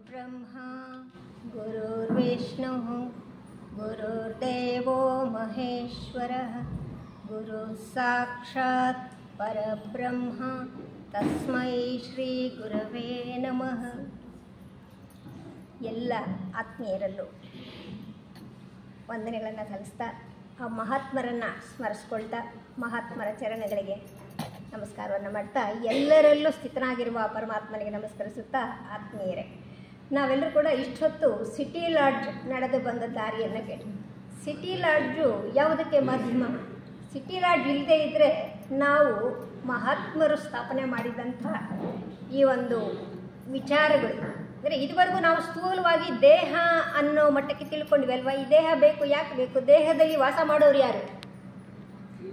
ब्रह्मा गुरुर्विष्णुः गुरुर्देवो महेश्वरः गुरुः साक्षात् परब्रह्म तस्मै ಶ್ರೀ ಗುರವೇ ನಮಃ. ಎಲ್ಲ ಆತ್ಮೀಯರಲ್ಲೂ ವಂದನೆಗಳನ್ನು ಸಲ್ಲಿಸ್ತಾ ಆ ಮಹಾತ್ಮರನ್ನು ಸ್ಮರಿಸ್ಕೊಳ್ತಾ ಮಹಾತ್ಮರ ಚರಣಗಳಿಗೆ ನಮಸ್ಕಾರವನ್ನು ಮಾಡ್ತಾ ಎಲ್ಲರಲ್ಲೂ ಸ್ಥಿತನಾಗಿರುವ ಪರಮಾತ್ಮನಿಗೆ ನಮಸ್ಕರಿಸುತ್ತಾ, ಆತ್ಮೀಯರೇ, ನಾವೆಲ್ಲರೂ ಕೂಡ ಇಷ್ಟೊತ್ತು ಸಿಟಿ ಲಾಡ್ಜ್ ನಡೆದು ಬಂದ ದಾರಿಯನ್ನು ಕೇಳಿ. ಸಿಟಿ ಲಾಡ್ಜು ಯಾವುದಕ್ಕೆ ಮಾಧ್ಯಮ? ಸಿಟಿ ಲಾಡ್ಜ್ ಇಲ್ಲದೇ ಇದ್ದರೆ ನಾವು ಮಹಾತ್ಮರು ಸ್ಥಾಪನೆ ಮಾಡಿದಂಥ ಈ ಒಂದು ವಿಚಾರಗಳು, ಅಂದರೆ ಇದುವರೆಗೂ ನಾವು ಸ್ಥೂಲವಾಗಿ ದೇಹ ಅನ್ನೋ ಮಟ್ಟಕ್ಕೆ ತಿಳ್ಕೊಂಡಿವಿ ಅಲ್ವಾ? ಈ ದೇಹ ಬೇಕು, ಯಾಕೆ ಬೇಕು? ದೇಹದಲ್ಲಿ ವಾಸ ಮಾಡೋರು ಯಾರು?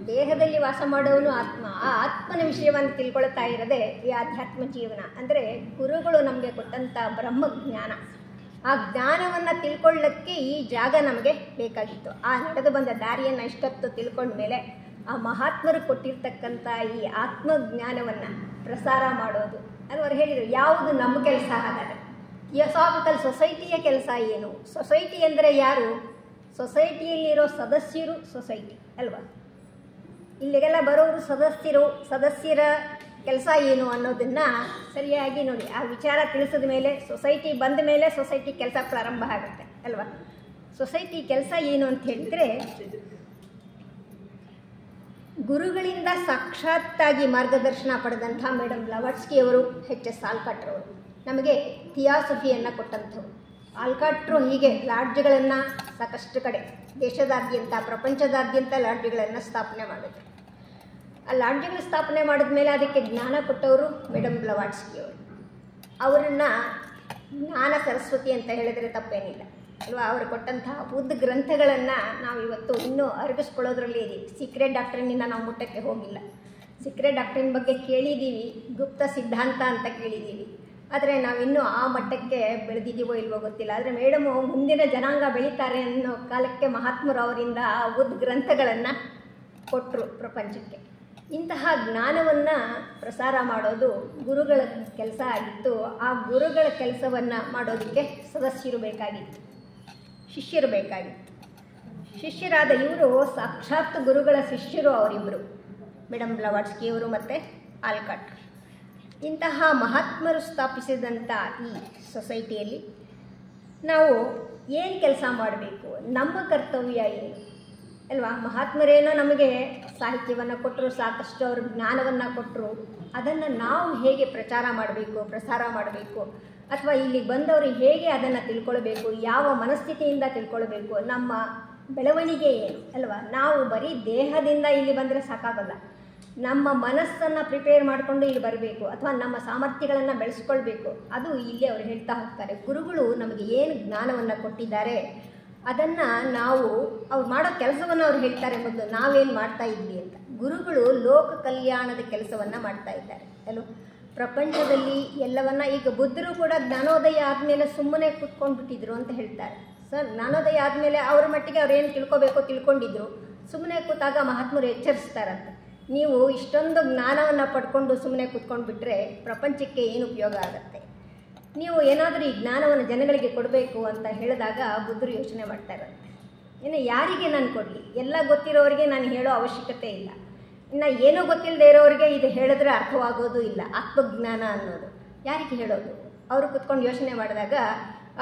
ದೇಹದಲ್ಲಿ ವಾಸ ಮಾಡೋನು ಆತ್ಮ. ಆ ಆತ್ಮನ ವಿಷಯವನ್ನು ತಿಳ್ಕೊಳ್ತಾ ಇರೋದೇ ಈ ಆಧ್ಯಾತ್ಮ ಜೀವನ. ಅಂದರೆ ಗುರುಗಳು ನಮಗೆ ಕೊಟ್ಟಂಥ ಬ್ರಹ್ಮಜ್ಞಾನ, ಆ ಜ್ಞಾನವನ್ನು ತಿಳ್ಕೊಳ್ಳೋಕ್ಕೆ ಈ ಜಾಗ ನಮಗೆ ಬೇಕಾಗಿತ್ತು. ಆ ನಡೆದು ಬಂದ ದಾರಿಯನ್ನು ಇಷ್ಟೊತ್ತು ತಿಳ್ಕೊಂಡ ಮೇಲೆ ಆ ಮಹಾತ್ಮರು ಕೊಟ್ಟಿರ್ತಕ್ಕಂಥ ಈ ಆತ್ಮಜ್ಞಾನವನ್ನು ಪ್ರಸಾರ ಮಾಡೋದು, ಅವ್ರು ಹೇಳಿದರು ಯಾವುದು ನಮ್ಮ ಕೆಲಸ. ಹಾಗಾದರೆ ಥಿಯೋಸಾಫಿಕಲ್ ಸೊಸೈಟಿಯ ಕೆಲಸ ಏನು? ಸೊಸೈಟಿ ಅಂದರೆ ಯಾರು? ಸೊಸೈಟಿಯಲ್ಲಿರೋ ಸದಸ್ಯರು ಸೊಸೈಟಿ ಅಲ್ವಾ? ಇಲ್ಲಿಗೆಲ್ಲ ಬರೋರು ಸದಸ್ಯರ ಕೆಲಸ ಏನು ಅನ್ನೋದನ್ನು ಸರಿಯಾಗಿ ನೋಡಿ. ಆ ವಿಚಾರ ತಿಳಿಸಿದ ಮೇಲೆ, ಸೊಸೈಟಿ ಬಂದ ಮೇಲೆ ಸೊಸೈಟಿ ಕೆಲಸ ಪ್ರಾರಂಭ ಆಗುತ್ತೆ ಅಲ್ವಾ? ಸೊಸೈಟಿ ಕೆಲಸ ಏನು ಅಂತ ಹೇಳಿದರೆ, ಗುರುಗಳಿಂದ ಸಾಕ್ಷಾತ್ತಾಗಿ ಮಾರ್ಗದರ್ಶನ ಪಡೆದಂಥ ಮೇಡಮ್ ಬ್ಲವಾಟ್ಸ್ಕಿಯವರು, HS ಆಲ್ಕಾಟ್ರವರು ನಮಗೆ ಥಿಯಾಸಫಿಯನ್ನು ಕೊಟ್ಟಂಥವ್ರು. ಆಲ್ಕಾಟ್ರು ಹೀಗೆ ಲಾಡ್ಜ್ಗಳನ್ನು ಸಾಕಷ್ಟು ಕಡೆ ದೇಶದಾದ್ಯಂತ ಪ್ರಪಂಚದಾದ್ಯಂತ ಲಾಡ್ಜ್ಗಳನ್ನು ಸ್ಥಾಪನೆ ಮಾಡಿದ್ರು. ಆ ಲಾಡ್ಜ್ಗಳು ಸ್ಥಾಪನೆ ಮಾಡಿದ ಮೇಲೆ ಅದಕ್ಕೆ ಜ್ಞಾನ ಕೊಟ್ಟವರು ಮೇಡಮ್ ಬ್ಲವಾಟ್ಸ್ಕಿಯವರು. ಅವರನ್ನು ಜ್ಞಾನ ಸರಸ್ವತಿ ಅಂತ ಹೇಳಿದರೆ ತಪ್ಪೇನಿಲ್ಲ ಅಲ್ವಾ? ಅವರು ಕೊಟ್ಟಂತಹ ಬುದ್ಧ ಗ್ರಂಥಗಳನ್ನು ನಾವು ಇವತ್ತು ಇನ್ನೂ ಅರಗಿಸ್ಕೊಳ್ಳೋದ್ರಲ್ಲಿ ಇದ್ದೀವಿ. ಸೀಕ್ರೆಟ್ ಡಾಕ್ಟ್ರಿನಿಂದ ನಾವು ಮುಟ್ಟಕ್ಕೆ ಹೋಗಿಲ್ಲ. ಸೀಕ್ರೆಟ್ ಡಾಕ್ಟ್ರಿನ್ ಬಗ್ಗೆ ಕೇಳಿದ್ದೀವಿ, ಗುಪ್ತ ಸಿದ್ಧಾಂತ ಅಂತ ಕೇಳಿದ್ದೀವಿ, ಆದರೆ ನಾವಿನ್ನೂ ಆ ಮಟ್ಟಕ್ಕೆ ಬೆಳೆದಿದ್ದೀವೋ ಇಲ್ವೋ ಗೊತ್ತಿಲ್ಲ. ಆದರೆ ಮೇಡಮು ಮುಂದಿನ ಜನಾಂಗ ಬೆಳೀತಾರೆ ಅನ್ನೋ ಕಾಲಕ್ಕೆ ಮಹಾತ್ಮರು ಅವರಿಂದ ಆ ಬುದ್ಧ ಗ್ರಂಥಗಳನ್ನು ಕೊಟ್ಟರು ಪ್ರಪಂಚಕ್ಕೆ. ಇಂತಹ ಜ್ಞಾನವನ್ನು ಪ್ರಸಾರ ಮಾಡೋದು ಗುರುಗಳ ಕೆಲಸ ಆಗಿತ್ತು. ಆ ಗುರುಗಳ ಕೆಲಸವನ್ನು ಮಾಡೋದಕ್ಕೆ ಸದಸ್ಯರು ಬೇಕಾಗಿತ್ತು, ಶಿಷ್ಯರು ಬೇಕಾಗಿತ್ತು. ಶಿಷ್ಯರಾದ ಇವರು ಸಾಕ್ಷಾತ್ ಗುರುಗಳ ಶಿಷ್ಯರು ಅವರಿಬ್ಬರು, ಮೇಡಮ್ ಬ್ಲವಾಟ್ಸ್ಕಿಯವರು ಮತ್ತು ಆಲ್ಕಾಟ್ರು. ಇಂತಹ ಮಹಾತ್ಮರು ಸ್ಥಾಪಿಸಿದಂಥ ಈ ಸೊಸೈಟಿಯಲ್ಲಿ ನಾವು ಏನು ಕೆಲಸ ಮಾಡಬೇಕು? ನಮ್ಮ ಕರ್ತವ್ಯ ಏನು ಅಲ್ವಾ? ಮಹಾತ್ಮರೇನೋ ನಮಗೆ ಸಾಹಿತ್ಯವನ್ನು ಕೊಟ್ಟರು, ಸಾಕಷ್ಟು ಅವರು ಜ್ಞಾನವನ್ನು ಕೊಟ್ಟರು. ಅದನ್ನು ನಾವು ಹೇಗೆ ಪ್ರಚಾರ ಮಾಡಬೇಕು, ಪ್ರಸಾರ ಮಾಡಬೇಕು, ಅಥವಾ ಇಲ್ಲಿ ಬಂದವರು ಹೇಗೆ ಅದನ್ನು ತಿಳ್ಕೊಳ್ಬೇಕು, ಯಾವ ಮನಸ್ಥಿತಿಯಿಂದ ತಿಳ್ಕೊಳ್ಬೇಕು, ನಮ್ಮ ಬೆಳವಣಿಗೆ ಏನು ಅಲ್ವಾ? ನಾವು ಬರೀ ದೇಹದಿಂದ ಇಲ್ಲಿ ಬಂದರೆ ಸಾಕಾಗಲ್ಲ, ನಮ್ಮ ಮನಸ್ಸನ್ನು ಪ್ರಿಪೇರ್ ಮಾಡಿಕೊಂಡು ಇಲ್ಲಿ ಬರಬೇಕು, ಅಥವಾ ನಮ್ಮ ಸಾಮರ್ಥ್ಯಗಳನ್ನು ಬೆಳೆಸ್ಕೊಳ್ಬೇಕು. ಅದು ಇಲ್ಲಿ ಅವರು ಹೇಳ್ತಾ ಹೋಗ್ತಾರೆ. ಗುರುಗಳು ನಮಗೆ ಏನು ಜ್ಞಾನವನ್ನು ಕೊಟ್ಟಿದ್ದಾರೆ ಅದನ್ನು ನಾವು ಅವ್ರು ಮಾಡೋ ಕೆಲಸವನ್ನು ಅವ್ರು ಹೇಳ್ತಾರೆ. ಮೊದಲು ನಾವೇನು ಮಾಡ್ತಾ ಇದ್ವಿ ಅಂತ. ಗುರುಗಳು ಲೋಕ ಕಲ್ಯಾಣದ ಕೆಲಸವನ್ನು ಮಾಡ್ತಾ ಇದ್ದಾರೆ ಅಲ್ವ? ಪ್ರಪಂಚದಲ್ಲಿ ಎಲ್ಲವನ್ನ, ಈಗ ಬುದ್ಧರು ಕೂಡ ಜ್ಞಾನೋದಯ ಆದಮೇಲೆ ಸುಮ್ಮನೆ ಕೂತ್ಕೊಂಡ್ಬಿಟ್ಟಿದ್ರು ಅಂತ ಹೇಳ್ತಾರೆ. ಸರ್, ಜ್ಞಾನೋದಯ ಆದಮೇಲೆ ಅವ್ರ ಮಟ್ಟಿಗೆ ಅವ್ರು ಏನು ತಿಳ್ಕೊಬೇಕೋ ತಿಳ್ಕೊಂಡಿದ್ರು. ಸುಮ್ಮನೆ ಕೂತಾಗ ಮಹಾತ್ಮರು ಎಚ್ಚರಿಸ್ತಾರಂತೆ, ನೀವು ಇಷ್ಟೊಂದು ಜ್ಞಾನವನ್ನು ಪಡ್ಕೊಂಡು ಸುಮ್ಮನೆ ಕೂತ್ಕೊಂಡ್ಬಿಟ್ರೆ ಪ್ರಪಂಚಕ್ಕೆ ಏನು ಉಪಯೋಗ ಆಗುತ್ತೆ? ನೀವು ಏನಾದರೂ ಈ ಜ್ಞಾನವನ್ನು ಜನಗಳಿಗೆ ಕೊಡಬೇಕು ಅಂತ ಹೇಳಿದಾಗ ಬುದ್ಧರು ಯೋಚನೆ ಮಾಡ್ತಾರಂತೆ, ಇನ್ನು ಯಾರಿಗೆ ನಾನು ಕೊಡಲಿ? ಎಲ್ಲ ಗೊತ್ತಿರೋರಿಗೆ ನಾನು ಹೇಳೋ ಅವಶ್ಯಕತೆ ಇಲ್ಲ, ಇನ್ನು ಏನೂ ಗೊತ್ತಿಲ್ಲದೆ ಇರೋರಿಗೆ ಇದು ಹೇಳಿದ್ರೆ ಅರ್ಥವಾಗೋದು ಇಲ್ಲ. ಆತ್ಮಜ್ಞಾನ ಅನ್ನೋದು ಯಾರಿಗೆ ಹೇಳೋದು? ಅವರು ಕೂತ್ಕೊಂಡು ಯೋಚನೆ ಮಾಡಿದಾಗ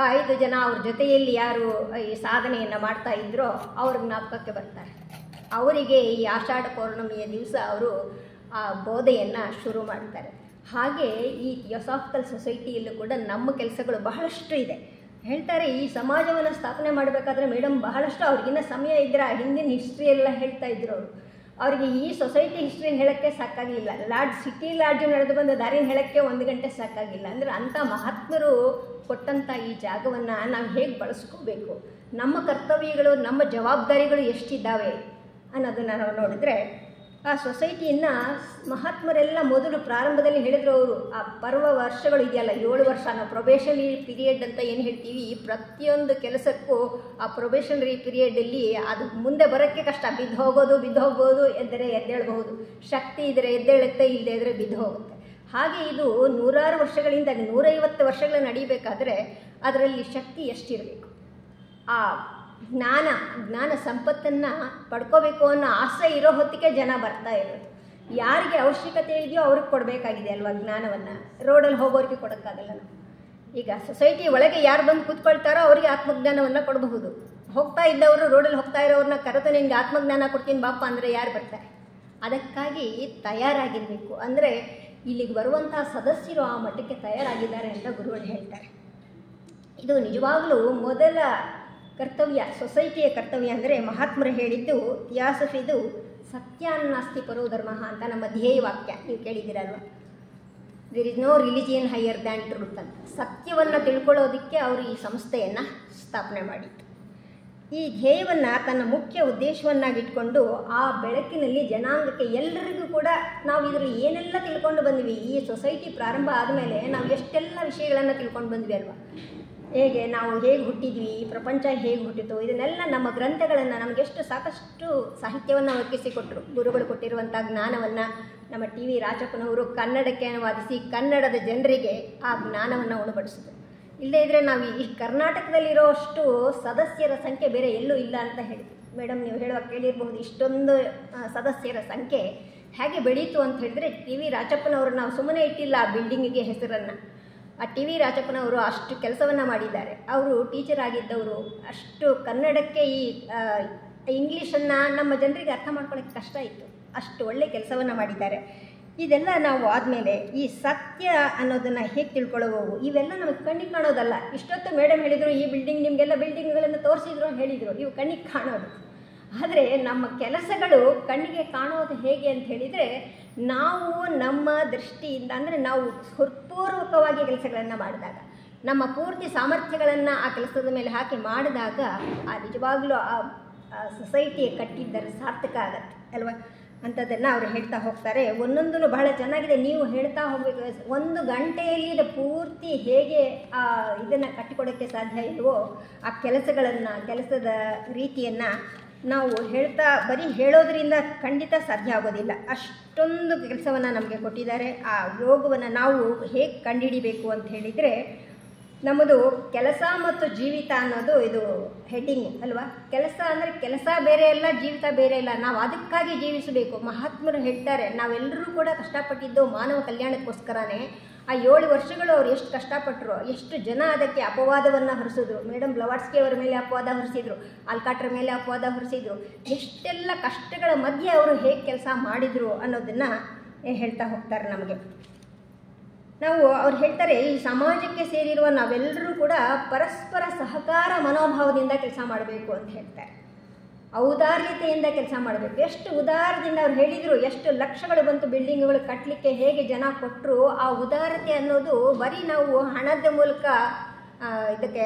5 ಜನ ಅವ್ರ ಜೊತೆಯಲ್ಲಿ ಯಾರು ಈ ಸಾಧನೆಯನ್ನು ಮಾಡ್ತಾ ಇದ್ರೋ ಅವ್ರ ಜ್ಞಾಪಕಕ್ಕೆ ಬರ್ತಾರೆ. ಅವರಿಗೆ ಈ ಆಷಾಢ ಪೌರ್ಣಮಿಯ ದಿವಸ ಅವರು ಆ ಬೋಧೆಯನ್ನು ಶುರು ಮಾಡ್ತಾರೆ. ಹಾಗೆ ಈ ಥಿಯೋಸಾಫಿಕಲ್ ಸೊಸೈಟಿಯಲ್ಲೂ ಕೂಡ ನಮ್ಮ ಕೆಲಸಗಳು ಬಹಳಷ್ಟು ಇದೆ. ಹೇಳ್ತಾರೆ, ಈ ಸಮಾಜವನ್ನು ಸ್ಥಾಪನೆ ಮಾಡಬೇಕಾದ್ರೆ ಮೇಡಮ್ ಬಹಳಷ್ಟು, ಅವ್ರಿಗಿನ್ನ ಸಮಯ ಇದ್ದರೆ ಹಿಂದಿನ ಹಿಸ್ಟ್ರಿ ಎಲ್ಲ ಹೇಳ್ತಾ ಇದ್ರು ಅವರು. ಅವರಿಗೆ ಈ ಸೊಸೈಟಿ ಹಿಸ್ಟ್ರಿನ ಹೇಳೋಕ್ಕೆ ಸಾಕಾಗಲಿಲ್ಲ. ಸಿಟಿ ಲಾಡ್ಜ್ ನಡೆದು ಬಂದ ದಾರಿನ ಹೇಳೋಕ್ಕೆ 1 ಗಂಟೆ ಸಾಕಾಗಿಲ್ಲ. ಅಂದರೆ ಅಂಥ ಮಹಾತ್ಮರು ಕೊಟ್ಟಂಥ ಈ ಜಾಗವನ್ನು ನಾವು ಹೇಗೆ ಬಳಸ್ಕೋಬೇಕು, ನಮ್ಮ ಕರ್ತವ್ಯಗಳು, ನಮ್ಮ ಜವಾಬ್ದಾರಿಗಳು ಎಷ್ಟಿದ್ದಾವೆ ಅನ್ನೋದನ್ನು ನಾವು ನೋಡಿದ್ರೆ, ಆ ಸೊಸೈಟಿಯನ್ನು ಮಹಾತ್ಮರೆಲ್ಲ ಮೊದಲು ಪ್ರಾರಂಭದಲ್ಲಿ ಹೇಳಿದ್ರು. ಅವರು ಆ ಪರ್ವ ವರ್ಷಗಳು ಇದೆಯಲ್ಲ, 7 ವರ್ಷ ನಾವು ಪ್ರೊಬೇಷನರಿ ಪೀರಿಯಡ್ ಅಂತ ಏನು ಹೇಳ್ತೀವಿ, ಪ್ರತಿಯೊಂದು ಕೆಲಸಕ್ಕೂ ಆ ಪ್ರೊಬೇಷನರಿ ಪೀರಿಯಡಲ್ಲಿ ಅದು ಮುಂದೆ ಬರೋಕ್ಕೆ ಕಷ್ಟ. ಬಿದ್ದು ಹೋಗ್ಬೋದು, ಎದ್ದರೆ ಎದ್ದೇಳಬಹುದು, ಶಕ್ತಿ ಇದ್ದರೆ ಎದ್ದೇಳುತ್ತೆ, ಇಲ್ಲದೆ ಇದ್ದರೆ ಬಿದ್ದು ಹೋಗುತ್ತೆ. ಹಾಗೆ ಇದು ನೂರಾರು ವರ್ಷಗಳಿಂದ 150 ವರ್ಷಗಳು ನಡೀಬೇಕಾದ್ರೆ ಅದರಲ್ಲಿ ಶಕ್ತಿ ಎಷ್ಟಿರಬೇಕು, ಆ ಜ್ಞಾನ ಸಂಪತ್ತನ್ನು ಪಡ್ಕೋಬೇಕು ಅನ್ನೋ ಆಸೆ ಇರೋ ಹೊತ್ತಿಗೆ ಜನ ಬರ್ತಾ ಇರೋದು. ಯಾರಿಗೆ ಅವಶ್ಯಕತೆ ಇದೆಯೋ ಅವ್ರಿಗೆ ಕೊಡಬೇಕಾಗಿದೆ ಅಲ್ವಾ ಜ್ಞಾನವನ್ನು, ರೋಡಲ್ಲಿ ಹೋಗೋರಿಗೆ ಕೊಡೋಕ್ಕಾಗಲ್ಲ. ನಾವು ಈಗ ಸೊಸೈಟಿ ಒಳಗೆ ಯಾರು ಬಂದು ಕೂತ್ಕೊಳ್ತಾರೋ ಅವರಿಗೆ ಆತ್ಮಜ್ಞಾನವನ್ನು ಕೊಡಬಹುದು. ಹೋಗ್ತಾ ಇದ್ದವರು ರೋಡಲ್ಲಿ ಹೋಗ್ತಾ ಇರೋರನ್ನ ಕರೆದು ನಿನಗೆ ಆತ್ಮಜ್ಞಾನ ಕೊಡ್ತೀನಿ ಬಾಪ ಅಂದರೆ ಯಾರು ಬರ್ತಾರೆ? ಅದಕ್ಕಾಗಿ ತಯಾರಾಗಿರಬೇಕು. ಅಂದರೆ ಇಲ್ಲಿಗೆ ಬರುವಂತಹ ಸದಸ್ಯರು ಆ ಮಟ್ಟಕ್ಕೆ ತಯಾರಾಗಿದ್ದಾರೆ ಅಂತ ಗುರುಗಳು ಹೇಳ್ತಾರೆ. ಇದು ನಿಜವಾಗಲೂ ಮೊದಲ ಕರ್ತವ್ಯ, ಸೊಸೈಟಿಯ ಕರ್ತವ್ಯ. ಅಂದರೆ ಮಹಾತ್ಮರು ಹೇಳಿದ್ದು ಥಿಯಾಸಫಿದು ಸತ್ಯಾನ್ನಾಸ್ತಿ ಪರೋ ಧರ್ಮ ಅಂತ ನಮ್ಮ ಧ್ಯೇಯ ವಾಕ್ಯ, ನೀವು ಕೇಳಿದ್ದೀರಲ್ವ. There is no religion higher than truth ಅಂತ. ಸತ್ಯವನ್ನು ತಿಳ್ಕೊಳ್ಳೋದಕ್ಕೆ ಅವರು ಈ ಸಂಸ್ಥೆಯನ್ನು ಸ್ಥಾಪನೆ ಮಾಡಿತ್ತು. ಈ ಧ್ಯೇಯವನ್ನು ತನ್ನ ಮುಖ್ಯ ಉದ್ದೇಶವನ್ನಾಗಿಟ್ಕೊಂಡು ಆ ಬೆಳಕಿನಲ್ಲಿ ಜನಾಂಗಕ್ಕೆ ಎಲ್ಲರಿಗೂ ಕೂಡ ನಾವು ಇದರಲ್ಲಿ ಏನೆಲ್ಲ ತಿಳ್ಕೊಂಡು ಬಂದ್ವಿ, ಈ ಸೊಸೈಟಿ ಪ್ರಾರಂಭ ಆದಮೇಲೆ ನಾವು ಎಷ್ಟೆಲ್ಲ ವಿಷಯಗಳನ್ನು ತಿಳ್ಕೊಂಡು ಬಂದ್ವಿ ಅಲ್ವಾ. ನಾವು ಹೇಗೆ ಹುಟ್ಟಿದ್ವಿ, ಪ್ರಪಂಚ ಹೇಗೆ ಹುಟ್ಟಿತು, ಇದನ್ನೆಲ್ಲ ನಮ್ಮ ಗ್ರಂಥಗಳನ್ನು ನಮಗೆಷ್ಟು ಸಾಕಷ್ಟು ಸಾಹಿತ್ಯವನ್ನು ಒದಗಿಸಿಕೊಟ್ರು. ಗುರುಗಳು ಕೊಟ್ಟಿರುವಂಥ ಜ್ಞಾನವನ್ನು ನಮ್ಮ ಟಿ ವಿ ರಾಚಪ್ಪನವರು ಕನ್ನಡಕ್ಕೆ ಅನುವಾದಿಸಿ ಕನ್ನಡದ ಜನರಿಗೆ ಆ ಜ್ಞಾನವನ್ನು ಉಣಬಡಿಸಿದ್ರು. ಇಲ್ಲದೇ ಇದ್ದರೆ ನಾವು ಈ ಕರ್ನಾಟಕದಲ್ಲಿರೋಷ್ಟು ಸದಸ್ಯರ ಸಂಖ್ಯೆ ಬೇರೆ ಎಲ್ಲೂ ಇಲ್ಲ ಅಂತ ಹೇಳಿದ್ವಿ. ಮೇಡಮ್ ನೀವು ಹೇಳುವಾಗ ಕೇಳಿರಬಹುದು, ಇಷ್ಟೊಂದು ಸದಸ್ಯರ ಸಂಖ್ಯೆ ಹೇಗೆ ಬೆಳೀತು ಅಂತ ಹೇಳಿದ್ರೆ ಟಿ ವಿ ರಾಚಪ್ಪನವರು ನಾವು ಸುಮ್ಮನೆ ಇಟ್ಟಿಲ್ಲ ಆ ಬಿಲ್ಡಿಂಗಿಗೆ ಹೆಸರನ್ನು. ಆ ಟಿ ವಿ ರಾಚಪ್ಪನವರು ಅಷ್ಟು ಕೆಲಸವನ್ನು ಮಾಡಿದ್ದಾರೆ. ಅವರು ಟೀಚರ್ ಆಗಿದ್ದವರು, ಅಷ್ಟು ಕನ್ನಡಕ್ಕೆ ಈ ಇಂಗ್ಲೀಷನ್ನು ನಮ್ಮ ಜನರಿಗೆ ಅರ್ಥ ಮಾಡ್ಕೊಳ್ಳೋಕ್ಕೆ ಕಷ್ಟ ಇತ್ತು, ಅಷ್ಟು ಒಳ್ಳೆ ಕೆಲಸವನ್ನು ಮಾಡಿದ್ದಾರೆ. ಇದೆಲ್ಲ ನಾವು ಆದಮೇಲೆ ಈ ಸತ್ಯ ಅನ್ನೋದನ್ನು ಹೇಗೆ ತಿಳ್ಕೊಳ್ಳೋವು, ಇವೆಲ್ಲ ನಮಗೆ ಕಣ್ಣಿಗೆ ಕಾಣೋದಲ್ಲ. ಇಷ್ಟೊತ್ತು ಮೇಡಮ್ ಹೇಳಿದರು ಈ ಬಿಲ್ಡಿಂಗ್, ನಿಮಗೆಲ್ಲ ಬಿಲ್ಡಿಂಗ್ಗಳನ್ನು ತೋರಿಸಿದ್ರು ಹೇಳಿದರು, ಇವು ಕಣ್ಣಿಗೆ ಕಾಣೋದು. ಆದರೆ ನಮ್ಮ ಕೆಲಸಗಳು ಕಣ್ಣಿಗೆ ಕಾಣೋದು ಹೇಗೆ ಅಂತ ಹೇಳಿದರೆ, ನಾವು ನಮ್ಮ ದೃಷ್ಟಿಯಿಂದ, ಅಂದರೆ ನಾವು ಹೃತ್ಪೂರ್ವಕವಾಗಿ ಕೆಲಸಗಳನ್ನು ಮಾಡಿದಾಗ, ನಮ್ಮ ಪೂರ್ತಿ ಸಾಮರ್ಥ್ಯಗಳನ್ನು ಆ ಕೆಲಸದ ಮೇಲೆ ಹಾಕಿ ಮಾಡಿದಾಗ ಆ ನಿಜವಾಗ್ಲೂ ಆ ಸೊಸೈಟಿ ಕಟ್ಟಿದ್ದರೆ ಸಾರ್ಥಕ ಆಗತ್ತೆ ಅಲ್ವಾ. ಅಂಥದ್ದನ್ನು ಅವರು ಹೇಳ್ತಾ ಹೋಗ್ತಾರೆ. ಒಂದೊಂದೂ ಬಹಳ ಚೆನ್ನಾಗಿದೆ, ನೀವು ಹೇಳ್ತಾ ಹೋಗಬೇಕು. 1 ಗಂಟೆಯಲ್ಲಿ ಇದು ಪೂರ್ತಿ ಹೇಗೆ ಇದನ್ನು ಕಟ್ಟಿಕೊಡೋಕ್ಕೆ ಸಾಧ್ಯ ಇಲ್ವೋ ಆ ಕೆಲಸದ ರೀತಿಯನ್ನು ನಾವು ಬರೀ ಹೇಳೋದ್ರಿಂದ ಖಂಡಿತ ಸಾಧ್ಯ ಆಗೋದಿಲ್ಲ. ಅಷ್ಟೊಂದು ಕೆಲಸವನ್ನು ನಮಗೆ ಕೊಟ್ಟಿದ್ದಾರೆ. ಆ ಯೋಗವನ್ನು ನಾವು ಹೇಗೆ ಕಂಡುಹಿಡಿಬೇಕು ಅಂತ ಹೇಳಿದರೆ, ನಮ್ಮದು ಕೆಲಸ ಮತ್ತು ಜೀವಿತ ಅನ್ನೋದು ಇದು ಹೆಡ್ಡಿಂಗ್ ಅಲ್ವಾ. ಕೆಲಸ ಅಂದರೆ ಕೆಲಸ ಬೇರೆ ಅಲ್ಲ, ಜೀವಿತ ಬೇರೆ ಇಲ್ಲ. ನಾವು ಅದಕ್ಕಾಗಿ ಜೀವಿಸಬೇಕು. ಮಹಾತ್ಮರು ಹೇಳ್ತಾರೆ, ನಾವೆಲ್ಲರೂ ಕೂಡ ಕಷ್ಟಪಟ್ಟಿದ್ದು ಮಾನವ ಕಲ್ಯಾಣಕ್ಕೋಸ್ಕರನೇ. ಆ 7 ವರ್ಷಗಳು ಅವ್ರು ಎಷ್ಟು ಕಷ್ಟಪಟ್ಟರು, ಎಷ್ಟು ಜನ ಅದಕ್ಕೆ ಅಪವಾದವನ್ನು ಹೊರಿಸಿದ್ರು. ಮೇಡಮ್ ಬ್ಲವಾಟ್ಸ್ಕಿ ಅವರ ಮೇಲೆ ಅಪವಾದ ಹೊರಿಸಿದ್ರು, ಆಲ್ಕಾಟ್ರ ಮೇಲೆ ಅಪವಾದ ಹೊರಿಸಿದ್ರು. ಎಷ್ಟೆಲ್ಲ ಕಷ್ಟಗಳ ಮಧ್ಯೆ ಅವರು ಹೇಗೆ ಕೆಲಸ ಮಾಡಿದರು ಅನ್ನೋದನ್ನು ಹೇಳ್ತಾ ಹೋಗ್ತಾರೆ ನಮಗೆ. ಅವ್ರು ಹೇಳ್ತಾರೆ, ಈ ಸಮಾಜಕ್ಕೆ ಸೇರಿರುವ ನಾವೆಲ್ಲರೂ ಕೂಡ ಪರಸ್ಪರ ಸಹಕಾರ ಮನೋಭಾವದಿಂದ ಕೆಲಸ ಮಾಡಬೇಕು ಅಂತ ಹೇಳ್ತಾರೆ. ಔದಾರ್ಯತೆಯಿಂದ ಕೆಲಸ ಮಾಡಬೇಕು. ಎಷ್ಟು ಉದಾರದಿಂದ ಅವ್ರು ಹೇಳಿದರು, ಎಷ್ಟು ಲಕ್ಷಗಳು ಬಂತು ಬಿಲ್ಡಿಂಗ್ಗಳು ಕಟ್ಟಲಿಕ್ಕೆ, ಹೇಗೆ ಜನ ಕೊಟ್ಟರು. ಆ ಉದಾರತೆ ಅನ್ನೋದು ಬರೀ ನಾವು ಹಣದ ಮೂಲಕ ಇದಕ್ಕೆ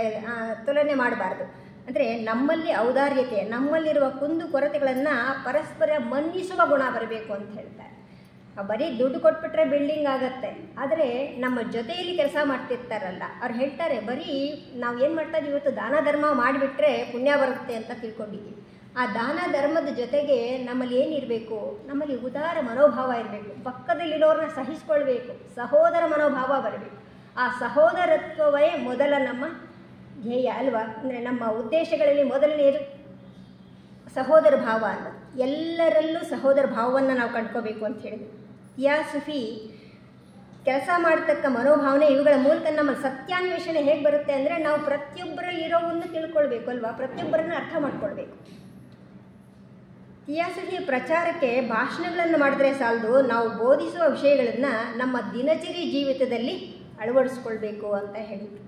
ತುಲನೆ ಮಾಡಬಾರ್ದು. ಅಂದರೆ ನಮ್ಮಲ್ಲಿ ಔದಾರ್ಯತೆ, ನಮ್ಮಲ್ಲಿರುವ ಕುಂದು ಕೊರತೆಗಳನ್ನು ಪರಸ್ಪರ ಮನ್ನಿಸುವ ಗುಣ ಬರಬೇಕು ಅಂತ ಹೇಳ್ತಾರೆ. ಬರೀ ದುಡ್ಡು ಕೊಟ್ಬಿಟ್ರೆ ಬಿಲ್ಡಿಂಗ್ ಆಗತ್ತೆ, ಆದರೆ ನಮ್ಮ ಜೊತೆಯಲ್ಲಿ ಕೆಲಸ ಮಾಡ್ತಿರ್ತಾರಲ್ಲ ಅವ್ರು ಹೇಳ್ತಾರೆ, ಬರೀ ನಾವು ಏನು ಮಾಡ್ತಾ ಇದ್ದೀವಿ ಇವತ್ತು, ದಾನ ಧರ್ಮ ಮಾಡಿಬಿಟ್ರೆ ಪುಣ್ಯ ಬರುತ್ತೆ ಅಂತ ತಿಳ್ಕೊಂಡಿದ್ದೀವಿ. ಆ ದಾನ ಧರ್ಮದ ಜೊತೆಗೆ ನಮ್ಮಲ್ಲಿ ಏನಿರಬೇಕು, ನಮ್ಮಲ್ಲಿ ಉದಾರ ಮನೋಭಾವ ಇರಬೇಕು, ಪಕ್ಕದಲ್ಲಿರೋರನ್ನ ಸಹಿಸ್ಕೊಳ್ಬೇಕು, ಸಹೋದರ ಮನೋಭಾವ ಬರಬೇಕು. ಆ ಸಹೋದರತ್ವವೇ ಮೊದಲ ನಮ್ಮ ಧ್ಯೇಯ ಅಲ್ವಾ. ಅಂದರೆ ನಮ್ಮ ಉದ್ದೇಶಗಳಲ್ಲಿ ಮೊದಲನೆಯದು ಸಹೋದರ ಭಾವ ಅನ್ನೋದು. ಎಲ್ಲರಲ್ಲೂ ಸಹೋದರ ಭಾವವನ್ನು ನಾವು ಕಂಡ್ಕೋಬೇಕು ಅಂತ ಹೇಳಿದ್ವಿ. ಥಿಯಾಸಫಿ ಕೆಲಸ ಮಾಡತಕ್ಕ ಮನೋಭಾವನೆ, ಇವುಗಳ ಮೂಲಕ ನಮ್ಮ ಸತ್ಯಾನ್ವೇಷಣೆ ಹೇಗೆ ಬರುತ್ತೆ ಅಂದರೆ, ನಾವು ಪ್ರತಿಯೊಬ್ಬರಲ್ಲಿರೋವನ್ನು ತಿಳ್ಕೊಳ್ಬೇಕು ಅಲ್ವಾ, ಪ್ರತಿಯೊಬ್ಬರನ್ನ ಅರ್ಥ ಮಾಡ್ಕೊಳ್ಬೇಕು. ಥಿಯಾಸಫಿಯ ಪ್ರಚಾರಕ್ಕೆ ಭಾಷಣಗಳನ್ನು ಮಾಡಿದ್ರೆ ಸಾಲದು, ನಾವು ಬೋಧಿಸುವ ವಿಷಯಗಳನ್ನು ನಮ್ಮ ದಿನಚರಿ ಜೀವಿತದಲ್ಲಿ ಅಳವಡಿಸ್ಕೊಳ್ಬೇಕು ಅಂತ ಹೇಳಿದ್ರು.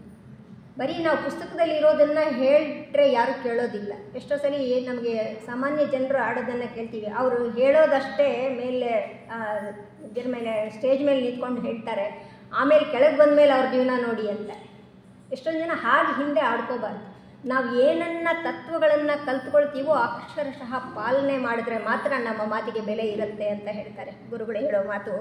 ಬರೀ ನಾವು ಪುಸ್ತಕದಲ್ಲಿ ಇರೋದನ್ನು ಹೇಳಿಟ್ರೆ ಯಾರೂ ಕೇಳೋದಿಲ್ಲ. ಎಷ್ಟೋ ಸಲ ನಮಗೆ ಸಾಮಾನ್ಯ ಜನರು ಆಡೋದನ್ನು ಕೇಳ್ತೀವಿ, ಅವರು ಹೇಳೋದಷ್ಟೇ ಮೇಲೆ ಇದ್ರ ಮೇಲೆ ಸ್ಟೇಜ್ ಮೇಲೆ ನಿಂತ್ಕೊಂಡು ಹೇಳ್ತಾರೆ, ಆಮೇಲೆ ಕೆಳಗೆ ಬಂದ ಮೇಲೆ ಅವ್ರ ಜೀವನ ನೋಡಿ ಅಂತ. ಎಷ್ಟೊಂದು ಜನ ಹಾಗೆ ಹಿಂದೆ ಆಡ್ಕೋಬಾರ್ದು. ನಾವು ಏನನ್ನ ತತ್ವಗಳನ್ನು ಕಲ್ತ್ಕೊಳ್ತೀವೋ ಅಕ್ಷರಶಃ ಪಾಲನೆ ಮಾಡಿದ್ರೆ ಮಾತ್ರ ನಮ್ಮ ಮಾತಿಗೆ ಬೆಲೆ ಇರುತ್ತೆ ಅಂತ ಹೇಳ್ತಾರೆ ಗುರುಗಳು ಹೇಳೋ ಮಾತು.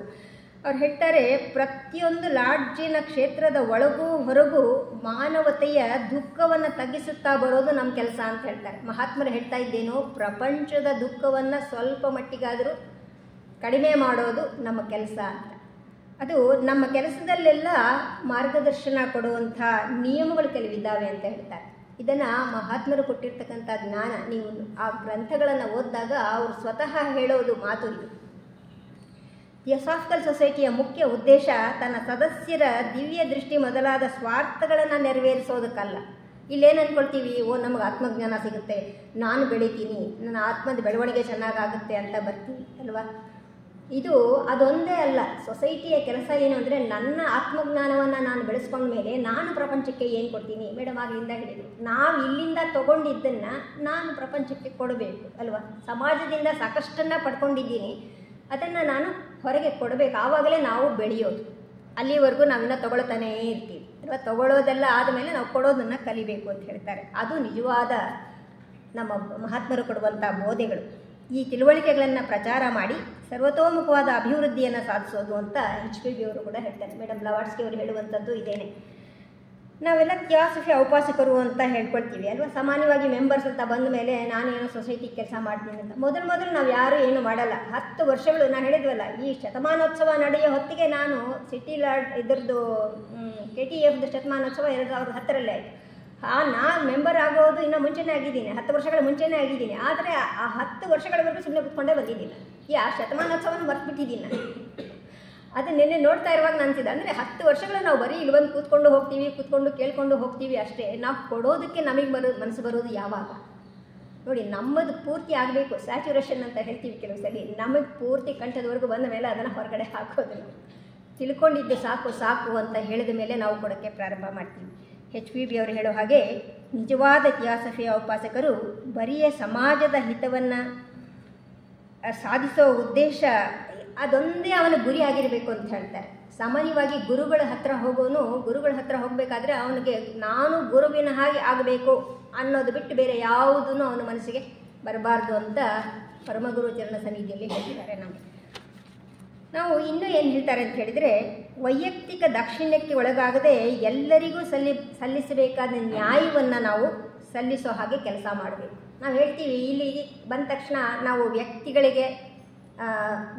ಅವ್ರು ಹೇಳ್ತಾರೆ, ಪ್ರತಿಯೊಂದು ಲಾಡ್ಜಿನ ಕ್ಷೇತ್ರದ ಒಳಗೂ ಹೊರಗೂ ಮಾನವತೆಯ ದುಃಖವನ್ನು ತಗ್ಗಿಸುತ್ತಾ ಬರೋದು ನಮ್ಮ ಕೆಲಸ ಅಂತ ಹೇಳ್ತಾರೆ. ಮಹಾತ್ಮರು ಹೇಳ್ತಾ ಇದ್ದೇನೋ, ಪ್ರಪಂಚದ ದುಃಖವನ್ನು ಸ್ವಲ್ಪ ಮಟ್ಟಿಗಾದರೂ ಕಡಿಮೆ ಮಾಡೋದು ನಮ್ಮ ಕೆಲಸ ಅಂತ. ಅದು ನಮ್ಮ ಕೆಲಸದಲ್ಲೆಲ್ಲ ಮಾರ್ಗದರ್ಶನ ಕೊಡುವಂಥ ನಿಯಮಗಳು ಕೆಲವಿದ್ದಾವೆ ಅಂತ ಹೇಳ್ತಾರೆ. ಇದನ್ನು ಮಹಾತ್ಮರು ಕೊಟ್ಟಿರ್ತಕ್ಕಂಥ ಜ್ಞಾನ ನೀವು ಆ ಗ್ರಂಥಗಳನ್ನು ಓದಿದಾಗ ಅವರು ಸ್ವತಃ ಹೇಳೋದು ಮಾತು ಇದು. ಥಿಯೋಸಾಫಿಕಲ್ ಸೊಸೈಟಿಯ ಮುಖ್ಯ ಉದ್ದೇಶ ತನ್ನ ಸದಸ್ಯರ ದಿವ್ಯ ದೃಷ್ಟಿ ಮೊದಲಾದ ಸ್ವಾರ್ಥಗಳನ್ನು ನೆರವೇರಿಸೋದಕ್ಕಲ್ಲ. ಇಲ್ಲೇನು ಅಂದ್ಕೊಳ್ತೀವಿ, ನಮಗೆ ಆತ್ಮಜ್ಞಾನ ಸಿಗುತ್ತೆ, ನಾನು ಬೆಳಿತೀನಿ, ನನ್ನ ಆತ್ಮದ ಬೆಳವಣಿಗೆ ಚೆನ್ನಾಗಾಗುತ್ತೆ ಅಂತ ಬರ್ತೀವಿ ಅಲ್ವಾ. ಇದು ಅದೊಂದೇ ಅಲ್ಲ. ಸೊಸೈಟಿಯ ಕೆಲಸ ಏನು ಅಂದರೆ, ನನ್ನ ಆತ್ಮಜ್ಞಾನವನ್ನು ನಾನು ಬೆಳೆಸ್ಕೊಂಡ ಮೇಲೆ ನಾನು ಪ್ರಪಂಚಕ್ಕೆ ಏನು ಕೊಡ್ತೀನಿ. ಮೇಡಮ್ ಆಗಲಿಂದ ಹೇಳಿದರು, ನಾವು ಇಲ್ಲಿಂದ ತೊಗೊಂಡಿದ್ದನ್ನು ನಾನು ಪ್ರಪಂಚಕ್ಕೆ ಕೊಡಬೇಕು ಅಲ್ವಾ. ಸಮಾಜದಿಂದ ಸಾಕಷ್ಟನ್ನು ಪಡ್ಕೊಂಡಿದ್ದೀನಿ, ಅದನ್ನು ನಾನು ಹೊರಗೆ ಕೊಡಬೇಕು. ಆವಾಗಲೇ ನಾವು ಬೆಳೆಯೋದು. ಅಲ್ಲಿವರೆಗೂ ನಾವಿನ್ನ ತೊಗೊಳ್ತಾನೇ ಇರ್ತೀವಿ ಅಲ್ವಾ. ತೊಗೊಳ್ಳೋದೆಲ್ಲ ಆದಮೇಲೆ ನಾವು ಕೊಡೋದನ್ನು ಕಲಿಬೇಕು ಅಂತ ಹೇಳ್ತಾರೆ. ಅದು ನಿಜವಾದ ನಮ್ಮ ಮಹಾತ್ಮರು ಕೊಡುವಂಥ ಬೋಧೆಗಳು. ಈ ತಿಳುವಳಿಕೆಗಳನ್ನು ಪ್ರಚಾರ ಮಾಡಿ ಸರ್ವತೋಮುಖವಾದ ಅಭಿವೃದ್ಧಿಯನ್ನು ಸಾಧಿಸೋದು ಅಂತ HPB ಅವರು ಕೂಡ ಹೇಳ್ತಾರೆ. ಮೇಡಮ್ ಬ್ಲವಾಟ್ಸ್ಕಿ ಅವರು ಹೇಳುವಂಥದ್ದು ಇದೇನೆ. ನಾವೆಲ್ಲ ಥಿಯಾಸಫಿ ಔಪಾಸಕರು ಅಂತ ಹೇಳ್ಕೊಳ್ತೀವಿ ಅಲ್ವಾ. ಸಾಮಾನ್ಯವಾಗಿ ಮೆಂಬರ್ಸ್ ಅಂತ ಬಂದ ಮೇಲೆ ನಾನೇನೋ ಸೊಸೈಟಿ ಕೆಲಸ ಮಾಡ್ತೀನಿ ಅಂತ ಮೊದಲು ನಾವು ಯಾರೂ ಏನು ಮಾಡಲ್ಲ. 10 ವರ್ಷಗಳು ನಾನು ಹೇಳಿದ್ವಲ್ಲ, ಈ ಶತಮಾನೋತ್ಸವ ನಡೆಯೋ ಹೊತ್ತಿಗೆ ನಾನು ಸಿಟಿ ಲಾರ್ಡ್ ಇದರದ್ದು KTFದು ಶತಮಾನೋತ್ಸವ 2010ರಲ್ಲಿ ಆಯಿತು. ನಾನು ಮೆಂಬರ್ ಆಗೋದು ಇನ್ನೂ ಮುಂಚೆನೇ ಆಗಿದ್ದೀನಿ, 10 ವರ್ಷಗಳ ಮುಂಚೆನೇ ಆಗಿದ್ದೀನಿ. ಆದರೆ ಆ 10 ವರ್ಷಗಳವರೆಗೂ ಸುಮ್ಮನೆ ಕೂತ್ಕೊಂಡೇ ಬಂದಿದ್ದೀನಿ. ಆ ಶತಮಾನೋತ್ಸವನ ಮರ್ತ್ಬಿಟ್ಟಿದ್ದೀನಿ ನಾನು. ಅದು ನಿನ್ನೆ ನೋಡ್ತಾ ಇರುವಾಗ ಅನಿಸಿದೆ, ಅಂದರೆ 10 ವರ್ಷಗಳು ನಾವು ಬರೀ ಇಲ್ಲಿ ಬಂದು ಕೂತ್ಕೊಂಡು ಹೋಗ್ತೀವಿ, ಕೂತ್ಕೊಂಡು ಕೇಳ್ಕೊಂಡು ಹೋಗ್ತೀವಿ ಅಷ್ಟೇ. ನಾವು ಕೊಡೋದಕ್ಕೆ ನಮಗೆ ಮನಸ್ಸು ಬರೋದು ಯಾವಾಗ ನೋಡಿ. ನಮ್ಮದು ಪೂರ್ತಿ ಆಗಬೇಕು, ಸ್ಯಾಚುರೇಷನ್ ಅಂತ ಹೇಳ್ತೀವಿ ಕೆಲವು ಸಲ. ನಮಗೆ ಪೂರ್ತಿ ಕಂಠದವರೆಗೂ ಬಂದ ಮೇಲೆ ಅದನ್ನು ಹೊರಗಡೆ ಹಾಕೋದು. ತಿಳ್ಕೊಂಡಿದ್ದು ಸಾಕು ಅಂತ ಹೇಳಿದ ಮೇಲೆ ನಾವು ಕೊಡೋಕ್ಕೆ ಪ್ರಾರಂಭ ಮಾಡ್ತೀವಿ. HPB ಅವರು ಹೇಳೋ ಹಾಗೆ, ನಿಜವಾದ ಥಿಯಾಸಫಿಯ ಉಪಾಸಕರು ಬರಿಯ ಸಮಾಜದ ಹಿತವನ್ನು ಸಾಧಿಸೋ ಉದ್ದೇಶ ಅದೊಂದೇ ಅವನ ಗುರಿ ಆಗಿರಬೇಕು ಅಂತ ಹೇಳ್ತಾರೆ. ಸಾಮಾನ್ಯವಾಗಿ ಗುರುಗಳ ಹತ್ರ ಹೋಗೋನು ಗುರುಗಳ ಹತ್ರ ಹೋಗಬೇಕಾದ್ರೆ ಅವನಿಗೆ ನಾನು ಗುರುವಿನ ಹಾಗೆ ಆಗಬೇಕು ಅನ್ನೋದು ಬಿಟ್ಟು ಬೇರೆ ಯಾವುದೂ ಅವನ ಮನಸ್ಸಿಗೆ ಬರಬಾರ್ದು ಅಂತ ಪರಮಗುರು ಚರಣ ಸನ್ನಿಧಿಯಲ್ಲಿ ಹೇಳ್ತಿದ್ದಾರೆ. ನಾವು ಇನ್ನೂ ಏನು ಹೇಳ್ತಾರೆ ಅಂತ ಹೇಳಿದರೆ, ವೈಯಕ್ತಿಕ ದಾಕ್ಷಿಣ್ಯಕ್ಕೆ ಒಳಗಾಗದೆ ಎಲ್ಲರಿಗೂ ಸಲ್ಲಿಸಬೇಕಾದ ನ್ಯಾಯವನ್ನು ನಾವು ಸಲ್ಲಿಸೋ ಹಾಗೆ ಕೆಲಸ ಮಾಡಬೇಕು. ನಾವು ಹೇಳ್ತೀವಿ, ಇಲ್ಲಿ ಬಂದ ತಕ್ಷಣ ನಾವು ವ್ಯಕ್ತಿಗಳಿಗೆ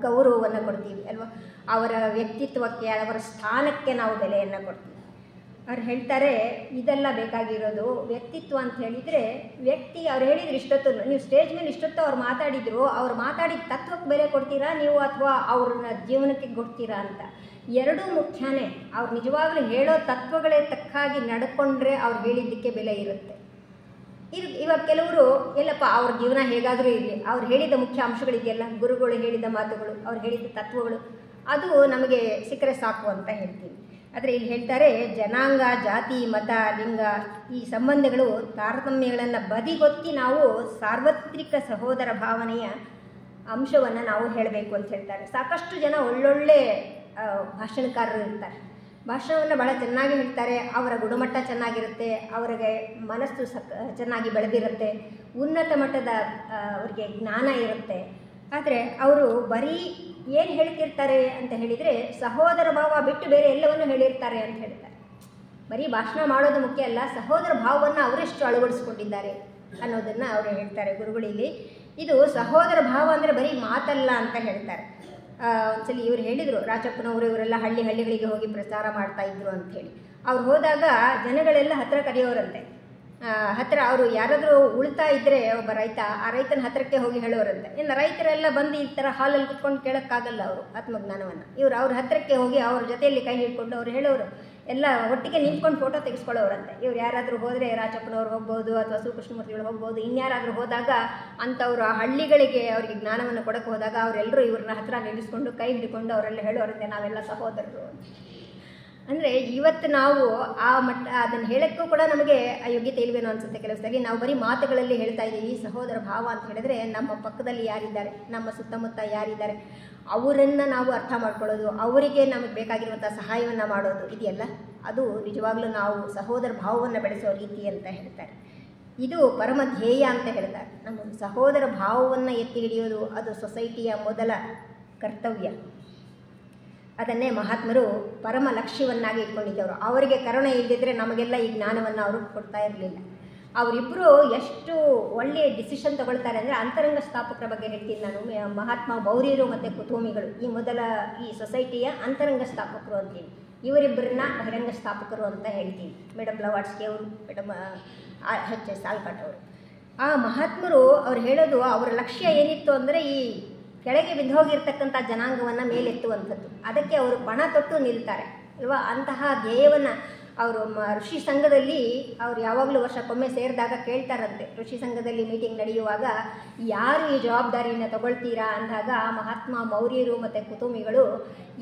ಗೌರವವನ್ನು ಕೊಡ್ತೀವಿ ಅಲ್ವಾ. ಅವರ ವ್ಯಕ್ತಿತ್ವಕ್ಕೆ, ಅವರ ಸ್ಥಾನಕ್ಕೆ ನಾವು ಬೆಲೆಯನ್ನು ಕೊಡ್ತೀವಿ. ಅವ್ರು ಹೇಳ್ತಾರೆ, ಇದೆಲ್ಲ ಬೇಕಾಗಿರೋದು ವ್ಯಕ್ತಿತ್ವ ಅಂತ ಹೇಳಿದರೆ, ವ್ಯಕ್ತಿ ಅವ್ರು ಹೇಳಿದ್ರು ಇಷ್ಟೊತ್ತು ನೀವು ಸ್ಟೇಜ್ ಮೇಲೆ ಇಷ್ಟೊತ್ತು ಅವ್ರು ಮಾತಾಡಿದ್ರು, ಅವ್ರು ಮಾತಾಡಿದ ತತ್ವಕ್ಕೆ ಬೆಲೆ ಕೊಡ್ತೀರಾ ನೀವು ಅಥವಾ ಅವ್ರನ್ನ ಜೀವನಕ್ಕೆ ಕೊಡ್ತೀರಾ ಅಂತ. ಎರಡೂ ಮುಖ್ಯನೇ. ಅವ್ರು ನಿಜವಾಗ್ಲೂ ಹೇಳೋ ತತ್ವಗಳೇ ತಕ್ಕಾಗಿ ನಡ್ಕೊಂಡ್ರೆ ಅವ್ರು ಹೇಳಿದ್ದಕ್ಕೆ ಬೆಲೆ ಇರುತ್ತೆ. ಇವಾಗ ಕೆಲವರು ಎಲ್ಲಪ್ಪ ಅವ್ರ ಜೀವನ ಹೇಗಾದರೂ ಇರಲಿ, ಅವ್ರು ಹೇಳಿದ ಮುಖ್ಯ ಅಂಶಗಳಿದೆಯಲ್ಲ, ಗುರುಗಳು ಹೇಳಿದ ಮಾತುಗಳು, ಅವ್ರು ಹೇಳಿದ ತತ್ವಗಳು, ಅದು ನಮಗೆ ಸಿಕ್ಕರೆ ಸಾಕು ಅಂತ ಹೇಳ್ತೀವಿ. ಆದರೆ ಇಲ್ಲಿ ಹೇಳ್ತಾರೆ, ಜನಾಂಗ, ಜಾತಿ, ಮತ, ಲಿಂಗ ಈ ಸಂಬಂಧಗಳು ತಾರತಮ್ಯಗಳನ್ನು ಬದಿಗೊತ್ತಿ ನಾವು ಸಾರ್ವತ್ರಿಕ ಸಹೋದರ ಭಾವನೆಯ ಅಂಶವನ್ನು ನಾವು ಹೇಳಬೇಕು ಅಂತ ಹೇಳ್ತಾರೆ. ಸಾಕಷ್ಟು ಜನ ಒಳ್ಳೊಳ್ಳೆ ಭಾಷಣಕಾರರು ಇರ್ತಾರೆ, ಭಾಷಣವನ್ನು ಭಾಳ ಚೆನ್ನಾಗಿ ಹೇಳ್ತಾರೆ, ಅವರ ಗುಣಮಟ್ಟ ಚೆನ್ನಾಗಿರುತ್ತೆ, ಅವರಿಗೆ ಮನಸ್ಸು ಚೆನ್ನಾಗಿ ಬೆಳೆದಿರುತ್ತೆ, ಉನ್ನತ ಮಟ್ಟದ ಅವರಿಗೆ ಜ್ಞಾನ ಇರುತ್ತೆ. ಆದರೆ ಅವರು ಬರೀ ಏನು ಹೇಳ್ತಿರ್ತಾರೆ ಅಂತ ಹೇಳಿದರೆ, ಸಹೋದರ ಭಾವ ಬಿಟ್ಟು ಬೇರೆ ಎಲ್ಲವನ್ನೂ ಹೇಳಿರ್ತಾರೆ ಅಂತ ಹೇಳ್ತಾರೆ. ಬರೀ ಭಾಷಣ ಮಾಡೋದು ಮುಖ್ಯ ಅಲ್ಲ, ಸಹೋದರ ಭಾವವನ್ನು ಅವರೆಷ್ಟು ಅಳವಡಿಸ್ಕೊಂಡಿದ್ದಾರೆ ಅನ್ನೋದನ್ನು ಅವರು ಹೇಳ್ತಾರೆ ಗುರುಗಳಲ್ಲಿ. ಇದು ಸಹೋದರ ಭಾವ ಅಂದರೆ ಬರೀ ಮಾತಲ್ಲ ಅಂತ ಹೇಳ್ತಾರೆ. ಒಂದ್ಸಲಿ ಇವರು ಹೇಳಿದರು, ರಾಚಪ್ಪನವರು ಇವರೆಲ್ಲ ಹಳ್ಳಿಗಳಿಗೆ ಹೋಗಿ ಪ್ರಚಾರ ಮಾಡ್ತಾಯಿದ್ರು ಅಂಥೇಳಿ. ಅವ್ರು ಹೋದಾಗ ಜನಗಳೆಲ್ಲ ಹತ್ತಿರ ಕರೆಯೋರಂತೆ. ಹತ್ತಿರ ಅವರು ಯಾರಾದರೂ ಉಳ್ತಾ ಇದ್ದರೆ ಒಬ್ಬ ರೈತ, ಆ ರೈತನ ಹತ್ತಿರಕ್ಕೆ ಹೋಗಿ ಹೇಳೋರಂತೆ. ಇನ್ನು ರೈತರೆಲ್ಲ ಬಂದು ಈ ಥರ ಹಾಲಲ್ಲಿ ಕುತ್ಕೊಂಡು ಕೇಳೋಕ್ಕಾಗಲ್ಲ ಅವರು ಆತ್ಮಜ್ಞಾನವನ್ನು. ಇವರು ಅವ್ರ ಹತ್ತಿರಕ್ಕೆ ಹೋಗಿ ಅವ್ರ ಜೊತೆಯಲ್ಲಿ ಕೈ ಹಿಡ್ಕೊಂಡು ಅವ್ರು ಹೇಳೋರು, ಎಲ್ಲ ಒಟ್ಟಿಗೆ ನಿಂತ್ಕೊಂಡು ಫೋಟೋ ತೆಗೆಸ್ಕೊಳ್ಳೋರಂತೆ. ಇವ್ರು ಯಾರಾದರೂ ಹೋದರೆ ರಾಚಪ್ಪನವ್ರು ಹೋಗ್ಬೋದು ಅಥವಾ ಸುಕೃಷ್ಣಮೂರ್ತಿಗಳು ಹೋಗ್ಬೋದು, ಇನ್ಯಾರಾದರೂ ಹೋದಾಗ ಅಂಥವ್ರು ಆ ಹಳ್ಳಿಗಳಿಗೆ ಅವರಿಗೆ ಜ್ಞಾನವನ್ನು ಕೊಡೋಕ್ಕೆ ಹೋದಾಗ ಅವರೆಲ್ಲರೂ ಇವ್ರನ್ನ ಹತ್ತಿರ ನಿಲ್ಲಿಸ್ಕೊಂಡು ಕೈ ಹಿಡ್ಕೊಂಡು ಅವರೆಲ್ಲ ಹೇಳೋರಂತೆ, ನಾವೆಲ್ಲ ಸಹೋದರರು. ಅಂದರೆ ಇವತ್ತು ನಾವು ಆ ಮಟ್ಟ ಅದನ್ನು ಹೇಳೋಕ್ಕೂ ಕೂಡ ನಮಗೆ ಯೋಗ್ಯತೆ ಇಲ್ವೇನೋ ಅನಿಸುತ್ತೆ ಕೆಲವು ಸರಿ. ನಾವು ಬರೀ ಮಾತುಗಳಲ್ಲಿ ಹೇಳ್ತಾ ಇದ್ದೀವಿ. ಸಹೋದರ ಭಾವ ಅಂತ ಹೇಳಿದ್ರೆ ನಮ್ಮ ಪಕ್ಕದಲ್ಲಿ ಯಾರಿದ್ದಾರೆ, ನಮ್ಮ ಸುತ್ತಮುತ್ತ ಯಾರಿದ್ದಾರೆ, ಅವರನ್ನು ನಾವು ಅರ್ಥ ಮಾಡ್ಕೊಳ್ಳೋದು, ಅವರಿಗೆ ನಮಗೆ ಬೇಕಾಗಿರುವಂಥ ಸಹಾಯವನ್ನು ಮಾಡೋದು ಇದೆಯಲ್ಲ, ಅದು ನಿಜವಾಗ್ಲೂ ನಾವು ಸಹೋದರ ಭಾವವನ್ನು ಬೆಳೆಸೋ ರೀತಿ ಅಂತ ಹೇಳ್ತಾರೆ. ಇದು ಪರಮ ಧ್ಯೇಯ ಅಂತ ಹೇಳ್ತಾರೆ. ನಮ್ಮ ಸಹೋದರ ಭಾವವನ್ನು ಎತ್ತಿ ಹಿಡಿಯೋದು ಅದು ಸೊಸೈಟಿಯ ಮೊದಲ ಕರ್ತವ್ಯ. ಅದನ್ನೇ ಮಹಾತ್ಮರು ಪರಮ ಲಕ್ಷ್ಯವನ್ನಾಗಿ ಇಟ್ಕೊಂಡಿದ್ದವರು. ಅವರಿಗೆ ಕರುಣೆ ಇಲ್ಲದಿದ್ದರೆ ನಮಗೆಲ್ಲ ಈ ಜ್ಞಾನವನ್ನು ಅವರು ಕೊಡ್ತಾ ಇರಲಿಲ್ಲ. ಅವರಿಬ್ಬರು ಎಷ್ಟು ಒಳ್ಳೆಯ ಡಿಸಿಷನ್ ತಗೊಳ್ತಾರೆ ಅಂದರೆ ಅಂತರಂಗ ಸ್ಥಾಪಕರ ಬಗ್ಗೆ ಹೇಳ್ತೀನಿ ನಾನು. ಮಹಾತ್ಮ ಮೌರ್ಯರು ಮತ್ತು ಕುತೂಮಿಗಳು ಈ ಸೊಸೈಟಿಯ ಅಂತರಂಗ ಸ್ಥಾಪಕರು ಅಂತೀವಿ. ಇವರಿಬ್ಬರನ್ನ ಬಹಿರಂಗ ಸ್ಥಾಪಕರು ಅಂತ ಹೇಳ್ತೀವಿ. ಮೇಡಮ್ ಬ್ಲವಾಟ್ಸ್ಕಿ ಅವರು, ಮೇಡಮ್ H.S. ಆಲ್ಕಾಟ್ ಅವರು. ಆ ಮಹಾತ್ಮರು ಅವ್ರು ಹೇಳೋದು, ಅವರ ಲಕ್ಷ್ಯ ಏನಿತ್ತು ಅಂದರೆ ಈ ಕೆಳಗೆ ಬಿದ್ದೋಗಿರ್ತಕ್ಕಂಥ ಜನಾಂಗವನ್ನು ಮೇಲೆತ್ತುವಂಥದ್ದು. ಅದಕ್ಕೆ ಅವರು ಪಣ ತೊಟ್ಟು ನಿಲ್ತಾರೆ ಅಲ್ವಾ. ಅಂತಹ ಧ್ಯೇಯವನ್ನು ಅವರು ಋಷಿ ಸಂಘದಲ್ಲಿ ಅವ್ರು ಯಾವಾಗಲೂ ವರ್ಷಕ್ಕೊಮ್ಮೆ ಸೇರಿದಾಗ ಕೇಳ್ತಾರಂತೆ. ಋಷಿ ಸಂಘದಲ್ಲಿ ಮೀಟಿಂಗ್ ನಡೆಯುವಾಗ ಯಾರು ಈ ಜವಾಬ್ದಾರಿಯನ್ನು ತಗೊಳ್ತೀರಾ ಅಂದಾಗ ಮಹಾತ್ಮ ಮೌರ್ಯರು ಮತ್ತು ಕುತೂಮಿಗಳು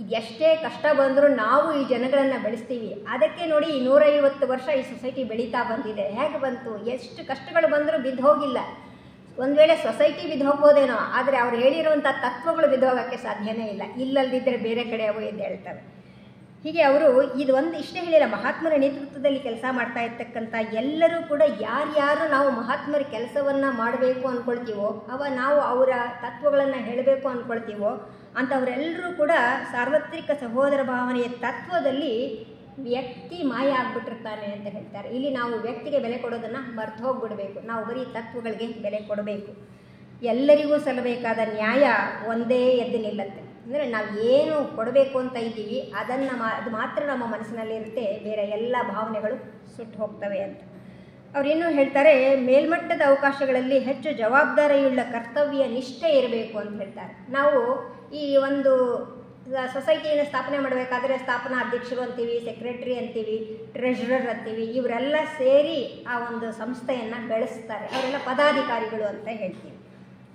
ಇದೆಷ್ಟೇ ಕಷ್ಟ ಬಂದರೂ ನಾವು ಈ ಜನಗಳನ್ನು ಬೆಳೆಸ್ತೀವಿ. ಅದಕ್ಕೆ ನೋಡಿ 150 ವರ್ಷ ಈ ಸೊಸೈಟಿ ಬೆಳೀತಾ ಬಂದಿದೆ. ಹೇಗೆ ಬಂತು? ಎಷ್ಟು ಕಷ್ಟಗಳು ಬಂದರೂ ಬಿದ್ದು ಹೋಗಿಲ್ಲ. ಒಂದು ವೇಳೆ ಸೊಸೈಟಿ ಬಿದ್ದು ಹೋಗ್ಬೋದೇನೋ, ಆದರೆ ಅವ್ರು ಹೇಳಿರುವಂಥ ತತ್ವಗಳು ಬಿದ್ದು ಹೋಗೋಕ್ಕೆ ಸಾಧ್ಯನೇ ಇಲ್ಲ. ಇಲ್ಲದಿದ್ದರೆ ಬೇರೆ ಕಡೆ ಅವು ಎಂದು ಹೇಳ್ತವೆ. ಹೀಗೆ ಅವರು ಇಷ್ಟೇ ಹೇಳಿಲ್ಲ, ಮಹಾತ್ಮರ ನೇತೃತ್ವದಲ್ಲಿ ಕೆಲಸ ಮಾಡ್ತಾ ಇರ್ತಕ್ಕಂಥ ಎಲ್ಲರೂ ಕೂಡ ಯಾರ್ಯಾರು ನಾವು ಮಹಾತ್ಮರ ಕೆಲಸವನ್ನು ಮಾಡಬೇಕು ಅಂದ್ಕೊಳ್ತೀವೋ, ನಾವು ಅವರ ತತ್ವಗಳನ್ನು ಹೇಳಬೇಕು ಅಂದ್ಕೊಳ್ತೀವೋ ಅಂಥವರೆಲ್ಲರೂ ಕೂಡ ಸಾರ್ವತ್ರಿಕ ಸಹೋದರ ಭಾವನೆಯ ತತ್ವದಲ್ಲಿ ವ್ಯಕ್ತಿ ಮಾಯ ಆಗ್ಬಿಟ್ಟಿರ್ತಾನೆ ಅಂತ ಹೇಳ್ತಾರೆ. ಇಲ್ಲಿ ನಾವು ವ್ಯಕ್ತಿಗೆ ಬೆಲೆ ಕೊಡೋದನ್ನು ಮರ್ತು ಹೋಗ್ಬಿಡಬೇಕು. ನಾವು ಬರೀ ತತ್ವಗಳಿಗೆ ಬೆಲೆ ಕೊಡಬೇಕು. ಎಲ್ಲರಿಗೂ ಸಲ್ಲಬೇಕಾದ ನ್ಯಾಯ ಒಂದೇ ಎದ್ದು ನಿಲ್ಲತ್ತೆ. ಅಂದರೆ ನಾವು ಏನು ಕೊಡಬೇಕು ಅಂತ ಇದ್ದೀವಿ ಅದು ಮಾತ್ರ ನಮ್ಮ ಮನಸ್ಸಿನಲ್ಲಿರುತ್ತೆ, ಬೇರೆ ಎಲ್ಲ ಭಾವನೆಗಳು ಸುಟ್ಟು ಹೋಗ್ತವೆ ಅಂತ. ಅವರೇನು ಹೇಳ್ತಾರೆ, ಮೇಲ್ಮಟ್ಟದ ಅವಕಾಶಗಳಲ್ಲಿ ಹೆಚ್ಚು ಜವಾಬ್ದಾರಿಯುಳ್ಳ ಕರ್ತವ್ಯ ನಿಷ್ಠೆ ಇರಬೇಕು ಅಂತ ಹೇಳ್ತಾರೆ. ನಾವು ಈ ಒಂದು ಸೊಸೈಟಿಯನ್ನು ಸ್ಥಾಪನೆ ಮಾಡಬೇಕಾದ್ರೆ ಸ್ಥಾಪನಾ ಅಧ್ಯಕ್ಷರು ಅಂತೀವಿ, ಸೆಕ್ರೆಟರಿ ಅಂತೀವಿ, ಟ್ರೆಷರರ್ ಅಂತೀವಿ. ಇವರೆಲ್ಲ ಸೇರಿ ಆ ಒಂದು ಸಂಸ್ಥೆಯನ್ನು ಬೆಳೆಸ್ತಾರೆ. ಅವರೆಲ್ಲ ಪದಾಧಿಕಾರಿಗಳು ಅಂತ ಹೇಳ್ತೀವಿ.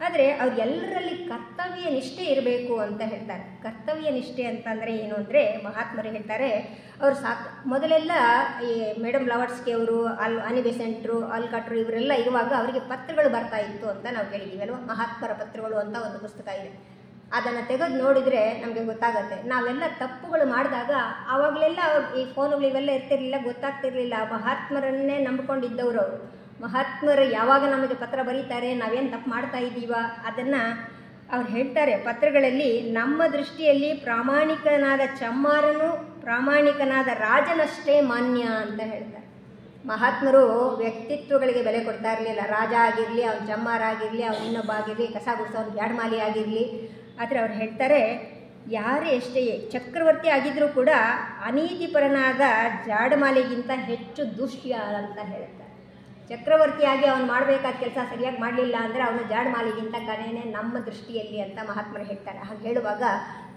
ಆದರೆ ಅವ್ರೆಲ್ಲರಲ್ಲಿ ಕರ್ತವ್ಯ ನಿಷ್ಠೆ ಇರಬೇಕು ಅಂತ ಹೇಳ್ತಾರೆ. ಕರ್ತವ್ಯ ನಿಷ್ಠೆ ಅಂತಂದರೆ ಏನು ಅಂದರೆ ಮಹಾತ್ಮರು ಹೇಳ್ತಾರೆ, ಅವರು ಮೊದಲೆಲ್ಲ ಈ ಮೇಡಮ್ ಬ್ಲವಾಟ್ಸ್ಕಿ ಅವರು, ಅನಿ ಬೆಸೆಂಟ್ರು, ಆಲ್ಕಾಟ್ರು ಇವರೆಲ್ಲ ಇರುವಾಗ ಅವರಿಗೆ ಪತ್ರಗಳು ಬರ್ತಾ ಇತ್ತು ಅಂತ ನಾವು ಕೇಳಿದ್ದೀವಿ ಅಲ್ವಾ. ಮಹಾತ್ಮರ ಪತ್ರಗಳು ಅಂತ ಒಂದು ಪುಸ್ತಕ ಇದೆ. ಅದನ್ನು ತೆಗೆದು ನೋಡಿದರೆ ನಮಗೆ ಗೊತ್ತಾಗುತ್ತೆ. ನಾವೆಲ್ಲ ತಪ್ಪುಗಳು ಮಾಡಿದಾಗ ಆವಾಗಲೆಲ್ಲ ಈ ಫೋನುಗಳು ಇವೆಲ್ಲ ಇರ್ತಿರ್ಲಿಲ್ಲ, ಗೊತ್ತಾಗ್ತಿರ್ಲಿಲ್ಲ. ಮಹಾತ್ಮರನ್ನೇ ನಂಬಿಕೊಂಡಿದ್ದವರು ಅವರು. ಮಹಾತ್ಮರು ಯಾವಾಗ ನಮಗೆ ಪತ್ರ ಬರೀತಾರೆ, ನಾವೇನು ತಪ್ಪು ಮಾಡ್ತಾ ಇದ್ದೀವ ಅದನ್ನು ಅವ್ರು ಹೇಳ್ತಾರೆ ಪತ್ರಗಳಲ್ಲಿ. ನಮ್ಮ ದೃಷ್ಟಿಯಲ್ಲಿ ಪ್ರಾಮಾಣಿಕನಾದ ಚಮ್ಮಾರನು ಪ್ರಾಮಾಣಿಕನಾದ ರಾಜನಷ್ಟೇ ಮಾನ್ಯ ಅಂತ ಹೇಳ್ತಾರೆ. ಮಹಾತ್ಮರು ವ್ಯಕ್ತಿತ್ವಗಳಿಗೆ ಬೆಲೆ ಕೊಡ್ತಾ ಇರಲಿಲ್ಲ. ರಾಜ ಆಗಿರಲಿ, ಅವ್ನು ಚಮ್ಮಾರ ಆಗಿರಲಿ, ಅವ್ನು ಇನ್ನೊಬ್ಬ ಆಗಿರಲಿ, ಕಸ ಗುಡಿಸೋನು ಬ್ಯಾಡ್ಮಾಲಿ ಆಗಿರಲಿ. ಆದರೆ ಅವ್ರು ಹೇಳ್ತಾರೆ, ಯಾರೇ ಎಷ್ಟೇ ಚಕ್ರವರ್ತಿ ಆಗಿದ್ದರೂ ಕೂಡ ಅನೀತಿಪರನಾದ ಜಾಡಮಾಲಿಗಿಂತ ಹೆಚ್ಚು ದುಷ್ಯ ಅಂತ ಹೇಳ್ತಾರೆ. ಚಕ್ರವರ್ತಿಯಾಗಿ ಅವನು ಮಾಡಬೇಕಾದ ಕೆಲಸ ಸರಿಯಾಗಿ ಮಾಡಲಿಲ್ಲ ಅಂದರೆ ಅವನು ಜಾಡಮಾಲಿಗಿಂತ ಕನೇನೆ ನಮ್ಮ ದೃಷ್ಟಿಯಲ್ಲಿ ಅಂತ ಮಹಾತ್ಮರು ಹೇಳ್ತಾರೆ. ಹಾಗೆ ಹೇಳುವಾಗ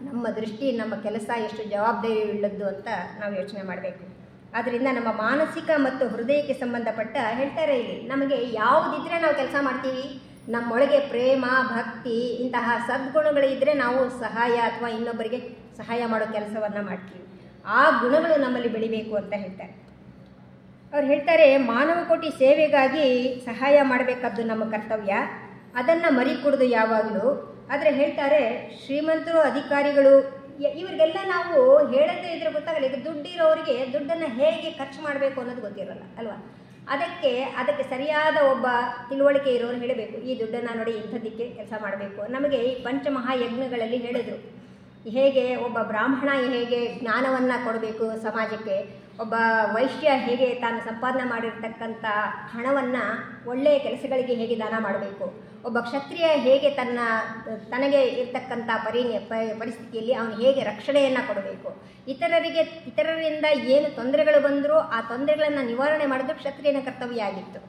ನಮ್ಮ ದೃಷ್ಟಿ, ನಮ್ಮ ಕೆಲಸ ಎಷ್ಟು ಜವಾಬ್ದಾರಿ ಉಳ್ಳದ್ದು ಅಂತ ನಾವು ಯೋಚನೆ ಮಾಡಬೇಕು. ಆದ್ದರಿಂದ ನಮ್ಮ ಮಾನಸಿಕ ಮತ್ತು ಹೃದಯಕ್ಕೆ ಸಂಬಂಧಪಟ್ಟ ಹೇಳ್ತಾರೆ ಇಲ್ಲಿ, ನಮಗೆ ಯಾವುದಿದ್ರೆ ನಾವು ಕೆಲಸ ಮಾಡ್ತೀವಿ, ನಮ್ಮೊಳಗೆ ಪ್ರೇಮ, ಭಕ್ತಿ ಇಂತಹ ಸದ್ಗುಣಗಳಿದ್ದರೆ ನಾವು ಸಹಾಯ ಅಥವಾ ಇನ್ನೊಬ್ಬರಿಗೆ ಸಹಾಯ ಮಾಡೋ ಕೆಲಸವನ್ನು ಮಾಡ್ತೀವಿ. ಆ ಗುಣಗಳು ನಮ್ಮಲ್ಲಿ ಬೆಳಿಬೇಕು ಅಂತ ಹೇಳ್ತಾರೆ. ಅವ್ರು ಹೇಳ್ತಾರೆ, ಮಾನವ ಕೋಟಿ ಸೇವೆಗಾಗಿ ಸಹಾಯ ಮಾಡಬೇಕಾದ್ದು ನಮ್ಮ ಕರ್ತವ್ಯ, ಅದನ್ನು ಮರಿಕೊಡೋದು ಯಾವಾಗಲೂ. ಆದರೆ ಹೇಳ್ತಾರೆ, ಶ್ರೀಮಂತರು, ಅಧಿಕಾರಿಗಳು ಇವರಿಗೆಲ್ಲ ನಾವು ಹೇಳದೇ ಇದ್ರೆ ಗೊತ್ತಾಗಲ್ಲ. ಈಗ ದುಡ್ಡಿರೋರಿಗೆ ದುಡ್ಡನ್ನು ಹೇಗೆ ಖರ್ಚು ಮಾಡಬೇಕು ಅನ್ನೋದು ಗೊತ್ತಿರಲ್ಲ ಅಲ್ವಾ. ಅದಕ್ಕೆ ಸರಿಯಾದ ಒಬ್ಬ ತಿಳುವಳಿಕೆ ಇರೋರು ಹೇಳಬೇಕು, ಈ ದುಡ್ಡನ್ನು ನೋಡಿ ಇಂಥದ್ದಕ್ಕೆ ಕೆಲಸ ಮಾಡಬೇಕು. ನಮಗೆ ಈ ಪಂಚಮಹಾಯಜ್ಞಗಳಲ್ಲಿ ಹೇಳಿದರು, ಹೇಗೆ ಒಬ್ಬ ಬ್ರಾಹ್ಮಣ ಹೇಗೆ ಜ್ಞಾನವನ್ನು ಕೊಡಬೇಕು ಸಮಾಜಕ್ಕೆ, ಒಬ್ಬ ವೈಶ್ಯ ಹೇಗೆ ತಾನು ಸಂಪಾದನೆ ಮಾಡಿರ್ತಕ್ಕಂಥ ಹಣವನ್ನು ಒಳ್ಳೆಯ ಕೆಲಸಗಳಿಗೆ ಹೇಗೆ ದಾನ ಮಾಡಬೇಕು, ಒಬ್ಬ ಕ್ಷತ್ರಿಯ ಹೇಗೆ ತನಗೆ ಇರ್ತಕ್ಕಂಥ ಪರಿಸ್ಥಿತಿಯಲ್ಲಿ ಅವನು ಹೇಗೆ ರಕ್ಷಣೆಯನ್ನು ಕೊಡಬೇಕು, ಇತರರಿಂದ ಏನು ತೊಂದರೆಗಳು ಬಂದರೂ ಆ ತೊಂದರೆಗಳನ್ನು ನಿವಾರಣೆ ಮಾಡೋದು ಕ್ಷತ್ರಿಯನ ಕರ್ತವ್ಯ ಆಗಿತ್ತು.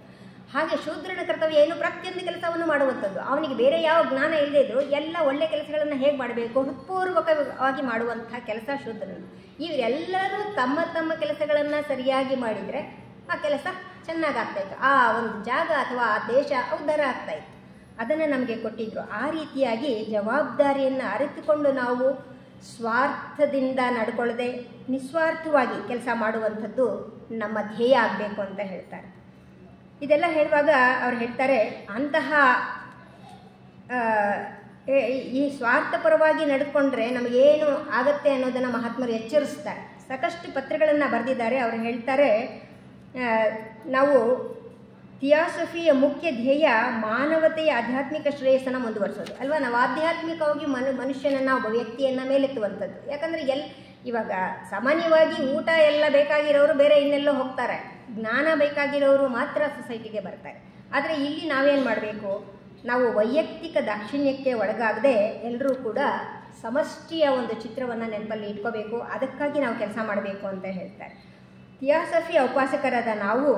ಹಾಗೆ ಶೂದ್ರನ ಕರ್ತವ್ಯ ಏನು, ಪ್ರತಿಯೊಂದು ಕೆಲಸವನ್ನು ಮಾಡುವಂಥದ್ದು. ಅವನಿಗೆ ಬೇರೆ ಯಾವ ಜ್ಞಾನ ಇಲ್ಲದೇ ಇದ್ದರೂ ಎಲ್ಲ ಒಳ್ಳೆಯ ಕೆಲಸಗಳನ್ನು ಹೇಗೆ ಮಾಡಬೇಕು ಹೃತ್ಪೂರ್ವಕವಾಗಿ ಮಾಡುವಂಥ ಕೆಲಸ ಶೂದ್ರನು. ಇವರೆಲ್ಲರೂ ತಮ್ಮ ತಮ್ಮ ಕೆಲಸಗಳನ್ನು ಸರಿಯಾಗಿ ಮಾಡಿದರೆ ಆ ಕೆಲಸ ಚೆನ್ನಾಗಾಗ್ತಾಯಿತ್ತು, ಆ ಒಂದು ಜಾಗ ಅಥವಾ ಆ ದೇಶ ಉದ್ಧಾರ ಆಗ್ತಾಯಿತ್ತು. ಅದನ್ನು ನಮಗೆ ಕೊಟ್ಟಿದ್ದರು. ಆ ರೀತಿಯಾಗಿ ಜವಾಬ್ದಾರಿಯನ್ನು ಅರಿತುಕೊಂಡು ನಾವು ಸ್ವಾರ್ಥದಿಂದ ನಡ್ಕೊಳ್ಳದೆ ನಿಸ್ವಾರ್ಥವಾಗಿ ಕೆಲಸ ಮಾಡುವಂಥದ್ದು ನಮ್ಮ ಧ್ಯೇಯ ಆಗಬೇಕು ಅಂತ ಹೇಳ್ತಾರೆ. ಇದೆಲ್ಲ ಹೇಳುವಾಗ ಅವ್ರು ಹೇಳ್ತಾರೆ, ಅಂತಹ ಈ ಸ್ವಾರ್ಥಪರವಾಗಿ ನಡೆದುಕೊಂಡ್ರೆ ನಮಗೇನು ಆಗತ್ತೆ ಅನ್ನೋದನ್ನು ಮಹಾತ್ಮರು ಎಚ್ಚರಿಸ್ತಾರೆ. ಸಾಕಷ್ಟು ಪತ್ರಗಳನ್ನು ಬರೆದಿದ್ದಾರೆ. ಅವರು ಹೇಳ್ತಾರೆ, ನಾವು ಥಿಯಾಸಫಿಯ ಮುಖ್ಯ ಧ್ಯೇಯ ಮಾನವತೆಯ ಆಧ್ಯಾತ್ಮಿಕ ಶ್ರೇಯಸ್ಸನ್ನು ಮುಂದುವರಿಸೋದು ಅಲ್ವಾ. ನಾವು ಆಧ್ಯಾತ್ಮಿಕವಾಗಿ ಮನುಷ್ಯನನ್ನು, ಒಬ್ಬ ವ್ಯಕ್ತಿಯನ್ನು ಮೇಲೆತ್ತುವಂಥದ್ದು. ಯಾಕಂದರೆ ಇವಾಗ ಸಾಮಾನ್ಯವಾಗಿ ಊಟ ಎಲ್ಲ ಬೇಕಾಗಿರೋರು ಬೇರೆ ಇನ್ನೆಲ್ಲೋ ಹೋಗ್ತಾರೆ, ಜ್ಞಾನ ಬೇಕಾಗಿರೋರು ಮಾತ್ರ ಸೊಸೈಟಿಗೆ ಬರ್ತಾರೆ. ಆದರೆ ಇಲ್ಲಿ ನಾವೇನು ಮಾಡಬೇಕು, ನಾವು ವೈಯಕ್ತಿಕ ದಾಕ್ಷಿಣ್ಯಕ್ಕೆ ಒಳಗಾಗದೆ ಎಲ್ಲರೂ ಕೂಡ ಸಮಷ್ಟಿಯ ಒಂದು ಚಿತ್ರವನ್ನು ನೆನಪಲ್ಲಿ ಇಟ್ಕೋಬೇಕು. ಅದಕ್ಕಾಗಿ ನಾವು ಕೆಲಸ ಮಾಡಬೇಕು ಅಂತ ಹೇಳ್ತಾರೆ. ಥಿಯಾಸಫಿ ಉಪಾಸಕರಾದ ನಾವು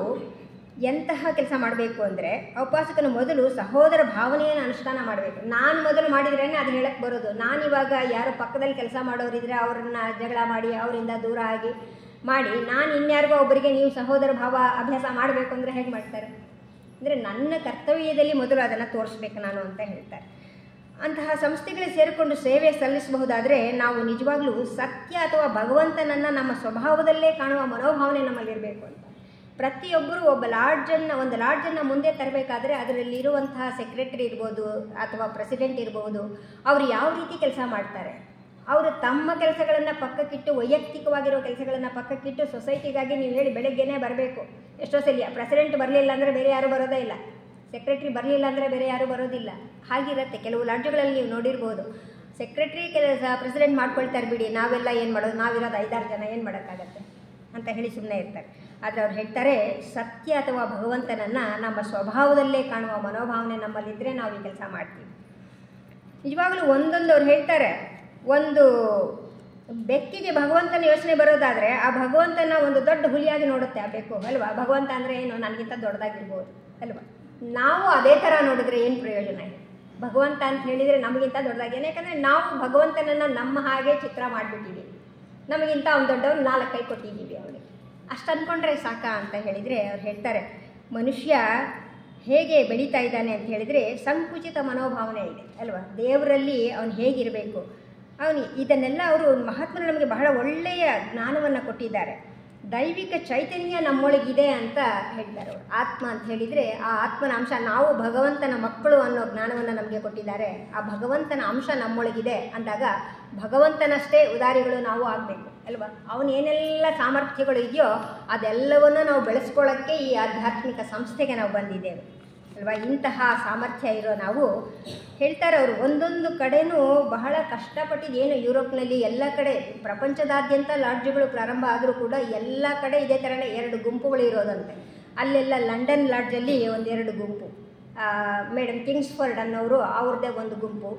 ಎಂತಹ ಕೆಲಸ ಮಾಡಬೇಕು ಅಂದರೆ, ಉಪಾಸಕನು ಮೊದಲು ಸಹೋದರ ಭಾವನೆಯನ್ನು ಅನುಷ್ಠಾನ ಮಾಡಬೇಕು. ನಾನು ಮೊದಲು ಮಾಡಿದ್ರೇ ಅದು ಹೇಳಕ್ಕೆ ಬರೋದು. ನಾನಿವಾಗ ಯಾರು ಪಕ್ಕದಲ್ಲಿ ಕೆಲಸ ಮಾಡೋರಿದ್ರೆ ಅವ್ರನ್ನ ಜಗಳ ಮಾಡಿ ಅವರಿಂದ ದೂರ ಆಗಿ ಮಾಡಿ ನಾನು ಇನ್ಯಾರಿಗೋ ಒಬ್ಬರಿಗೆ ನೀವು ಸಹೋದರ ಭಾವ ಅಭ್ಯಾಸ ಮಾಡಬೇಕು ಅಂದರೆ ಹೇಗೆ ಮಾಡ್ತಾರೆ? ಅಂದರೆ ನನ್ನ ಕರ್ತವ್ಯದಲ್ಲಿ ಮೊದಲು ಅದನ್ನು ತೋರಿಸ್ಬೇಕು ನಾನು ಅಂತ ಹೇಳ್ತಾರೆ. ಅಂತಹ ಸಂಸ್ಥೆಗಳಿಗೆ ಸೇರಿಕೊಂಡು ಸೇವೆ ಸಲ್ಲಿಸಬಹುದಾದರೆ ನಾವು ನಿಜವಾಗ್ಲೂ ಸತ್ಯ ಅಥವಾ ಭಗವಂತನನ್ನು ನಮ್ಮ ಸ್ವಭಾವದಲ್ಲೇ ಕಾಣುವ ಮನೋಭಾವನೆ ನಮ್ಮಲ್ಲಿರಬೇಕು ಅಂತ. ಪ್ರತಿಯೊಬ್ಬರು ಒಂದು ಲಾಡ್ಜನ್ನು ಮುಂದೆ ತರಬೇಕಾದ್ರೆ ಅದರಲ್ಲಿರುವಂತಹ ಸೆಕ್ರೆಟರಿ ಇರ್ಬೋದು ಅಥವಾ ಪ್ರೆಸಿಡೆಂಟ್ ಇರ್ಬೋದು, ಅವರು ಯಾವ ರೀತಿ ಕೆಲಸ ಮಾಡ್ತಾರೆ, ಅವರು ತಮ್ಮ ಕೆಲಸಗಳನ್ನು ಪಕ್ಕಕ್ಕಿಟ್ಟು ವೈಯಕ್ತಿಕವಾಗಿರೋ ಕೆಲಸಗಳನ್ನು ಪಕ್ಕಕ್ಕಿಟ್ಟು ಸೊಸೈಟಿಗಾಗಿ ನೀವು ಹೇಳಿ ಬೆಳಗ್ಗೆನೇ ಬರಬೇಕು. ಎಷ್ಟೋ ಸಲ ಪ್ರೆಸಿಡೆಂಟ್ ಬರಲಿಲ್ಲ ಅಂದರೆ ಬೇರೆ ಯಾರೂ ಬರೋದೇ ಇಲ್ಲ, ಸೆಕ್ರೆಟ್ರಿ ಬರಲಿಲ್ಲ ಅಂದರೆ ಬೇರೆ ಯಾರೂ ಬರೋದಿಲ್ಲ. ಹಾಗಿರುತ್ತೆ. ಕೆಲವು ಲಾಡ್ಜ್ಗಳಲ್ಲಿ ನೀವು ನೋಡಿರ್ಬೋದು, ಸೆಕ್ರೆಟ್ರಿ ಕೆಲಸ ಪ್ರೆಸಿಡೆಂಟ್ ಮಾಡ್ಕೊಳ್ತಾರೆ ಬಿಡಿ, ನಾವೆಲ್ಲ ಏನು ಮಾಡೋದು, ನಾವಿರೋದು 5-6 ಜನ ಏನು ಮಾಡೋಕ್ಕಾಗತ್ತೆ ಅಂತ ಹೇಳಿ ಸುಮ್ಮನೆ ಇರ್ತಾರೆ. ಆದರೆ ಅವ್ರು ಹೇಳ್ತಾರೆ, ಸತ್ಯ ಅಥವಾ ಭಗವಂತನನ್ನು ನಮ್ಮ ಸ್ವಭಾವದಲ್ಲೇ ಕಾಣುವ ಮನೋಭಾವನೆ ನಮ್ಮಲ್ಲಿದ್ದರೆ ನಾವು ಈ ಕೆಲಸ ಮಾಡ್ತೀವಿ. ನಿಜವಾಗಲೂ ಅವ್ರು ಹೇಳ್ತಾರೆ, ಒಂದು ಬೆಕ್ಕಿಗೆ ಭಗವಂತನ ಯೋಚನೆ ಬರೋದಾದರೆ ಆ ಭಗವಂತನ ಒಂದು ದೊಡ್ಡ ಹುಲಿಯಾಗಿ ನೋಡುತ್ತೆ ಆ ಬೆಕ್ಕು ಅಲ್ವಾ. ಭಗವಂತ ಅಂದರೆ ಏನು, ನನಗಿಂತ ದೊಡ್ಡದಾಗಿರ್ಬೋದು ಅಲ್ವಾ. ನಾವು ಅದೇ ಥರ ನೋಡಿದ್ರೆ ಏನು ಪ್ರಯೋಜನ ಇದೆ? ಭಗವಂತ ಅಂತ ಹೇಳಿದರೆ ನಮಗಿಂತ ದೊಡ್ಡದಾಗೇನೆ, ಯಾಕಂದರೆ ನಾವು ಭಗವಂತನನ್ನು ನಮ್ಮ ಹಾಗೆ ಚಿತ್ರ ಮಾಡಿಬಿಟ್ಟಿದ್ದೀವಿ. ನಮಗಿಂತ ಅವ್ನು ದೊಡ್ಡವ್ರು 4 ಕೈ ಕೊಟ್ಟಿದ್ದೀವಿ ಅವನಿಗೆ, ಅಷ್ಟು ಅಂದ್ಕೊಂಡ್ರೆ ಸಾಕಾ ಅಂತ ಹೇಳಿದರೆ ಅವ್ರು ಹೇಳ್ತಾರೆ, ಮನುಷ್ಯ ಹೇಗೆ ಬೆಳೀತಾ ಇದ್ದಾನೆ ಅಂತ ಹೇಳಿದರೆ ಸಂಕುಚಿತ ಮನೋಭಾವನೆ ಇದೆ ಅಲ್ವಾ. ದೇವರಲ್ಲಿ ಅವನು ಹೇಗಿರಬೇಕು, ಇದನ್ನೆಲ್ಲ ಅವರು ಮಹಾತ್ಮರು ನಮಗೆ ಬಹಳ ಒಳ್ಳೆಯ ಜ್ಞಾನವನ್ನು ಕೊಟ್ಟಿದ್ದಾರೆ. ದೈವಿಕ ಚೈತನ್ಯ ನಮ್ಮೊಳಗಿದೆ ಅಂತ ಹೇಳ್ತಾರೆ ಅವರು. ಆತ್ಮ ಅಂತ ಹೇಳಿದರೆ ಆ ಆತ್ಮನ ಅಂಶ, ನಾವು ಭಗವಂತನ ಮಕ್ಕಳು ಅನ್ನೋ ಜ್ಞಾನವನ್ನು ನಮಗೆ ಕೊಟ್ಟಿದ್ದಾರೆ. ಆ ಭಗವಂತನ ಅಂಶ ನಮ್ಮೊಳಗಿದೆ ಅಂದಾಗ ಭಗವಂತನಷ್ಟೇ ಉದಾರಿಗಳು ನಾವು ಆಗಬೇಕು ಅಲ್ವಾ. ಅವನೇನೆಲ್ಲ ಸಾಮರ್ಥ್ಯಗಳು ಇದೆಯೋ ಅದೆಲ್ಲವನ್ನು ನಾವು ಬೆಳೆಸ್ಕೊಳ್ಳೋಕ್ಕೆ ಈ ಆಧ್ಯಾತ್ಮಿಕ ಸಂಸ್ಥೆಗೆ ನಾವು ಬಂದಿದ್ದೇವೆ ಅಲ್ವಾ. ಇಂತಹ ಸಾಮರ್ಥ್ಯ ಇರೋ ನಾವು ಹೇಳ್ತಾರೆ ಅವರು, ಒಂದೊಂದು ಕಡೆನೂ ಬಹಳ ಕಷ್ಟಪಟ್ಟಿದ್ದೇನು. ಯುರೋಪ್ನಲ್ಲಿ ಎಲ್ಲ ಕಡೆ ಪ್ರಪಂಚದಾದ್ಯಂತ ಲಾಡ್ಜ್ಗಳು ಪ್ರಾರಂಭ ಆದರೂ ಕೂಡ ಎಲ್ಲ ಕಡೆ ಇದೇ ಥರನೇ 2 ಗುಂಪುಗಳು ಇರೋದಂತೆ. ಅಲ್ಲೆಲ್ಲ ಲಂಡನ್ ಲಾಡ್ಜಲ್ಲಿ 1-2 ಗುಂಪು, ಮೇಡಮ್ ಕಿಂಗ್ಸ್ಫರ್ಡ್ ಅನ್ನೋರು ಅವ್ರದ್ದೇ ಒಂದು ಗುಂಪು,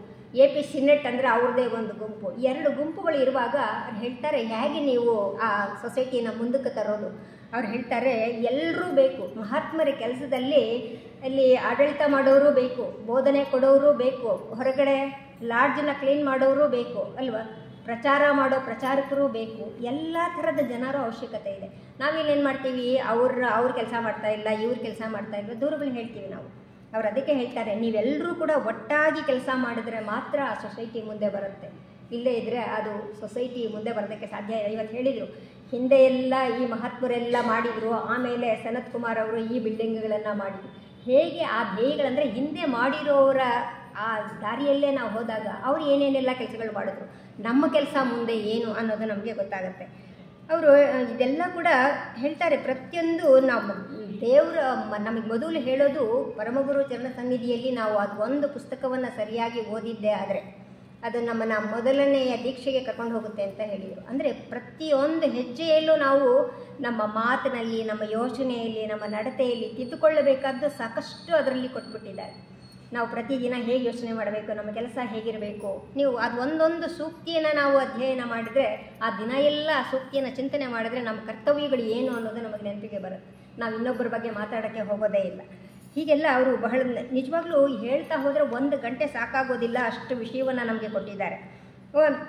AP ಸಿನೆಟ್ ಅಂದರೆ ಅವ್ರದ್ದೇ ಒಂದು ಗುಂಪು. 2 ಗುಂಪುಗಳು ಇರುವಾಗ ಅವ್ರು ಹೇಳ್ತಾರೆ, ಹೇಗೆ ನೀವು ಆ ಸೊಸೈಟಿನ ಮುಂದಕ್ಕೆ ತರೋದು? ಅವ್ರು ಹೇಳ್ತಾರೆ, ಎಲ್ಲರೂ ಬೇಕು. ಮಹಾತ್ಮರ ಕೆಲಸದಲ್ಲಿ ಅಲ್ಲಿ ಆಡಳಿತ ಮಾಡೋರು ಬೇಕು, ಬೋಧನೆ ಕೊಡೋರು ಬೇಕು, ಹೊರಗಡೆ ಲಾಡ್ಜನ್ನ ಕ್ಲೀನ್ ಮಾಡೋರು ಬೇಕು ಅಲ್ವಾ, ಪ್ರಚಾರ ಮಾಡೋ ಪ್ರಚಾರಕರು ಬೇಕು, ಎಲ್ಲ ಥರದ ಜನರ ಅವಶ್ಯಕತೆ ಇದೆ. ನಾವಿಲ್ಲೇನು ಮಾಡ್ತೀವಿ, ಅವ್ರ ಕೆಲಸ ಮಾಡ್ತಾ ಇಲ್ಲ, ಇವ್ರ ಕೆಲಸ ಮಾಡ್ತಾ ಇಲ್ಲ, ದೂರಗಳು ಹೇಳ್ತೀವಿ ನಾವು. ಅವ್ರು ಅದಕ್ಕೆ ಹೇಳ್ತಾರೆ, ನೀವೆಲ್ಲರೂ ಕೂಡ ಒಟ್ಟಾಗಿ ಕೆಲಸ ಮಾಡಿದ್ರೆ ಮಾತ್ರ ಆ ಸೊಸೈಟಿ ಮುಂದೆ ಬರುತ್ತೆ, ಇಲ್ಲೇ ಇದ್ದರೆ ಅದು ಸೊಸೈಟಿ ಮುಂದೆ ಬರೋದಕ್ಕೆ ಸಾಧ್ಯ ಇಲ್ಲ. ಇವತ್ತು ಹೇಳಿದರು, ಹಿಂದೆ ಎಲ್ಲ ಈ ಮಹಾತ್ಮರೆಲ್ಲ ಮಾಡಿದರು, ಆಮೇಲೆ ಸನತ್ ಕುಮಾರ್ ಅವರು ಈ ಬಿಲ್ಡಿಂಗ್ಗಳನ್ನು ಮಾಡಿದರು. ಹೇಗೆ ಆ ಧ್ಯೇಯಗಳಂದರೆ ಹಿಂದೆ ಮಾಡಿರೋರ ಆ ದಾರಿಯಲ್ಲೇ ನಾವು ಹೋದಾಗ ಅವ್ರು ಏನೇನೆಲ್ಲ ಕೆಲಸಗಳು ಮಾಡಿದ್ರು, ನಮ್ಮ ಕೆಲಸ ಮುಂದೆ ಏನು ಅನ್ನೋದು ನಮಗೆ ಗೊತ್ತಾಗುತ್ತೆ. ಅವರು ಇದೆಲ್ಲ ಕೂಡ ಹೇಳ್ತಾರೆ. ಪ್ರತಿಯೊಂದು ನಾವು ದೇವರ ನಮಗೆ ಮೊದಲು ಹೇಳೋದು ಪರಮಗುರು ಚರಣ ಸನ್ನಿಧಿಯಲ್ಲಿ ನಾವು ಅದು ಒಂದು ಪುಸ್ತಕವನ್ನು ಸರಿಯಾಗಿ ಓದಿದ್ದೇ ಆದರೆ ಅದು ನಮ್ಮನ್ನು ಮೊದಲನೆಯ ದೀಕ್ಷೆಗೆ ಕರ್ಕೊಂಡು ಹೋಗುತ್ತೆ ಅಂತ ಹೇಳಿದರು. ಅಂದರೆ ಪ್ರತಿಯೊಂದು ಹೆಜ್ಜೆಯಲ್ಲೂ ನಾವು ನಮ್ಮ ಮಾತಿನಲ್ಲಿ, ನಮ್ಮ ಯೋಚನೆಯಲ್ಲಿ, ನಮ್ಮ ನಡತೆಯಲ್ಲಿ ತಿದ್ದುಕೊಳ್ಳಬೇಕಾದ್ದು ಸಾಕಷ್ಟು ಅದರಲ್ಲಿ ಕೊಟ್ಬಿಟ್ಟಿದ್ದಾರೆ. ನಾವು ಪ್ರತಿದಿನ ಹೇಗೆ ಯೋಚನೆ ಮಾಡಬೇಕು, ನಮ್ಮ ಕೆಲಸ ಹೇಗಿರಬೇಕು, ನೀವು ಅದು ಒಂದೊಂದು ಸೂಕ್ತಿಯನ್ನು ನಾವು ಅಧ್ಯಯನ ಮಾಡಿದರೆ, ಆ ದಿನ ಎಲ್ಲ ಸೂಕ್ತಿಯನ್ನು ಚಿಂತನೆ ಮಾಡಿದ್ರೆ ನಮ್ಮ ಕರ್ತವ್ಯಗಳು ಏನು ಅನ್ನೋದು ನಮಗೆ ನೆನಪಿಗೆ ಬರುತ್ತೆ. ನಾವು ಇನ್ನೊಬ್ಬರ ಬಗ್ಗೆ ಮಾತಾಡೋಕ್ಕೆ ಹೋಗೋದೇ ಇಲ್ಲ. ಹೀಗೆಲ್ಲ ಅವರು ಬಹಳ ನಿಜವಾಗ್ಲೂ ಹೇಳ್ತಾ ಹೋದರೆ 1 ಗಂಟೆ ಸಾಕಾಗೋದಿಲ್ಲ, ಅಷ್ಟು ವಿಷಯವನ್ನು ನಮಗೆ ಕೊಟ್ಟಿದ್ದಾರೆ.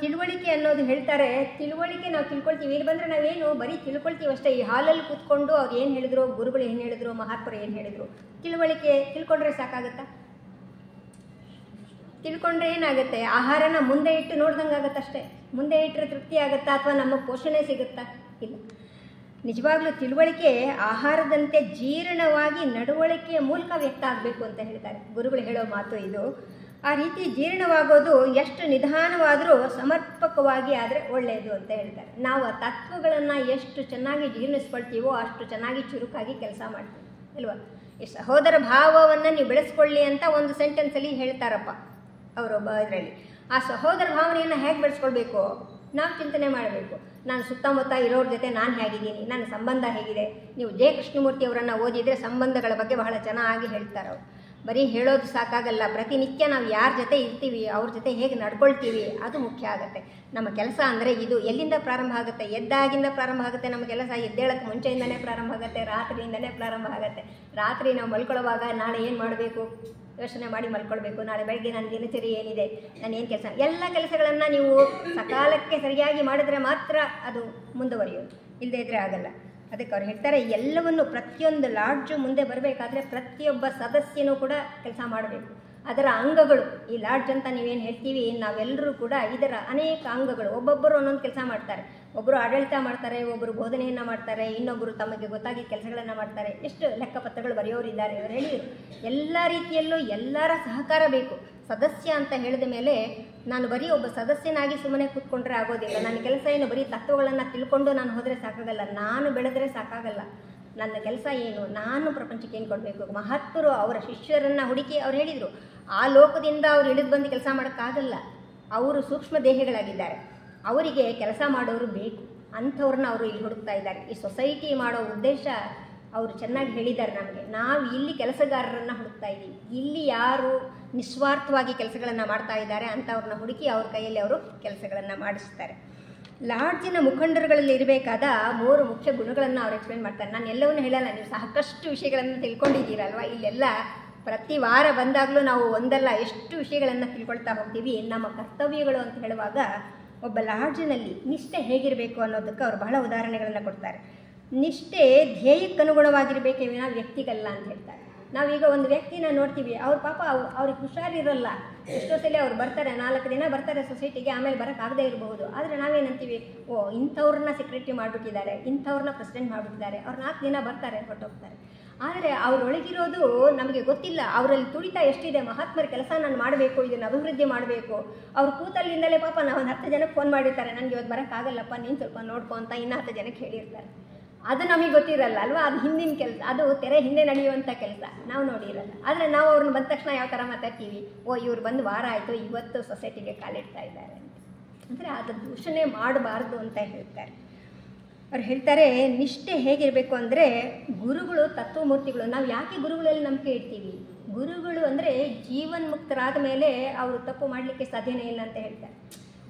ತಿಳುವಳಿಕೆ ಅನ್ನೋದು ಹೇಳ್ತಾರೆ, ತಿಳುವಳಿಕೆ ನಾವು ತಿಳ್ಕೊಳ್ತೀವಿ. ಇಲ್ಲಿ ಬಂದರೆ ನಾವೇನು ಬರೀ ತಿಳ್ಕೊಳ್ತೀವಿ ಅಷ್ಟೇ. ಈ ಹಾಲಲ್ಲಿ ಕೂತ್ಕೊಂಡು ಅವ್ರು ಏನು ಹೇಳಿದ್ರು, ಗುರುಗಳು ಏನು ಹೇಳಿದ್ರು, ಮಹಾತ್ಮರು ಏನು ಹೇಳಿದರು, ತಿಳುವಳಿಕೆ ತಿಳ್ಕೊಂಡ್ರೆ ಸಾಕಾಗುತ್ತಾ? ತಿಳ್ಕೊಂಡ್ರೆ ಏನಾಗುತ್ತೆ, ಆಹಾರನ ಮುಂದೆ ಇಟ್ಟು ನೋಡ್ದಂಗೆ ಆಗುತ್ತಷ್ಟೇ. ಮುಂದೆ ಇಟ್ಟರೆ ತೃಪ್ತಿ ಆಗುತ್ತಾ ಅಥವಾ ನಮ್ಮ ಪೋಷಣೆ ಸಿಗುತ್ತಾ? ಇಲ್ಲ. ನಿಜವಾಗ್ಲೂ ತಿಳುವಳಿಕೆ ಆಹಾರದಂತೆ ಜೀರ್ಣವಾಗಿ ನಡವಳಿಕೆಯ ಮೂಲಕ ವ್ಯಕ್ತ ಆಗಬೇಕು ಅಂತ ಹೇಳ್ತಾರೆ. ಗುರುಗಳು ಹೇಳೋ ಮಾತು ಇದು. ಆ ರೀತಿ ಜೀರ್ಣವಾಗೋದು ಎಷ್ಟು ನಿಧಾನವಾದರೂ ಸಮರ್ಪಕವಾಗಿ ಆದರೆ ಒಳ್ಳೆಯದು ಅಂತ ಹೇಳ್ತಾರೆ. ನಾವು ಆ ತತ್ವಗಳನ್ನು ಎಷ್ಟು ಚೆನ್ನಾಗಿ ಜೀರ್ಣಿಸ್ಕೊಳ್ತೀವೋ ಅಷ್ಟು ಚೆನ್ನಾಗಿ ಚುರುಕಾಗಿ ಕೆಲಸ ಮಾಡ್ತೀವಿ ಅಲ್ವಾ. ಈ ಸಹೋದರ ಭಾವವನ್ನು ನೀವು ಬೆಳೆಸ್ಕೊಳ್ಳಿ ಅಂತ ಒಂದು ಸೆಂಟೆನ್ಸಲ್ಲಿ ಹೇಳ್ತಾರಪ್ಪ ಅವರೊಬ್ಬ ಇದರಲ್ಲಿ. ಆ ಸಹೋದರ ಭಾವನೆಯನ್ನು ಹೇಗೆ ಬೆಳೆಸ್ಕೊಳ್ಬೇಕು? ನಾವು ಚಿಂತನೆ ಮಾಡಬೇಕು. ನಾನು ಸುತ್ತಮುತ್ತ ಇರೋರ ಜೊತೆ ನಾನು ಹೇಗಿದ್ದೀನಿ, ನನ್ನ ಸಂಬಂಧ ಹೇಗಿದೆ. ನೀವು ಜೆ ಕೃಷ್ಣಮೂರ್ತಿ ಅವರನ್ನು ಓದಿದರೆ ಸಂಬಂಧಗಳ ಬಗ್ಗೆ ಬಹಳ ಚೆನ್ನಾಗಿ ಹೇಳ್ತಾರೆ ಅವರು. ಬರೀ ಹೇಳೋದು ಸಾಕಾಗಲ್ಲ, ಪ್ರತಿನಿತ್ಯ ನಾವು ಯಾರ ಜೊತೆ ಇರ್ತೀವಿ, ಅವ್ರ ಜೊತೆ ಹೇಗೆ ನಡ್ಕೊಳ್ತೀವಿ, ಅದು ಮುಖ್ಯ ಆಗುತ್ತೆ. ನಮ್ಮ ಕೆಲಸ ಅಂದರೆ ಇದು ಎಲ್ಲಿಂದ ಪ್ರಾರಂಭ ಆಗುತ್ತೆ? ಎದ್ದಾಗಿಂದ ಪ್ರಾರಂಭ ಆಗುತ್ತೆ ನಮ್ಮ ಕೆಲಸ. ಎದ್ದೇಳಕ್ಕೆ ಮುಂಚೆಯಿಂದನೇ ಪ್ರಾರಂಭ ಆಗುತ್ತೆ, ರಾತ್ರಿಯಿಂದನೇ ಪ್ರಾರಂಭ ಆಗುತ್ತೆ. ರಾತ್ರಿ ನಾವು ಮಲ್ಕೊಳ್ಳೋವಾಗ ನಾಳೆ ಏನು ಮಾಡಬೇಕು ಯೋಚನೆ ಮಾಡಿ ಮಲ್ಕೊಳ್ಬೇಕು. ನಾಳೆ ಬೆಳಗ್ಗೆ ನನ್ನ ದಿನಚರಿ ಏನಿದೆ, ನಾನು ಏನು ಕೆಲಸ, ಎಲ್ಲ ಕೆಲಸಗಳನ್ನು ನೀವು ಸಕಾಲಕ್ಕೆ ಸರಿಯಾಗಿ ಮಾಡಿದ್ರೆ ಮಾತ್ರ ಅದು ಮುಂದುವರಿಯೋದು, ಇಲ್ಲದೇ ಇದ್ದರೆ ಆಗಲ್ಲ. ಅದಕ್ಕೆ ಅವ್ರು ಹೇಳ್ತಾರೆ, ಎಲ್ಲವನ್ನು ಪ್ರತಿಯೊಂದು ಲಾಡ್ಜು ಮುಂದೆ ಬರಬೇಕಾದ್ರೆ ಪ್ರತಿಯೊಬ್ಬ ಸದಸ್ಯನೂ ಕೂಡ ಕೆಲಸ ಮಾಡಬೇಕು. ಅದರ ಅಂಗಗಳು, ಈ ಲಾಡ್ಜ್ ಅಂತ ನೀವೇನು ಹೇಳ್ತೀವಿ, ನಾವೆಲ್ಲರೂ ಕೂಡ ಇದರ ಅನೇಕ ಅಂಗಗಳು. ಒಬ್ಬೊಬ್ಬರು ಒಂದೊಂದು ಕೆಲಸ ಮಾಡ್ತಾರೆ. ಒಬ್ಬರು ಆಡಳಿತ ಮಾಡ್ತಾರೆ, ಒಬ್ಬರು ಬೋಧನೆಯನ್ನು ಮಾಡ್ತಾರೆ, ಇನ್ನೊಬ್ಬರು ತಮಗೆ ಗೊತ್ತಾಗಿ ಕೆಲಸಗಳನ್ನು ಮಾಡ್ತಾರೆ. ಎಷ್ಟು ಲೆಕ್ಕಪತ್ರಗಳು ಬರೆಯೋರಿದ್ದಾರೆ. ಇವರು ಹೇಳಿದರು, ಎಲ್ಲ ರೀತಿಯಲ್ಲೂ ಎಲ್ಲರ ಸಹಕಾರ ಬೇಕು. ಸದಸ್ಯ ಅಂತ ಹೇಳಿದ ಮೇಲೆ ನಾನು ಬರೀ ಒಬ್ಬ ಸದಸ್ಯನಾಗಿ ಸುಮ್ಮನೆ ಕೂತ್ಕೊಂಡ್ರೆ ಆಗೋದಿಲ್ಲ. ನನ್ನ ಕೆಲಸ ಏನು ಬರೀ ತತ್ವಗಳನ್ನು ತಿಳ್ಕೊಂಡು ನಾನು ಹೋದರೆ ಸಾಕಾಗಲ್ಲ, ನಾನು ಬೆಳೆದರೆ ಸಾಕಾಗಲ್ಲ. ನನ್ನ ಕೆಲಸ ಏನು, ನಾನು ಪ್ರಪಂಚಕ್ಕೆ ಏನು ಕೊಡಬೇಕು. ಮಹಾತ್ಮರು ಅವರ ಶಿಷ್ಯರನ್ನು ಹುಡುಕಿ ಅವ್ರು ಹೇಳಿದರು, ಆ ಲೋಕದಿಂದ ಅವ್ರು ಇಳಿದು ಬಂದು ಕೆಲಸ ಮಾಡೋಕ್ಕಾಗಲ್ಲ. ಅವರು ಸೂಕ್ಷ್ಮ ದೇಹಗಳಾಗಿದ್ದಾರೆ, ಅವರಿಗೆ ಕೆಲಸ ಮಾಡೋರು ಬೇಕು. ಅಂಥವ್ರನ್ನ ಅವರು ಇಲ್ಲಿ ಹುಡುಕ್ತಾ ಇದ್ದಾರೆ. ಈ ಸೊಸೈಟಿ ಮಾಡೋ ಉದ್ದೇಶ ಅವರು ಚೆನ್ನಾಗಿ ಹೇಳಿದ್ದಾರೆ ನಮಗೆ. ನಾವು ಇಲ್ಲಿ ಕೆಲಸಗಾರರನ್ನು ಹುಡುಕ್ತಾ ಇದ್ದೀವಿ. ಇಲ್ಲಿ ಯಾರು ನಿಸ್ವಾರ್ಥವಾಗಿ ಕೆಲಸಗಳನ್ನು ಮಾಡ್ತಾ ಇದ್ದಾರೆ ಅಂಥವ್ರನ್ನ ಹುಡುಕಿ ಅವ್ರ ಕೈಯಲ್ಲಿ ಅವರು ಕೆಲಸಗಳನ್ನು ಮಾಡಿಸ್ತಾರೆ. ಲಾಡ್ಜಿನ ಮುಖಂಡರುಗಳಲ್ಲಿ ಇರಬೇಕಾದ 3 ಮುಖ್ಯ ಗುಣಗಳನ್ನು ಅವ್ರು ಎಕ್ಸ್ಪ್ಲೇನ್ ಮಾಡ್ತಾರೆ. ನಾನು ಎಲ್ಲವನ್ನೂ ಹೇಳಲ್ಲ, ನೀವು ಸಾಕಷ್ಟು ವಿಷಯಗಳನ್ನು ತಿಳ್ಕೊಂಡಿದ್ದೀರಲ್ವ. ಇಲ್ಲೆಲ್ಲ ಪ್ರತಿ ವಾರ ಬಂದಾಗಲೂ ನಾವು ಒಂದಲ್ಲ ಎಷ್ಟು ವಿಷಯಗಳನ್ನು ತಿಳ್ಕೊಳ್ತಾ ಹೋಗ್ತೀವಿ. ನಮ್ಮ ಕರ್ತವ್ಯಗಳು ಅಂತ ಹೇಳುವಾಗ ಒಬ್ಬ ಲಾಡ್ಜಿನಲ್ಲಿ ನಿಷ್ಠೆ ಹೇಗಿರಬೇಕು ಅನ್ನೋದಕ್ಕೆ ಅವರು ಬಹಳ ಉದಾಹರಣೆಗಳನ್ನು ಕೊಡ್ತಾರೆ. ನಿಷ್ಠೆ ಧ್ಯೇಯಕ್ಕನುಗುಣವಾಗಿರಬೇಕೇ ವಿನ ವ್ಯಕ್ತಿಗಲ್ಲ ಅಂತ ಹೇಳ್ತಾರೆ. ನಾವೀಗ ಒಂದು ವ್ಯಕ್ತಿನ ನೋಡ್ತೀವಿ, ಅವ್ರ ಪಾಪ ಅವ್ರಿಗೆ ಹುಷಾರಿರಲ್ಲ. ಎಷ್ಟೋ ಸಲ ಅವ್ರು ಬರ್ತಾರೆ, 4 ದಿನ ಬರ್ತಾರೆ ಸೊಸೈಟಿಗೆ, ಆಮೇಲೆ ಬರೋಕ್ಕಾಗದೇ ಇರಬಹುದು. ಆದರೆ ನಾವೇನಂತೀವಿ, ಇಂಥವ್ರನ್ನ ಸೆಕ್ರೆಟರಿ ಮಾಡಿಬಿಟ್ಟಿದ್ದಾರೆ, ಇಂಥವ್ರನ್ನ ಪ್ರೆಸಿಡೆಂಟ್ ಮಾಡಿಬಿಟ್ಟಿದ್ದಾರೆ, ಅವ್ರು 4 ದಿನ ಬರ್ತಾರೆ, ಹೊರಟೋಗ್ತಾರೆ. ಆದರೆ ಅವರೊಳಗಿರೋದು ನಮಗೆ ಗೊತ್ತಿಲ್ಲ. ಅವರಲ್ಲಿ ತುಡಿತ ಎಷ್ಟಿದೆ, ಮಹಾತ್ಮರ ಕೆಲಸ ನಾನು ಮಾಡಬೇಕು, ಇದನ್ನು ಅಭಿವೃದ್ಧಿ ಮಾಡಬೇಕು. ಅವ್ರು ಕೂತಲ್ಲಿಂದಲೇ ಪಾಪ ನಾವು 10 ಜನಕ್ಕೆ ಫೋನ್ ಮಾಡಿರ್ತಾರೆ, ನನಗೆ ಇವತ್ತು ಬರೋಕ್ಕಾಗಲ್ಲಪ್ಪ, ನೀನು ಸ್ವಲ್ಪ ನೋಡ್ಕೊ ಅಂತ ಇನ್ನೂ 10 ಜನಕ್ಕೆ ಹೇಳಿರ್ತಾರೆ. ಅದು ನಮಗೆ ಗೊತ್ತಿರಲ್ಲ ಅಲ್ವಾ, ಅದು ಹಿಂದಿನ ಕೆಲಸ, ಅದು ತೆರೆ ಹಿಂದೆ ನಡೆಯುವಂಥ ಕೆಲಸ, ನಾವು ನೋಡಿರಲ್ಲ. ಆದರೆ ನಾವು ಅವ್ರನ್ನ ಬಂದ ತಕ್ಷಣ ಯಾವ ಥರ ಮಾತಾಡ್ತೀವಿ, ಇವ್ರು ಬಂದು ವಾರ ಆಯಿತು, ಇವತ್ತು ಸೊಸೈಟಿಗೆ ಕಾಲಿಡ್ತಾ ಇದ್ದಾರೆ ಅಂತ. ಅಂದರೆ ಅದು ದೂಷಣೆ ಮಾಡಬಾರ್ದು ಅಂತ ಹೇಳ್ತಾರೆ. ಅವ್ರು ಹೇಳ್ತಾರೆ, ನಿಷ್ಠೆ ಹೇಗಿರಬೇಕು ಅಂದರೆ, ಗುರುಗಳು ತತ್ವಮೂರ್ತಿಗಳು. ನಾವು ಯಾಕೆ ಗುರುಗಳಲ್ಲಿ ನಂಬಿಕೆ ಇಡ್ತೀವಿ? ಗುರುಗಳು ಅಂದರೆ ಜೀವನ್ಮುಕ್ತರಾದ ಮೇಲೆ ಅವರು ತಪ್ಪು ಮಾಡಲಿಕ್ಕೆ ಸಾಧ್ಯನೇ ಇಲ್ಲ ಅಂತ ಹೇಳ್ತಾರೆ.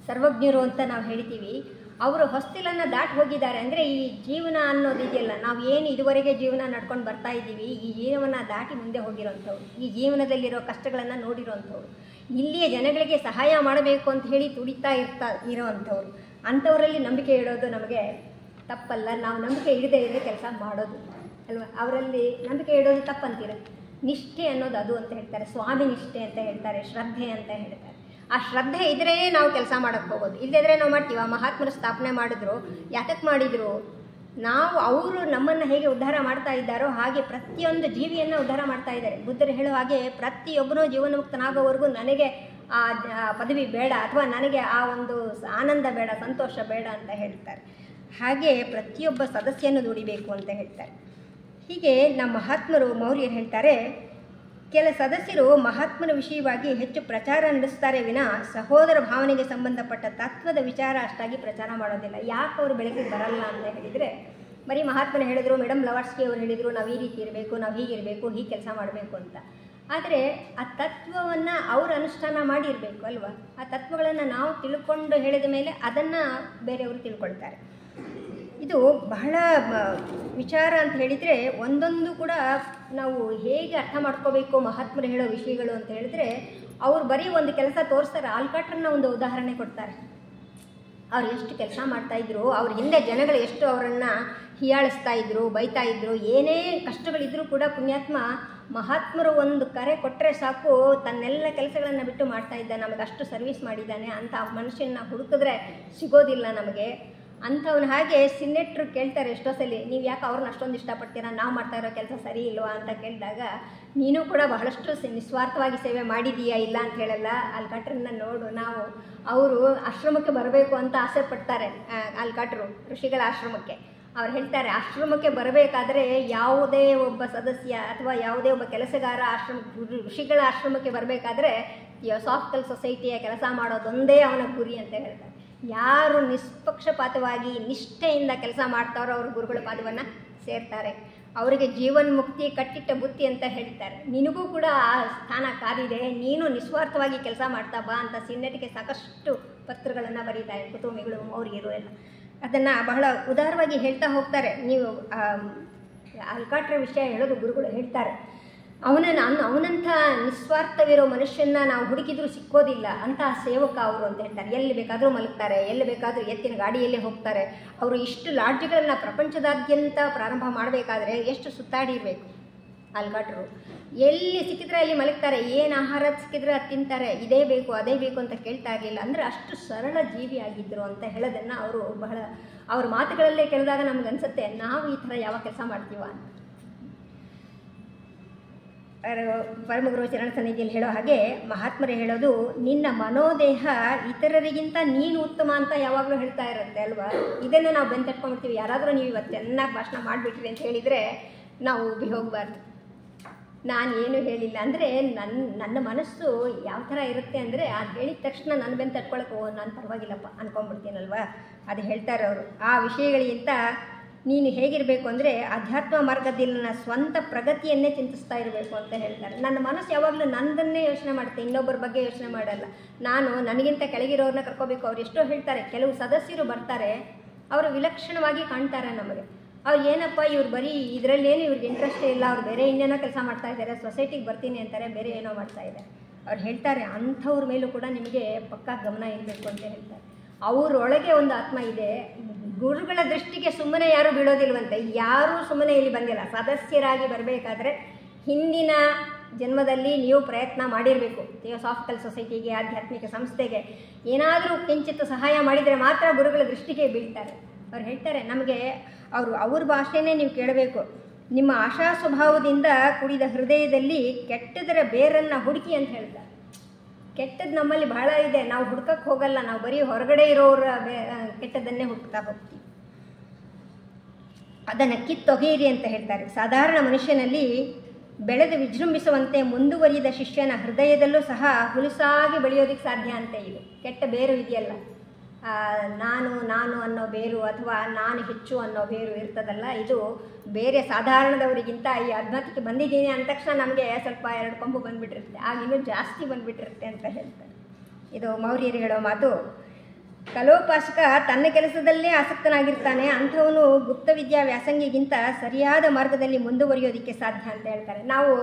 ಸರ್ವಜ್ಞರು ಅಂತ ನಾವು ಹೇಳ್ತೀವಿ. ಅವರು ಹೊಸ್ತಿಲನ್ನು ದಾಟಿ ಹೋಗಿದ್ದಾರೆ. ಅಂದರೆ ಈ ಜೀವನ ಅನ್ನೋದು ಇದೆಯಲ್ಲ, ನಾವು ಏನು ಇದುವರೆಗೆ ಜೀವನ ನಡ್ಕೊಂಡು ಬರ್ತಾ ಇದ್ದೀವಿ, ಈ ಜೀವನ ದಾಟಿ ಮುಂದೆ ಹೋಗಿರೋಂಥವ್ರು, ಈ ಜೀವನದಲ್ಲಿರೋ ಕಷ್ಟಗಳನ್ನು ನೋಡಿರೋಂಥವ್ರು, ಇಲ್ಲಿಯ ಜನಗಳಿಗೆ ಸಹಾಯ ಮಾಡಬೇಕು ಅಂತ ಹೇಳಿ ತುಡಿತಾ ಇರೋವಂಥವ್ರು. ಅಂಥವರಲ್ಲಿ ನಂಬಿಕೆ ಇಡೋದು ನಮಗೆ ತಪ್ಪಲ್ಲ. ನಾವು ನಂಬಿಕೆ ಇಡದೇ ಇದ್ರೆ ಕೆಲಸ ಮಾಡೋದು ಅಲ್ವಾ. ಅವರಲ್ಲಿ ನಂಬಿಕೆ ಇಡೋದು ತಪ್ಪಂತೀರ. ನಿಷ್ಠೆ ಅನ್ನೋದು ಅದು ಅಂತ ಹೇಳ್ತಾರೆ. ಸ್ವಾಮಿ ನಿಷ್ಠೆ ಅಂತ ಹೇಳ್ತಾರೆ, ಶ್ರದ್ಧೆ ಅಂತ ಹೇಳ್ತಾರೆ. ಆ ಶ್ರದ್ಧೆ ಇದ್ರೇ ನಾವು ಕೆಲಸ ಮಾಡೋಕ್ಕೆ ಹೋಗೋದು. ಇಲ್ಲದಿದ್ದರೆ ನಾವು ಮಾಡ್ತೀವಿ. ಆ ಮಹಾತ್ಮರು ಸ್ಥಾಪನೆ ಮಾಡಿದ್ರು, ಯಾತಕ್ಕೆ ಮಾಡಿದರು? ಅವರು ನಮ್ಮನ್ನು ಹೇಗೆ ಉದ್ಧಾರ ಮಾಡ್ತಾ ಇದ್ದಾರೋ ಹಾಗೆ ಪ್ರತಿಯೊಂದು ಜೀವಿಯನ್ನು ಉದ್ಧಾರ ಮಾಡ್ತಾ ಇದ್ದಾರೆ. ಬುದ್ಧರು ಹೇಳೋ ಹಾಗೆ ಪ್ರತಿಯೊಬ್ಬನೂ ಜೀವನ್ಮುಕ್ತನಾಗೋವರೆಗೂ ನನಗೆ ಆ ಪದವಿ ಬೇಡ, ಅಥವಾ ನನಗೆ ಆ ಒಂದು ಆನಂದ ಬೇಡ, ಸಂತೋಷ ಬೇಡ ಅಂತ ಹೇಳ್ತಾರೆ. ಹಾಗೆ ಪ್ರತಿಯೊಬ್ಬ ಸದಸ್ಯನೂ ದುಡಿಬೇಕು ಅಂತ ಹೇಳ್ತಾರೆ. ಹೀಗೆ ನಮ್ಮ ಮಹಾತ್ಮರು ಮೌರ್ಯರು ಹೇಳ್ತಾರೆ, ಕೆಲ ಸದಸ್ಯರು ಮಹಾತ್ಮನ ವಿಷಯವಾಗಿ ಹೆಚ್ಚು ಪ್ರಚಾರ ನಡೆಸ್ತಾರೆ ವಿನ ಸಹೋದರ ಭಾವನೆಗೆ ಸಂಬಂಧಪಟ್ಟ ತತ್ವದ ವಿಚಾರ ಅಷ್ಟಾಗಿ ಪ್ರಚಾರ ಮಾಡೋದಿಲ್ಲ. ಯಾಕೆ ಅವರು ಬೆಳಕಿಗೆ ಬರಲ್ಲ ಅಂತ ಹೇಳಿದರೆ, ಬರೀ ಮಹಾತ್ಮನ ಹೇಳಿದರು, ಮೇಡಮ್ ಬ್ಲವಾಟ್ಸ್ಕಿ ಅವರು ಹೇಳಿದರು, ನಾವು ಈ ರೀತಿ ಇರಬೇಕು, ನಾವು ಹೀಗಿರಬೇಕು, ಹೀಗೆ ಕೆಲಸ ಮಾಡಬೇಕು ಅಂತ. ಆದರೆ ಆ ತತ್ವವನ್ನು ಅವರು ಅನುಷ್ಠಾನ ಮಾಡಿರಬೇಕು ಅಲ್ವಾ. ಆ ತತ್ವಗಳನ್ನು ನಾವು ತಿಳ್ಕೊಂಡು ಹೇಳಿದ ಮೇಲೆ ಅದನ್ನು ಬೇರೆಯವರು ತಿಳ್ಕೊಳ್ತಾರೆ. ಇದು ಬಹಳ ವಿಚಾರ ಅಂತ ಹೇಳಿದರೆ, ಒಂದೊಂದು ಕೂಡ ನಾವು ಹೇಗೆ ಅರ್ಥ ಮಾಡ್ಕೋಬೇಕು ಮಹಾತ್ಮರು ಹೇಳೋ ವಿಷಯಗಳು ಅಂತ ಹೇಳಿದ್ರೆ, ಅವರು ಬರೀ ಒಂದು ಕೆಲಸ ತೋರಿಸ್ತಾರೆ. ಆಲ್ಕಾಟ್ರನ್ನ ಒಂದು ಉದಾಹರಣೆ ಕೊಡ್ತಾರೆ. ಅವ್ರು ಎಷ್ಟು ಕೆಲಸ ಮಾಡ್ತಾಯಿದ್ರು, ಅವ್ರ ಹಿಂದೆ ಜನಗಳು ಎಷ್ಟು ಅವರನ್ನು ಹೀಯಾಳಿಸ್ತಾ ಇದ್ರು, ಬೈತಾ ಇದ್ರು, ಏನೇ ಕಷ್ಟಗಳಿದ್ರೂ ಕೂಡ ಪುಣ್ಯಾತ್ಮ ಮಹಾತ್ಮರು ಒಂದು ಕರೆ ಕೊಟ್ಟರೆ ಸಾಕು ತನ್ನೆಲ್ಲ ಕೆಲಸಗಳನ್ನು ಬಿಟ್ಟು ಮಾಡ್ತಾ ಇದ್ದ. ನಮಗೆ ಅಷ್ಟು ಸರ್ವಿಸ್ ಮಾಡಿದ್ದಾನೆ ಅಂತ ಮನುಷ್ಯನ ಹುಡುಕಿದ್ರೆ ಸಿಗೋದಿಲ್ಲ ನಮಗೆ. ಅಂಥವ್ನು ಹಾಗೆ ಸಿನ್ನೆಟ್ರು ಕೇಳ್ತಾರೆ ಎಷ್ಟೋ ಸಲ, ನೀವು ಯಾಕೆ ಅವ್ರನ್ನ ಅಷ್ಟೊಂದು ಇಷ್ಟಪಡ್ತೀರಾ, ನಾವು ಮಾಡ್ತಾ ಇರೋ ಕೆಲಸ ಸರಿ ಇಲ್ವಾ ಅಂತ ಕೇಳಿದಾಗ, ನೀನು ಕೂಡ ಬಹಳಷ್ಟು ನಿಸ್ವಾರ್ಥವಾಗಿ ಸೇವೆ ಮಾಡಿದೀಯಾ, ಇಲ್ಲ ಅಂತ ಹೇಳಲ್ಲ. ಆಲ್ಕಾಟ್ರನ್ನ ನೋಡು, ನಾವು ಅವರು ಆಶ್ರಮಕ್ಕೆ ಬರಬೇಕು ಅಂತ ಆಸೆ ಪಡ್ತಾರೆ. ಆಲ್ಕಾಟ್ರು ಋಷಿಗಳ ಆಶ್ರಮಕ್ಕೆ ಅವ್ರು ಹೇಳ್ತಾರೆ, ಆಶ್ರಮಕ್ಕೆ ಬರಬೇಕಾದ್ರೆ ಯಾವುದೇ ಒಬ್ಬ ಸದಸ್ಯ ಅಥವಾ ಯಾವುದೇ ಒಬ್ಬ ಕೆಲಸಗಾರ ಋಷಿಗಳ ಆಶ್ರಮಕ್ಕೆ ಬರಬೇಕಾದ್ರೆ ಥಿಯೋಸಾಫಿಕಲ್ ಸೊಸೈಟಿಯ ಕೆಲಸ ಮಾಡೋದೊಂದೇ ಅವನ ಗುರಿ ಅಂತ ಹೇಳ್ತಾರೆ. ಯಾರು ನಿಷ್ಪಕ್ಷಪಾತವಾಗಿ ನಿಷ್ಠೆಯಿಂದ ಕೆಲಸ ಮಾಡ್ತಾರೋ ಅವರು ಗುರುಗಳ ಪಾದವನ್ನು ಸೇರ್ತಾರೆ. ಅವರಿಗೆ ಜೀವನ್ಮುಕ್ತಿ ಕಟ್ಟಿಟ್ಟ ಬುತ್ತಿ ಅಂತ ಹೇಳ್ತಾರೆ. ನಿನಗೂ ಕೂಡ ಆ ಸ್ಥಾನ ಕಾದಿದೆ, ನೀನು ನಿಸ್ವಾರ್ಥವಾಗಿ ಕೆಲಸ ಮಾಡ್ತಾ ಬಾ ಅಂತ ಸಿನ್ನೆಟಿಗೆ ಸಾಕಷ್ಟು ಪತ್ರಗಳನ್ನು ಬರೀತಾರೆ. ಕುಟುಂಬಿಗಳು ಅವ್ರಿಗಿರೋ ಎಲ್ಲ ಅದನ್ನು ಬಹಳ ಉದಾರವಾಗಿ ಹೇಳ್ತಾ ಹೋಗ್ತಾರೆ. ನೀವು ಆಲ್ಕಾಟ್ರ ವಿಷಯ ಹೇಳೋದು ಗುರುಗಳು ಹೇಳ್ತಾರೆ, ಅವನಂಥ ನಿಸ್ವಾರ್ಥವಿರೋ ಮನುಷ್ಯನ ನಾವು ಹುಡುಕಿದ್ರೂ ಸಿಕ್ಕೋದಿಲ್ಲ, ಅಂತಹ ಸೇವಕ ಅವರು ಅಂತ ಹೇಳ್ತಾರೆ. ಎಲ್ಲಿ ಬೇಕಾದರೂ ಮಲಗ್ತಾರೆ, ಎಲ್ಲಿ ಬೇಕಾದರೂ ಎತ್ತಿನ ಗಾಡಿಯಲ್ಲೇ ಹೋಗ್ತಾರೆ. ಅವರು ಇಷ್ಟು ಲಾಡ್ಜ್ಗಳನ್ನು ಪ್ರಪಂಚದಾದ್ಯಂತ ಪ್ರಾರಂಭ ಮಾಡಬೇಕಾದ್ರೆ ಎಷ್ಟು ಸುತ್ತಾಡಿರಬೇಕು ಆಲ್ಕಾಟ್ರು. ಎಲ್ಲಿ ಸಿಕ್ಕಿದ್ರೆ ಅಲ್ಲಿ ಮಲಗ್ತಾರೆ, ಏನು ಆಹಾರ ಸಿಕ್ಕಿದ್ರೆ ಅದು ತಿಂತಾರೆ, ಇದೇ ಬೇಕು ಅದೇ ಬೇಕು ಅಂತ ಕೇಳ್ತಾ ಇರಲಿಲ್ಲ. ಅಂದರೆ ಅಷ್ಟು ಸರಳ ಜೀವಿಯಾಗಿದ್ದರು ಅಂತ ಹೇಳೋದನ್ನು ಅವರು ಬಹಳ ಅವ್ರ ಮಾತುಗಳಲ್ಲೇ ಕೇಳಿದಾಗ ನಮ್ಗೆ ಅನಿಸುತ್ತೆ ನಾವು ಈ ಥರ ಯಾವ ಕೆಲಸ ಮಾಡ್ತೀವ ಅಂತ. ಪರಮಗುರು ಚರಣ ಸನ್ನಿಧಿಯಲ್ಲಿ ಹೇಳೋ ಹಾಗೆ ಮಹಾತ್ಮರೇ ಹೇಳೋದು, ನಿನ್ನ ಮನೋದೇಹ ಇತರರಿಗಿಂತ ನೀನು ಉತ್ತಮ ಅಂತ ಯಾವಾಗಲೂ ಹೇಳ್ತಾ ಇರುತ್ತೆ ಅಲ್ವಾ. ಇದನ್ನು ನಾವು ಬೆಂತಟ್ಕೊಂಡ್ಬಿಡ್ತೀವಿ. ಯಾರಾದರೂ ನೀವು ಇವತ್ತು ಚೆನ್ನಾಗಿ ಭಾಷಣ ಮಾಡಿಬಿಟ್ರಿ ಅಂತ ಹೇಳಿದರೆ ನಾವು ಉಬ್ಬಿ ಹೋಗಬಾರ್ದು. ನಾನು ಏನು ಹೇಳಿಲ್ಲ ಅಂದರೆ ನನ್ನ ಮನಸ್ಸು ಯಾವ ಥರ ಇರುತ್ತೆ ಅಂದರೆ ಅದು ಹೇಳಿದ ತಕ್ಷಣ ನನ್ನ ಬೆನ್ನು ತಟ್ಕೊಳಕ್ಕೆ ನಾನು ಪರವಾಗಿಲ್ಲಪ್ಪ ಅಂದ್ಕೊಂಡ್ಬಿಡ್ತೀನಲ್ವ. ಅದು ಹೇಳ್ತಾರೆ ಅವರು. ಆ ವಿಷಯಗಳಿಗಿಂತ ನೀನು ಹೇಗಿರಬೇಕು ಅಂದರೆ ಅಧ್ಯಾತ್ಮ ಮಾರ್ಗದಲ್ಲಿ ನನ್ನ ಸ್ವಂತ ಪ್ರಗತಿಯನ್ನೇ ಚಿಂತಿಸ್ತಾ ಇರಬೇಕು ಅಂತ ಹೇಳ್ತಾರೆ. ನನ್ನ ಮನಸ್ಸು ಯಾವಾಗಲೂ ನನ್ನದನ್ನೇ ಯೋಚನೆ ಮಾಡುತ್ತೆ, ಇನ್ನೊಬ್ಬರ ಬಗ್ಗೆ ಯೋಚನೆ ಮಾಡಲ್ಲ. ನಾನು ನನಗಿಂತ ಕೆಳಗಿರೋರನ್ನ ಕರ್ಕೋಬೇಕು. ಅವ್ರು ಎಷ್ಟೋ ಹೇಳ್ತಾರೆ, ಕೆಲವು ಸದಸ್ಯರು ಬರ್ತಾರೆ, ಅವರು ವಿಲಕ್ಷಣವಾಗಿ ಕಾಣ್ತಾರೆ ನಮಗೆ. ಅವ್ರು ಏನಪ್ಪ ಇವ್ರು ಬರೀ ಇದರಲ್ಲೇನು ಇವ್ರಿಗೆ ಇಂಟ್ರೆಸ್ಟೇ ಇಲ್ಲ, ಅವ್ರು ಬೇರೆ ಇನ್ನೇನೋ ಕೆಲಸ ಮಾಡ್ತಾ ಇದ್ದಾರೆ, ಸೊಸೈಟಿಗೆ ಬರ್ತೀನಿ ಅಂತಾರೆ, ಬೇರೆ ಏನೋ ಮಾಡ್ತಾ ಇದ್ದಾರೆ. ಅವ್ರು ಹೇಳ್ತಾರೆ ಅಂಥವ್ರ ಮೇಲೂ ಕೂಡ ನಿಮಗೆ ಪಕ್ಕಾ ಗಮನ ಇರಬೇಕು ಅಂತ ಹೇಳ್ತಾರೆ. ಅವರೊಳಗೆ ಒಂದು ಆತ್ಮ ಇದೆ. ಗುರುಗಳ ದೃಷ್ಟಿಗೆ ಸುಮ್ಮನೆ ಯಾರೂ ಬಿಡೋದಿಲ್ವಂತೆ. ಯಾರೂ ಸುಮ್ಮನೆ ಇಲ್ಲಿ ಬಂದಿಲ್ಲ. ಸದಸ್ಯರಾಗಿ ಬರಬೇಕಾದ್ರೆ ಹಿಂದಿನ ಜನ್ಮದಲ್ಲಿ ನೀವು ಪ್ರಯತ್ನ ಮಾಡಿರಬೇಕು. ಥಿಯೋಸಾಫಿಕಲ್ ಸೊಸೈಟಿಗೆ, ಆಧ್ಯಾತ್ಮಿಕ ಸಂಸ್ಥೆಗೆ ಏನಾದರೂ ಕಿಂಚಿತ್ ಸಹಾಯ ಮಾಡಿದರೆ ಮಾತ್ರ ಗುರುಗಳ ದೃಷ್ಟಿಗೆ ಬೀಳ್ತಾರೆ. ಅವ್ರು ಹೇಳ್ತಾರೆ ನಮಗೆ ಅವ್ರ ಭಾಷೆನೇ ನೀವು ಕೇಳಬೇಕು. ನಿಮ್ಮ ಆಶಾ ಸ್ವಭಾವದಿಂದ ಕೂಡಿದ ಹೃದಯದಲ್ಲಿ ಕೆಟ್ಟದರ ಬೇರನ್ನು ಹುಡುಕಿ ಅಂತ ಹೇಳ್ತಾರೆ. ಕೆಟ್ಟದ್ದು ನಮ್ಮಲ್ಲಿ ಬಹಳ ಇದೆ, ನಾವು ಹುಡ್ಕಕ್ಕೆ ಹೋಗಲ್ಲ. ನಾವು ಬರೀ ಹೊರಗಡೆ ಇರೋರ ಕೆಟ್ಟದನ್ನೇ ಹುಡುಕ್ತಾ ಹೋಗ್ತೀವಿ. ಅದನ್ನು ಕಿತ್ತೊಗೆಯಿರಿ ಅಂತ ಹೇಳ್ತಾರೆ. ಸಾಧಾರಣ ಮನುಷ್ಯನಲ್ಲಿ ಬೆಳೆದು ವಿಜೃಂಭಿಸುವಂತೆ ಮುಂದುವರಿದ ಶಿಷ್ಯನ ಹೃದಯದಲ್ಲೂ ಸಹ ಹುಲುಸಾಗಿ ಬೆಳೆಯೋದಕ್ಕೆ ಸಾಧ್ಯ ಅಂತ ಇದೆ. ಕೆಟ್ಟ ಬೇರು ಇದೆಯಲ್ಲ, ನಾನು ಅನ್ನೋ ಬೇರು ಅಥವಾ ನಾನು ಹೆಚ್ಚು ಅನ್ನೋ ಬೇರು ಇರ್ತದಲ್ಲ, ಇದು ಬೇರೆ ಸಾಧಾರಣದವರಿಗಿಂತ ಈ ಅಧ್ಯಾತ್ಮಕ್ಕೆ ಬಂದಿದ್ದೀನಿ ಅಂದ ತಕ್ಷಣ ನಮಗೆ ಸ್ವಲ್ಪ 2 ಕೊಂಬು ಬಂದುಬಿಟ್ಟಿರುತ್ತೆ, ಆಗ ಇನ್ನೂ ಜಾಸ್ತಿ ಬಂದುಬಿಟ್ಟಿರುತ್ತೆ ಅಂತ ಹೇಳ್ತಾರೆ. ಇದು ಮೌರ್ಯರು ಹೇಳೋ ಮಾತು. ಕಲೋಪಾಸಕ ತನ್ನ ಕೆಲಸದಲ್ಲೇ ಆಸಕ್ತನಾಗಿರ್ತಾನೆ, ಅಂಥವನು ಗುಪ್ತ ವಿದ್ಯಾ ವ್ಯಾಸಂಗಿಗಿಂತ ಸರಿಯಾದ ಮಾರ್ಗದಲ್ಲಿ ಮುಂದುವರಿಯೋದಕ್ಕೆ ಸಾಧ್ಯ ಅಂತ ಹೇಳ್ತಾರೆ. ನಾವು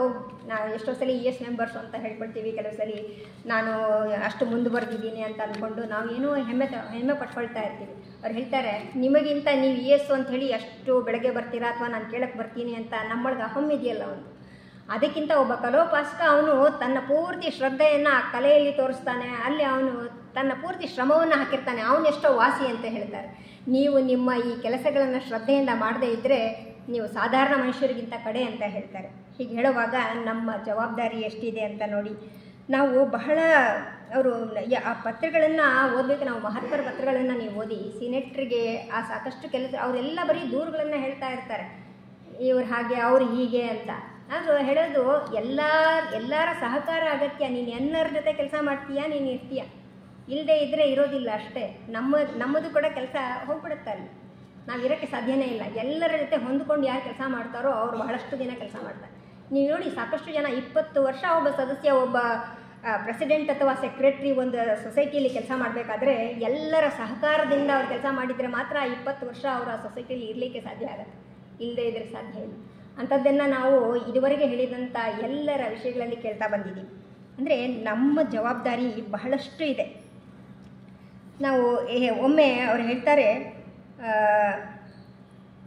ಎಷ್ಟೋ ಸಲ ES ಮೆಂಬರ್ಸು ಅಂತ ಹೇಳ್ಕೊಳ್ತೀವಿ. ಕೆಲವು ಸಲ ನಾನು ಅಷ್ಟು ಮುಂದುವರೆದಿದ್ದೀನಿ ಅಂತ ಅಂದ್ಕೊಂಡು ನಾವು ಏನೋ ಹೆಮ್ಮೆ ಪಟ್ಕೊಳ್ತಾ ಇರ್ತೀವಿ. ಅವ್ರು ಹೇಳ್ತಾರೆ ನಿಮಗಿಂತ ನೀವು ES ಅಂತ ಹೇಳಿ ಅಷ್ಟು ಬೆಳಗ್ಗೆ ಬರ್ತೀರಾ ಅಥವಾ ನಾನು ಕೇಳಕ್ಕೆ ಬರ್ತೀನಿ ಅಂತ ನಮ್ಮೊಳಗೆ ಅಹಮ್ಮಿದೆಯಲ್ಲ ಒಂದು. ಅದಕ್ಕಿಂತ ಒಬ್ಬ ಕಲೋಪಾಸಕ ಅವನು ತನ್ನ ಪೂರ್ತಿ ಶ್ರದ್ಧೆಯನ್ನು ಆ ಕಲೆಯಲ್ಲಿ ತೋರಿಸ್ತಾನೆ. ಅಲ್ಲಿ ಅವನು ತನ್ನ ಪೂರ್ತಿ ಶ್ರಮವನ್ನು ಹಾಕಿರ್ತಾನೆ. ಅವನೆಷ್ಟೋ ವಾಸಿ ಅಂತ ಹೇಳ್ತಾರೆ. ನೀವು ನಿಮ್ಮ ಈ ಕೆಲಸಗಳನ್ನು ಶ್ರದ್ಧೆಯಿಂದ ಮಾಡದೇ ಇದ್ದರೆ ನೀವು ಸಾಧಾರಣ ಮನುಷ್ಯರಿಗಿಂತ ಕಡೆ ಅಂತ ಹೇಳ್ತಾರೆ. ಹೀಗೆ ಹೇಳುವಾಗ ನಮ್ಮ ಜವಾಬ್ದಾರಿ ಎಷ್ಟಿದೆ ಅಂತ ನೋಡಿ. ನಾವು ಬಹಳ ಅವರು ಆ ಪತ್ರಗಳನ್ನು ಓದಬೇಕು. ನಾವು ಮಹಾತ್ಮರ ಪತ್ರಗಳನ್ನು ನೀವು ಓದಿ, ಸಿನೆಟ್ರಿಗೆ ಆ ಸಾಕಷ್ಟು ಕೆಲಸ ಅವರೆಲ್ಲ ಬರೀ ದೂರುಗಳನ್ನು ಹೇಳ್ತಾ ಇರ್ತಾರೆ, ಇವ್ರು ಹಾಗೆ ಅವ್ರು ಹೀಗೆ ಅಂತ. ಅದು ಹೇಳೋದು ಎಲ್ಲರ ಸಹಕಾರ ಅಗತ್ಯ. ನೀನು ಎಲ್ಲರ ಜೊತೆ ಕೆಲಸ ಮಾಡ್ತೀಯಾ, ನೀನು ಇರ್ತೀಯ, ಇಲ್ಲದೆ ಇದ್ದರೆ ಇರೋದಿಲ್ಲ ಅಷ್ಟೇ. ನಮ್ಮದು ಕೂಡ ಕೆಲಸ ಹೋಗ್ಬಿಡುತ್ತೆ ಅಲ್ಲಿ, ನಾವು ಇರೋಕ್ಕೆ ಸಾಧ್ಯನೇ ಇಲ್ಲ. ಎಲ್ಲರ ಜೊತೆ ಹೊಂದ್ಕೊಂಡು ಯಾರು ಕೆಲಸ ಮಾಡ್ತಾರೋ ಅವರು ಬಹಳಷ್ಟು ದಿನ ಕೆಲಸ ಮಾಡ್ತಾರೆ. ನೀವು ನೋಡಿ, ಸಾಕಷ್ಟು ಜನ 20 ವರ್ಷ ಒಬ್ಬ ಸದಸ್ಯ, ಒಬ್ಬ ಪ್ರೆಸಿಡೆಂಟ್ ಅಥವಾ ಸೆಕ್ರೆಟ್ರಿ ಒಂದು ಸೊಸೈಟಿಯಲ್ಲಿ ಕೆಲಸ ಮಾಡಬೇಕಾದ್ರೆ ಎಲ್ಲರ ಸಹಕಾರದಿಂದ ಅವ್ರು ಕೆಲಸ ಮಾಡಿದರೆ ಮಾತ್ರ 20 ವರ್ಷ ಅವರು ಆ ಸೊಸೈಟಿಯಲ್ಲಿ ಇರಲಿಕ್ಕೆ ಸಾಧ್ಯ ಆಗುತ್ತೆ, ಇಲ್ಲದೇ ಇದ್ರೆ ಸಾಧ್ಯ ಇಲ್ಲ. ಅಂಥದ್ದನ್ನು ನಾವು ಇದುವರೆಗೆ ಹೇಳಿದಂಥ ಎಲ್ಲರ ವಿಷಯಗಳಲ್ಲಿ ಕೇಳ್ತಾ ಬಂದಿದ್ದೀವಿ. ಅಂದರೆ ನಮ್ಮ ಜವಾಬ್ದಾರಿ ಬಹಳಷ್ಟು ಇದೆ. ನಾವು ಒಮ್ಮೆ ಅವ್ರು ಹೇಳ್ತಾರೆ,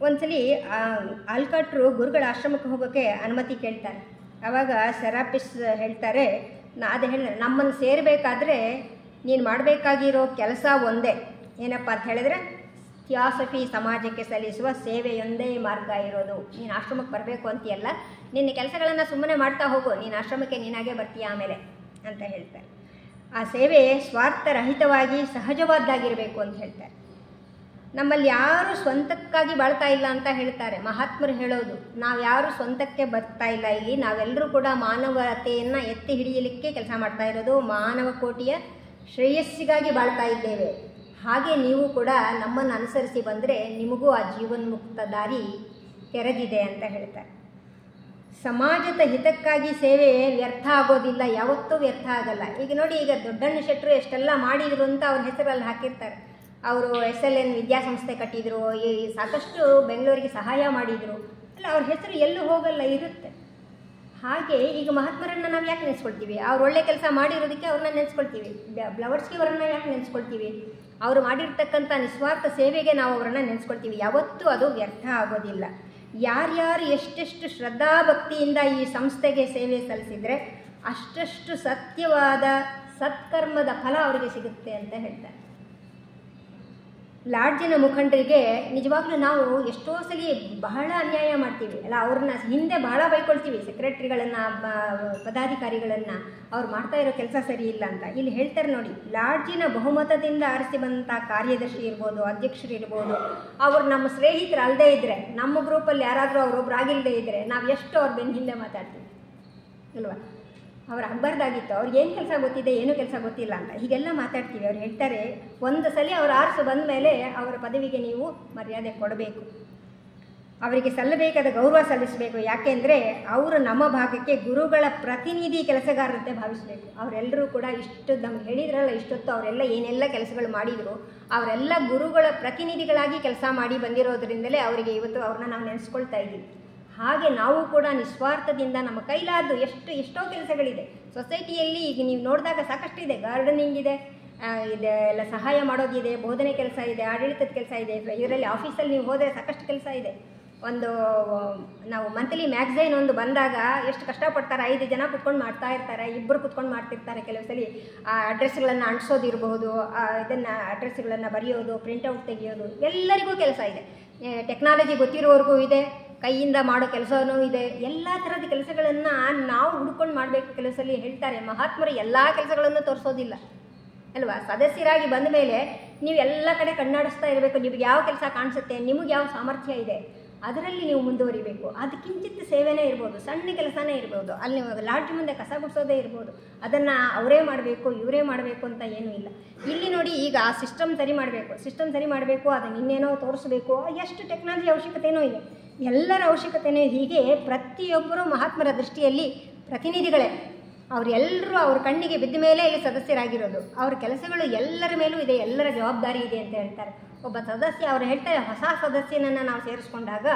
ಒಂದ್ಸಲಿ ಆಲ್ಕಾಟ್ರು ಗುರುಗಳ ಆಶ್ರಮಕ್ಕೆ ಹೋಗೋಕ್ಕೆ ಅನುಮತಿ ಕೇಳ್ತಾರೆ. ಆವಾಗ ಸೆರಾಪಿಸ್ ಹೇಳ್ತಾರೆ, ಅದು ಹೇಳಿದ್ರೆ ನಮ್ಮನ್ನು ಸೇರಬೇಕಾದ್ರೆ ನೀನು ಮಾಡಬೇಕಾಗಿರೋ ಕೆಲಸ ಒಂದೇ, ಏನಪ್ಪ ಅಂತ ಹೇಳಿದ್ರೆ ಥಿಯಾಸಫಿ ಸಮಾಜಕ್ಕೆ ಸಲ್ಲಿಸುವ ಸೇವೆಯೊಂದೇ ಮಾರ್ಗ ಇರೋದು. ನೀನು ಆಶ್ರಮಕ್ಕೆ ಬರಬೇಕು ಅಂತೀಯಲ್ಲ, ನಿನ್ನ ಕೆಲಸಗಳನ್ನು ಸುಮ್ಮನೆ ಮಾಡ್ತಾ ಹೋಗು, ನೀನು ಆಶ್ರಮಕ್ಕೆ ನೀನಾಗೆ ಬರ್ತೀಯ ಆಮೇಲೆ ಅಂತ ಹೇಳ್ತಾರೆ. ಆ ಸೇವೆ ಸ್ವಾರ್ಥರಹಿತವಾಗಿ ಸಹಜವಾದ್ದಾಗಿರಬೇಕು ಅಂತ ಹೇಳ್ತಾರೆ. ನಮ್ಮಲ್ಲಿ ಯಾರೂ ಸ್ವಂತಕ್ಕಾಗಿ ಬಾಳ್ತಾ ಇಲ್ಲ ಅಂತ ಹೇಳ್ತಾರೆ ಮಹಾತ್ಮರು ಹೇಳೋದು. ನಾವು ಯಾರೂ ಸ್ವಂತಕ್ಕೆ ಬರ್ತಾ ಇಲ್ಲ ಇಲ್ಲಿ, ನಾವೆಲ್ಲರೂ ಕೂಡ ಮಾನವತೆಯನ್ನು ಎತ್ತಿ ಹಿಡಿಯಲಿಕ್ಕೆ ಕೆಲಸ ಮಾಡ್ತಾ ಇರೋದು, ಮಾನವ ಕೋಟಿಯ ಶ್ರೇಯಸ್ಸಿಗಾಗಿ ಬಾಳ್ತಾ ಇದ್ದೇವೆ. ಹಾಗೆ ನೀವು ಕೂಡ ನಮ್ಮನ್ನು ಅನುಸರಿಸಿ ಬಂದರೆ ನಿಮಗೂ ಆ ಜೀವನ್ಮುಕ್ತ ದಾರಿ ತೆರೆದಿದೆ ಅಂತ ಹೇಳ್ತಾರೆ. ಸಮಾಜದ ಹಿತಕ್ಕಾಗಿ ಸೇವೆ ವ್ಯರ್ಥ ಆಗೋದಿಲ್ಲ, ಯಾವತ್ತೂ ವ್ಯರ್ಥ ಆಗಲ್ಲ. ಈಗ ನೋಡಿ, ಈಗ ದೊಡ್ಡಣ್ಣ ಶೆಟ್ಟರು ಎಷ್ಟೆಲ್ಲ ಮಾಡಿದರು ಅಂತ ಅವ್ರ ಹೆಸರಲ್ಲಿ ಹಾಕಿರ್ತಾರೆ. ಅವರು SLN ವಿದ್ಯಾಸಂಸ್ಥೆ ಕಟ್ಟಿದರು, ಈ ಸಾಕಷ್ಟು ಬೆಂಗಳೂರಿಗೆ ಸಹಾಯ ಮಾಡಿದರು, ಅಲ್ಲ ಅವ್ರ ಹೆಸರು ಎಲ್ಲೂ ಹೋಗಲ್ಲ, ಇರುತ್ತೆ. ಹಾಗೆ ಈಗ ಮಹಾತ್ಮರನ್ನು ನಾವು ಯಾಕೆ ನೆನೆಸ್ಕೊಳ್ತೀವಿ? ಅವ್ರು ಒಳ್ಳೆ ಕೆಲಸ ಮಾಡಿರೋದಕ್ಕೆ ಅವ್ರನ್ನ ನೆನೆಸ್ಕೊಳ್ತೀವಿ. ಬ್ಲವಟ್ಸ್ಕಿ ಅವರನ್ನ ಯಾಕೆ ನೆನೆಸ್ಕೊಳ್ತೀವಿ? ಅವರು ಮಾಡಿರ್ತಕ್ಕಂಥ ನಿಸ್ವಾರ್ಥ ಸೇವೆಗೆ ನಾವು ಅವರನ್ನು ನೆನೆಸ್ಕೊಳ್ತೀವಿ. ಯಾವತ್ತೂ ಅದು ವ್ಯರ್ಥ ಆಗೋದಿಲ್ಲ. ಯಾರ್ಯಾರು ಎಷ್ಟೆಷ್ಟು ಶ್ರದ್ಧಾಭಕ್ತಿಯಿಂದ ಈ ಸಂಸ್ಥೆಗೆ ಸೇವೆ ಸಲ್ಲಿಸಿದರೆ ಅಷ್ಟಷ್ಟು ಸತ್ಯವಾದ ಸತ್ಕರ್ಮದ ಫಲ ಅವರಿಗೆ ಸಿಗುತ್ತೆ ಅಂತ ಹೇಳ್ತಾರೆ. ಲಾಡ್ಜಿನ ಮುಖಂಡರಿಗೆ ನಿಜವಾಗ್ಲೂ ನಾವು ಎಷ್ಟೋ ಸಲ ಬಹಳ ಅನ್ಯಾಯ ಮಾಡ್ತೀವಿ ಅಲ್ಲ, ಅವ್ರನ್ನ ಹಿಂದೆ ಬಹಳ ಬೈಕೊಳ್ತೀವಿ, ಸೆಕ್ರೆಟರಿಗಳನ್ನು, ಪದಾಧಿಕಾರಿಗಳನ್ನು, ಅವ್ರು ಮಾಡ್ತಾ ಇರೋ ಕೆಲಸ ಸರಿ ಇಲ್ಲ ಅಂತ. ಇಲ್ಲಿ ಹೇಳ್ತಾರೆ ನೋಡಿ, ಲಾಡ್ಜಿನ ಬಹುಮತದಿಂದ ಆರಿಸಿ ಬಂದಂಥ ಕಾರ್ಯದರ್ಶಿ ಇರ್ಬೋದು, ಅಧ್ಯಕ್ಷರು ಇರ್ಬೋದು, ಅವ್ರು ನಮ್ಮ ಸ್ನೇಹಿತರು ಅಲ್ಲದೇ ಇದ್ದರೆ, ನಮ್ಮ ಗ್ರೂಪಲ್ಲಿ ಯಾರಾದರೂ ಅವರೊಬ್ರು ಆಗಿಲ್ಲದೆ ಇದ್ದರೆ ನಾವು ಎಷ್ಟು ಅವ್ರ ಬೆನ್ನ ಹಿಂದೆ ಮಾತಾಡ್ತೀವಿ ಅಲ್ವಾ? ಅವ್ರು ಆಗಬಾರ್ದಾಗಿತ್ತು, ಅವ್ರಿಗೆ ಏನು ಕೆಲಸ ಗೊತ್ತಿದೆ, ಏನೂ ಕೆಲಸ ಗೊತ್ತಿಲ್ಲ ಅಂತ ಹೀಗೆಲ್ಲ ಮಾತಾಡ್ತೀವಿ. ಅವ್ರು ಹೇಳ್ತಾರೆ, ಒಂದು ಸಲ ಅವ್ರು ಆರಿಸು ಬಂದ ಮೇಲೆ ಅವರ ಪದವಿಗೆ ನೀವು ಮರ್ಯಾದೆ ಕೊಡಬೇಕು, ಅವರಿಗೆ ಸಲ್ಲಬೇಕಾದ ಗೌರವ ಸಲ್ಲಿಸಬೇಕು. ಯಾಕೆಂದರೆ ಅವರು ನಮ್ಮ ಭಾಗಕ್ಕೆ ಗುರುಗಳ ಪ್ರತಿನಿಧಿ ಕೆಲಸಗಾರರಂತೆ ಭಾವಿಸಬೇಕು. ಅವರೆಲ್ಲರೂ ಕೂಡ ಇಷ್ಟು ನಮ್ಗೆ ಹೇಳಿದ್ರಲ್ಲ, ಇಷ್ಟೊತ್ತು ಅವರೆಲ್ಲ ಏನೆಲ್ಲ ಕೆಲಸಗಳು ಮಾಡಿದರು, ಅವರೆಲ್ಲ ಗುರುಗಳ ಪ್ರತಿನಿಧಿಗಳಾಗಿ ಕೆಲಸ ಮಾಡಿ ಬಂದಿರೋದ್ರಿಂದಲೇ ಅವರಿಗೆ ಇವತ್ತು ಅವ್ರನ್ನ ನಾವು ನೆನೆಸ್ಕೊಳ್ತಾ ಇದ್ದೀವಿ. ಹಾಗೆ ನಾವು ಕೂಡ ನಿಸ್ವಾರ್ಥದಿಂದ ನಮ್ಮ ಕೈಲಾದ್ದು ಎಷ್ಟೋ ಕೆಲಸಗಳಿದೆ ಸೊಸೈಟಿಯಲ್ಲಿ. ಈಗ ನೀವು ನೋಡಿದಾಗ ಸಾಕಷ್ಟು ಇದೆ, ಗಾರ್ಡನಿಂಗ್ ಇದೆ, ಎಲ್ಲ ಸಹಾಯ ಮಾಡೋದಿದೆ, ಬೋಧನೆ ಕೆಲಸ ಇದೆ, ಆಡಳಿತದ ಕೆಲಸ ಇದೆ. ಇದರಲ್ಲಿ ಆಫೀಸಲ್ಲಿ ನೀವು ಹೋದರೆ ಸಾಕಷ್ಟು ಕೆಲಸ ಇದೆ. ಒಂದು ನಾವು ಮಂತ್ಲಿ ಮ್ಯಾಗ್ಝೈನ್ ಒಂದು ಬಂದಾಗ ಎಷ್ಟು ಕಷ್ಟಪಡ್ತಾರೆ, 5 ಜನ ಕುತ್ಕೊಂಡು ಮಾಡ್ತಾ ಇರ್ತಾರೆ, 2 ಕುತ್ಕೊಂಡು ಮಾಡ್ತಿರ್ತಾರೆ. ಕೆಲವು ಸಲ ಆ ಅಡ್ರೆಸ್ಗಳನ್ನು ಅಂಟಿಸೋದಿರ್ಬೋದು, ಇದನ್ನು ಅಡ್ರೆಸ್ಗಳನ್ನು ಬರೆಯೋದು, ಪ್ರಿಂಟೌಟ್ ತೆಗೆಯೋದು, ಎಲ್ಲರಿಗೂ ಕೆಲಸ ಇದೆ. ಟೆಕ್ನಾಲಜಿ ಗೊತ್ತಿರೋರ್ಗೂ ಇದೆ, ಕೈಯಿಂದ ಮಾಡೋ ಕೆಲಸವೂ ಇದೆ. ಎಲ್ಲ ಥರದ ಕೆಲಸಗಳನ್ನು ನಾವು ಹುಡ್ಕೊಂಡು ಮಾಡಬೇಕು. ಕೆಲವು ಸಲ ಹೇಳ್ತಾರೆ, ಮಹಾತ್ಮರು ಎಲ್ಲ ಕೆಲಸಗಳನ್ನು ತೋರಿಸೋದಿಲ್ಲ ಅಲ್ವಾ? ಸದಸ್ಯರಾಗಿ ಬಂದ ಮೇಲೆ ನೀವು ಎಲ್ಲ ಕಡೆ ಕಣ್ಣಾಡಿಸ್ತಾ ಇರಬೇಕು. ನಿಮಗೆ ಯಾವ ಕೆಲಸ ಕಾಣಿಸುತ್ತೆ, ನಿಮಗೆ ಯಾವ ಸಾಮರ್ಥ್ಯ ಇದೆ, ಅದರಲ್ಲಿ ನೀವು ಮುಂದುವರಿಬೇಕು. ಅದು ಕಿಂಚಿತ್ ಸೇವೆನೇ ಇರ್ಬೋದು, ಸಣ್ಣ ಕೆಲಸನೇ ಇರ್ಬೋದು, ಅಲ್ಲಿ ಲಾಡ್ಜ್ ಮುಂದೆ ಕಸ ಗುಡಿಸೋದೇ ಇರ್ಬೋದು, ಅದನ್ನು ಅವರೇ ಮಾಡಬೇಕು ಇವರೇ ಮಾಡಬೇಕು ಅಂತ ಏನೂ ಇಲ್ಲ. ಇಲ್ಲಿ ನೋಡಿ, ಈಗ ಆ ಸಿಸ್ಟಮ್ ಸರಿ ಮಾಡಬೇಕು, ಅದನ್ನು ಇನ್ನೇನೋ ತೋರಿಸ್ಬೇಕು, ಎಷ್ಟು ಟೆಕ್ನಾಲಜಿ ಅವಶ್ಯಕತೆಯೂ ಇದೆ, ಎಲ್ಲರ ಅವಶ್ಯಕತೆಯೂ. ಹೀಗೆ ಪ್ರತಿಯೊಬ್ಬರೂ ಮಹಾತ್ಮರ ದೃಷ್ಟಿಯಲ್ಲಿ ಪ್ರತಿನಿಧಿಗಳೇ. ಅವರೆಲ್ಲರೂ ಅವ್ರ ಕಣ್ಣಿಗೆ ಬಿದ್ದ ಮೇಲೆ ಇಲ್ಲಿ ಸದಸ್ಯರಾಗಿರೋದು. ಅವ್ರ ಕೆಲಸಗಳು ಎಲ್ಲರ ಮೇಲೂ ಇದೆ, ಎಲ್ಲರ ಜವಾಬ್ದಾರಿ ಇದೆ ಅಂತ ಹೇಳ್ತಾರೆ. ಒಬ್ಬ ಸದಸ್ಯ, ಅವ್ರು ಹೇಳ್ತಾರೆ, ಹೊಸ ಸದಸ್ಯನನ್ನು ನಾವು ಸೇರಿಸ್ಕೊಂಡಾಗ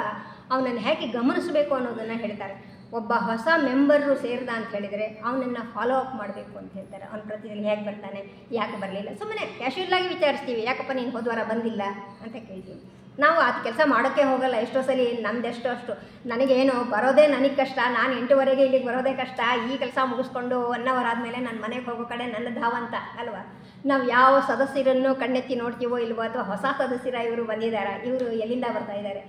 ಅವನನ್ನು ಹೇಗೆ ಗಮನಿಸಬೇಕು ಅನ್ನೋದನ್ನು ಹೇಳ್ತಾರೆ. ಒಬ್ಬ ಹೊಸ ಮೆಂಬರು ಸೇರಿದ ಅಂತ ಹೇಳಿದರೆ ಅವನನ್ನು ಫಾಲೋ ಅಪ್ ಮಾಡಬೇಕು ಅಂತ ಹೇಳ್ತಾರೆ. ಅವ್ನ ಪ್ರತಿದಿನ ಹೇಗೆ ಬರ್ತಾನೆ, ಯಾಕೆ ಬರಲಿಲ್ಲ, ಸುಮ್ಮನೆ ಕ್ಯಾಶುಯಲಾಗಿ ವಿಚಾರಿಸ್ತೀವಿ, ಯಾಕಪ್ಪ ನೀನು ಹೋದ್ವಾರ ಬಂದಿಲ್ಲ ಅಂತ ಕೇಳ್ತೀವಿ. ನಾವು ಅದು ಕೆಲಸ ಮಾಡೋಕ್ಕೆ ಹೋಗಲ್ಲ. ಎಷ್ಟೋ ಸಲ ನಮ್ದೆಷ್ಟೋ ಅಷ್ಟು ನನಗೇನು ಬರೋದೇ ನನಗೆ ಕಷ್ಟ, ನಾನು 8:30 ಇಲ್ಲಿಗೆ ಬರೋದೇ ಕಷ್ಟ, ಈ ಕೆಲಸ ಮುಗಿಸ್ಕೊಂಡು 1 ಅವರ್ ಆದಮೇಲೆ ನನ್ನ ಮನೆಗೆ ಹೋಗೋ ಕಡೆ ನನ್ನ ಧಾವಂತ ಅಲ್ವಾ? ನಾವು ಯಾವ ಸದಸ್ಯರನ್ನು ಕಣ್ಣೆತ್ತಿ ನೋಡ್ತೀವೋ ಇಲ್ವೋ, ಅಥವಾ ಹೊಸ ಸದಸ್ಯರ ಇವರು ಬಂದಿದ್ದಾರೆ, ಇವರು ಎಲ್ಲಿಂದ ಬರ್ತಾ ಇದ್ದಾರೆ,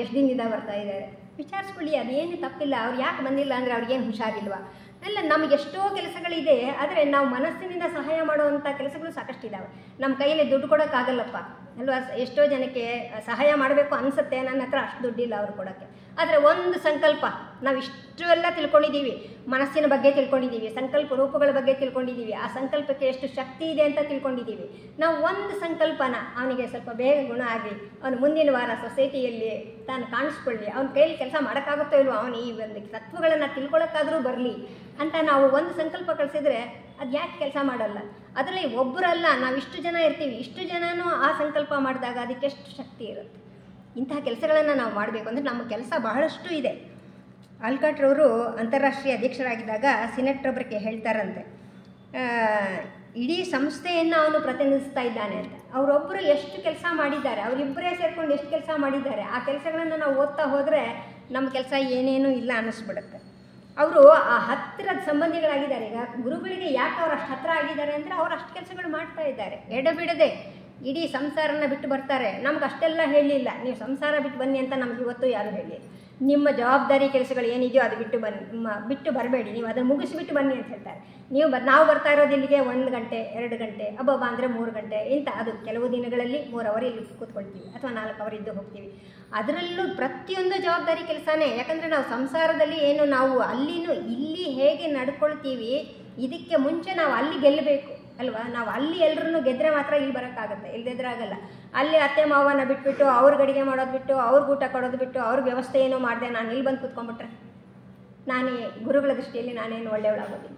ಎಷ್ಟು ದಿನದಿಂದ ಬರ್ತಾ ಇದ್ದಾರೆ, ವಿಚಾರಿಸ್ಕೊಳ್ಳಿ, ಅದೇನು ತಪ್ಪಿಲ್ಲ. ಅವ್ರು ಯಾಕೆ ಬಂದಿಲ್ಲ ಅಂದರೆ ಅವ್ರಿಗೇನು ಹುಷಾರಿಲ್ವಾ? ಅಲ್ಲ, ನಮಗೆಷ್ಟೋ ಕೆಲಸಗಳಿದೆ, ಆದರೆ ನಾವು ಮನಸ್ಸಿನಿಂದ ಸಹಾಯ ಮಾಡುವಂಥ ಕೆಲಸಗಳು ಸಾಕಷ್ಟಿದ್ದಾವೆ. ನಮ್ಮ ಕೈಯಲ್ಲಿ ದುಡ್ಡು ಕೊಡೋಕ್ಕಾಗಲ್ಲಪ್ಪ ಅಲ್ವಾ? ಎಷ್ಟೋ ಜನಕ್ಕೆ ಸಹಾಯ ಮಾಡಬೇಕು ಅನಿಸುತ್ತೆ, ನನ್ನ ಹತ್ರ ಅಷ್ಟು ದುಡ್ಡಿಲ್ಲ ಅವ್ರು ಕೊಡೋಕ್ಕೆ. ಆದರೆ ಒಂದು ಸಂಕಲ್ಪ, ನಾವು ಇಷ್ಟು ಎಲ್ಲ ತಿಳ್ಕೊಂಡಿದ್ದೀವಿ, ಮನಸ್ಸಿನ ಬಗ್ಗೆ ತಿಳ್ಕೊಂಡಿದ್ದೀವಿ, ಸಂಕಲ್ಪ ರೂಪಗಳ ಬಗ್ಗೆ ತಿಳ್ಕೊಂಡಿದ್ದೀವಿ, ಆ ಸಂಕಲ್ಪಕ್ಕೆ ಎಷ್ಟು ಶಕ್ತಿ ಇದೆ ಅಂತ ತಿಳ್ಕೊಂಡಿದ್ದೀವಿ. ನಾವು ಒಂದು ಸಂಕಲ್ಪನ ಅವನಿಗೆ ಸ್ವಲ್ಪ ಬೇಗ ಗುಣ ಆಗಲಿ, ಅವನು ಮುಂದಿನ ವಾರ ಸೊಸೈಟಿಯಲ್ಲಿ ತಾನು ಕಾಣಿಸ್ಕೊಳ್ಳಿ, ಅವನ ಕೈಯಲ್ಲಿ ಕೆಲಸ ಮಾಡೋಕ್ಕಾಗುತ್ತೋ ಇಲ್ವೋ, ಅವನು ಈ ಒಂದು ತತ್ವಗಳನ್ನು ತಿಳ್ಕೊಳ್ಳೋಕ್ಕಾದರೂ ಬರಲಿ ಅಂತ ನಾವು ಒಂದು ಸಂಕಲ್ಪ ಕಳಿಸಿದ್ರೆ ಅದು ಯಾಕೆ ಕೆಲಸ ಮಾಡಲ್ಲ? ಅದರಲ್ಲಿ ಒಬ್ಬರಲ್ಲ, ನಾವು ಇಷ್ಟು ಜನ ಇರ್ತೀವಿ, ಇಷ್ಟು ಜನನೂ ಆ ಸಂಕಲ್ಪ ಮಾಡಿದಾಗ ಅದಕ್ಕೆ ಎಷ್ಟು ಶಕ್ತಿ ಇರುತ್ತೆ. ಇಂತಹ ಕೆಲಸಗಳನ್ನು ನಾವು ಮಾಡಬೇಕು ಅಂದರೆ ನಮ್ಮ ಕೆಲಸ ಬಹಳಷ್ಟು ಇದೆ. ಆಲ್ಕಾಟ್ರವರು ಅಂತಾರಾಷ್ಟ್ರೀಯ ಅಧ್ಯಕ್ಷರಾಗಿದ್ದಾಗ ಸಿನೆಟ್ರೊಬ್ಬರಿಗೆ ಹೇಳ್ತಾರಂತೆ, ಇಡೀ ಸಂಸ್ಥೆಯನ್ನು ಅವನು ಪ್ರತಿನಿಧಿಸ್ತಾ ಇದ್ದಾನೆ ಅಂತ. ಅವರೊಬ್ಬರು ಎಷ್ಟು ಕೆಲಸ ಮಾಡಿದ್ದಾರೆ, ಅವರಿಬ್ಬರೇ ಸೇರ್ಕೊಂಡು ಎಷ್ಟು ಕೆಲಸ ಮಾಡಿದ್ದಾರೆ, ಆ ಕೆಲಸಗಳನ್ನು ನಾವು ಓದ್ತಾ ಹೋದರೆ ನಮ್ಮ ಕೆಲಸ ಏನೇನೂ ಇಲ್ಲ ಅನ್ನಿಸ್ಬಿಡುತ್ತೆ. ಅವರು ಆ ಹತ್ತಿರದ ಸಂಬಂಧಿಗಳಾಗಿದ್ದಾರೆ. ಈಗ ಗುರುಗಳಿಗೆ ಯಾಕೆ ಅವ್ರು ಅಷ್ಟು ಹತ್ತಿರ ಆಗಿದ್ದಾರೆ ಅಂದರೆ ಅವ್ರು ಅಷ್ಟು ಕೆಲಸಗಳು ಮಾಡ್ತಾ ಇದ್ದಾರೆ, ಎಡಬಿಡದೆ ಇಡೀ ಸಂಸಾರನ ಬಿಟ್ಟು ಬರ್ತಾರೆ. ನಮ್ಗೆ ಅಷ್ಟೆಲ್ಲ ಹೇಳಲಿಲ್ಲ, ನೀವು ಸಂಸಾರ ಬಿಟ್ಟು ಬನ್ನಿ ಅಂತ ನಮ್ಗೆ ಇವತ್ತು ಯಾರು ಹೇಳಿ. ನಿಮ್ಮ ಜವಾಬ್ದಾರಿ ಕೆಲಸಗಳು ಏನಿದೆಯೋ ಅದು ಬಿಟ್ಟು ಬರಬೇಡಿ, ನೀವು ಅದನ್ನು ಮುಗಿಸಿಬಿಟ್ಟು ಬನ್ನಿ ಅಂತ ಹೇಳ್ತಾರೆ. ನಾವು ಬರ್ತಾ ಇರೋದು ಇಲ್ಲಿಗೆ 1 ಗಂಟೆ 2 ಗಂಟೆ, ಅಬ್ಬಬ್ಬ ಅಂದರೆ 3 ಗಂಟೆ ಇಂಥ. ಅದು ಕೆಲವು ದಿನಗಳಲ್ಲಿ 3 ಅವರ್ ಇಲ್ಲಿ ಕೂತ್ಕೊಳ್ತೀವಿ, ಅಥವಾ 4 ಅವರ್ ಇದ್ದು ಹೋಗ್ತೀವಿ. ಅದರಲ್ಲೂ ಪ್ರತಿಯೊಂದು ಜವಾಬ್ದಾರಿ ಕೆಲಸನೇ. ಯಾಕಂದರೆ ನಾವು ಸಂಸಾರದಲ್ಲಿ ಏನು ನಾವು ಇಲ್ಲಿ ಹೇಗೆ ನಡ್ಕೊಳ್ತೀವಿ, ಇದಕ್ಕೆ ಮುಂಚೆ ನಾವು ಅಲ್ಲಿ ಗೆಲ್ಲಬೇಕು. ಅಲ್ವಾ. ನಾವು ಅಲ್ಲಿ ಎಲ್ಲರೂ ಗೆದ್ದರೆ ಮಾತ್ರ ಇಲ್ಲಿ ಬರೋಕ್ಕಾಗತ್ತೆ, ಇಲ್ಲದಿದ್ರೆ ಆಗಲ್ಲ. ಅಲ್ಲಿ ಅತ್ತೆ ಮಾವನ ಬಿಟ್ಬಿಟ್ಟು ಅವ್ರಿಗೆ ಅಡುಗೆ ಮಾಡೋದು ಬಿಟ್ಟು ಅವ್ರಿಗೆ ಊಟ ಕೊಡೋದು ಬಿಟ್ಟು ಅವ್ರಿಗೆ ವ್ಯವಸ್ಥೆ ಏನೋ ಮಾಡಿದೆ ನಾನು ಇಲ್ಲಿ ಬಂದು ಕೂತ್ಕೊಂಡ್ಬಿಟ್ರೆ ನಾನೇ ಗುರುಗಳ ದೃಷ್ಟಿಯಲ್ಲಿ ನಾನೇನು ಒಳ್ಳೆಯವಳಾಗೋದಿಲ್ಲ.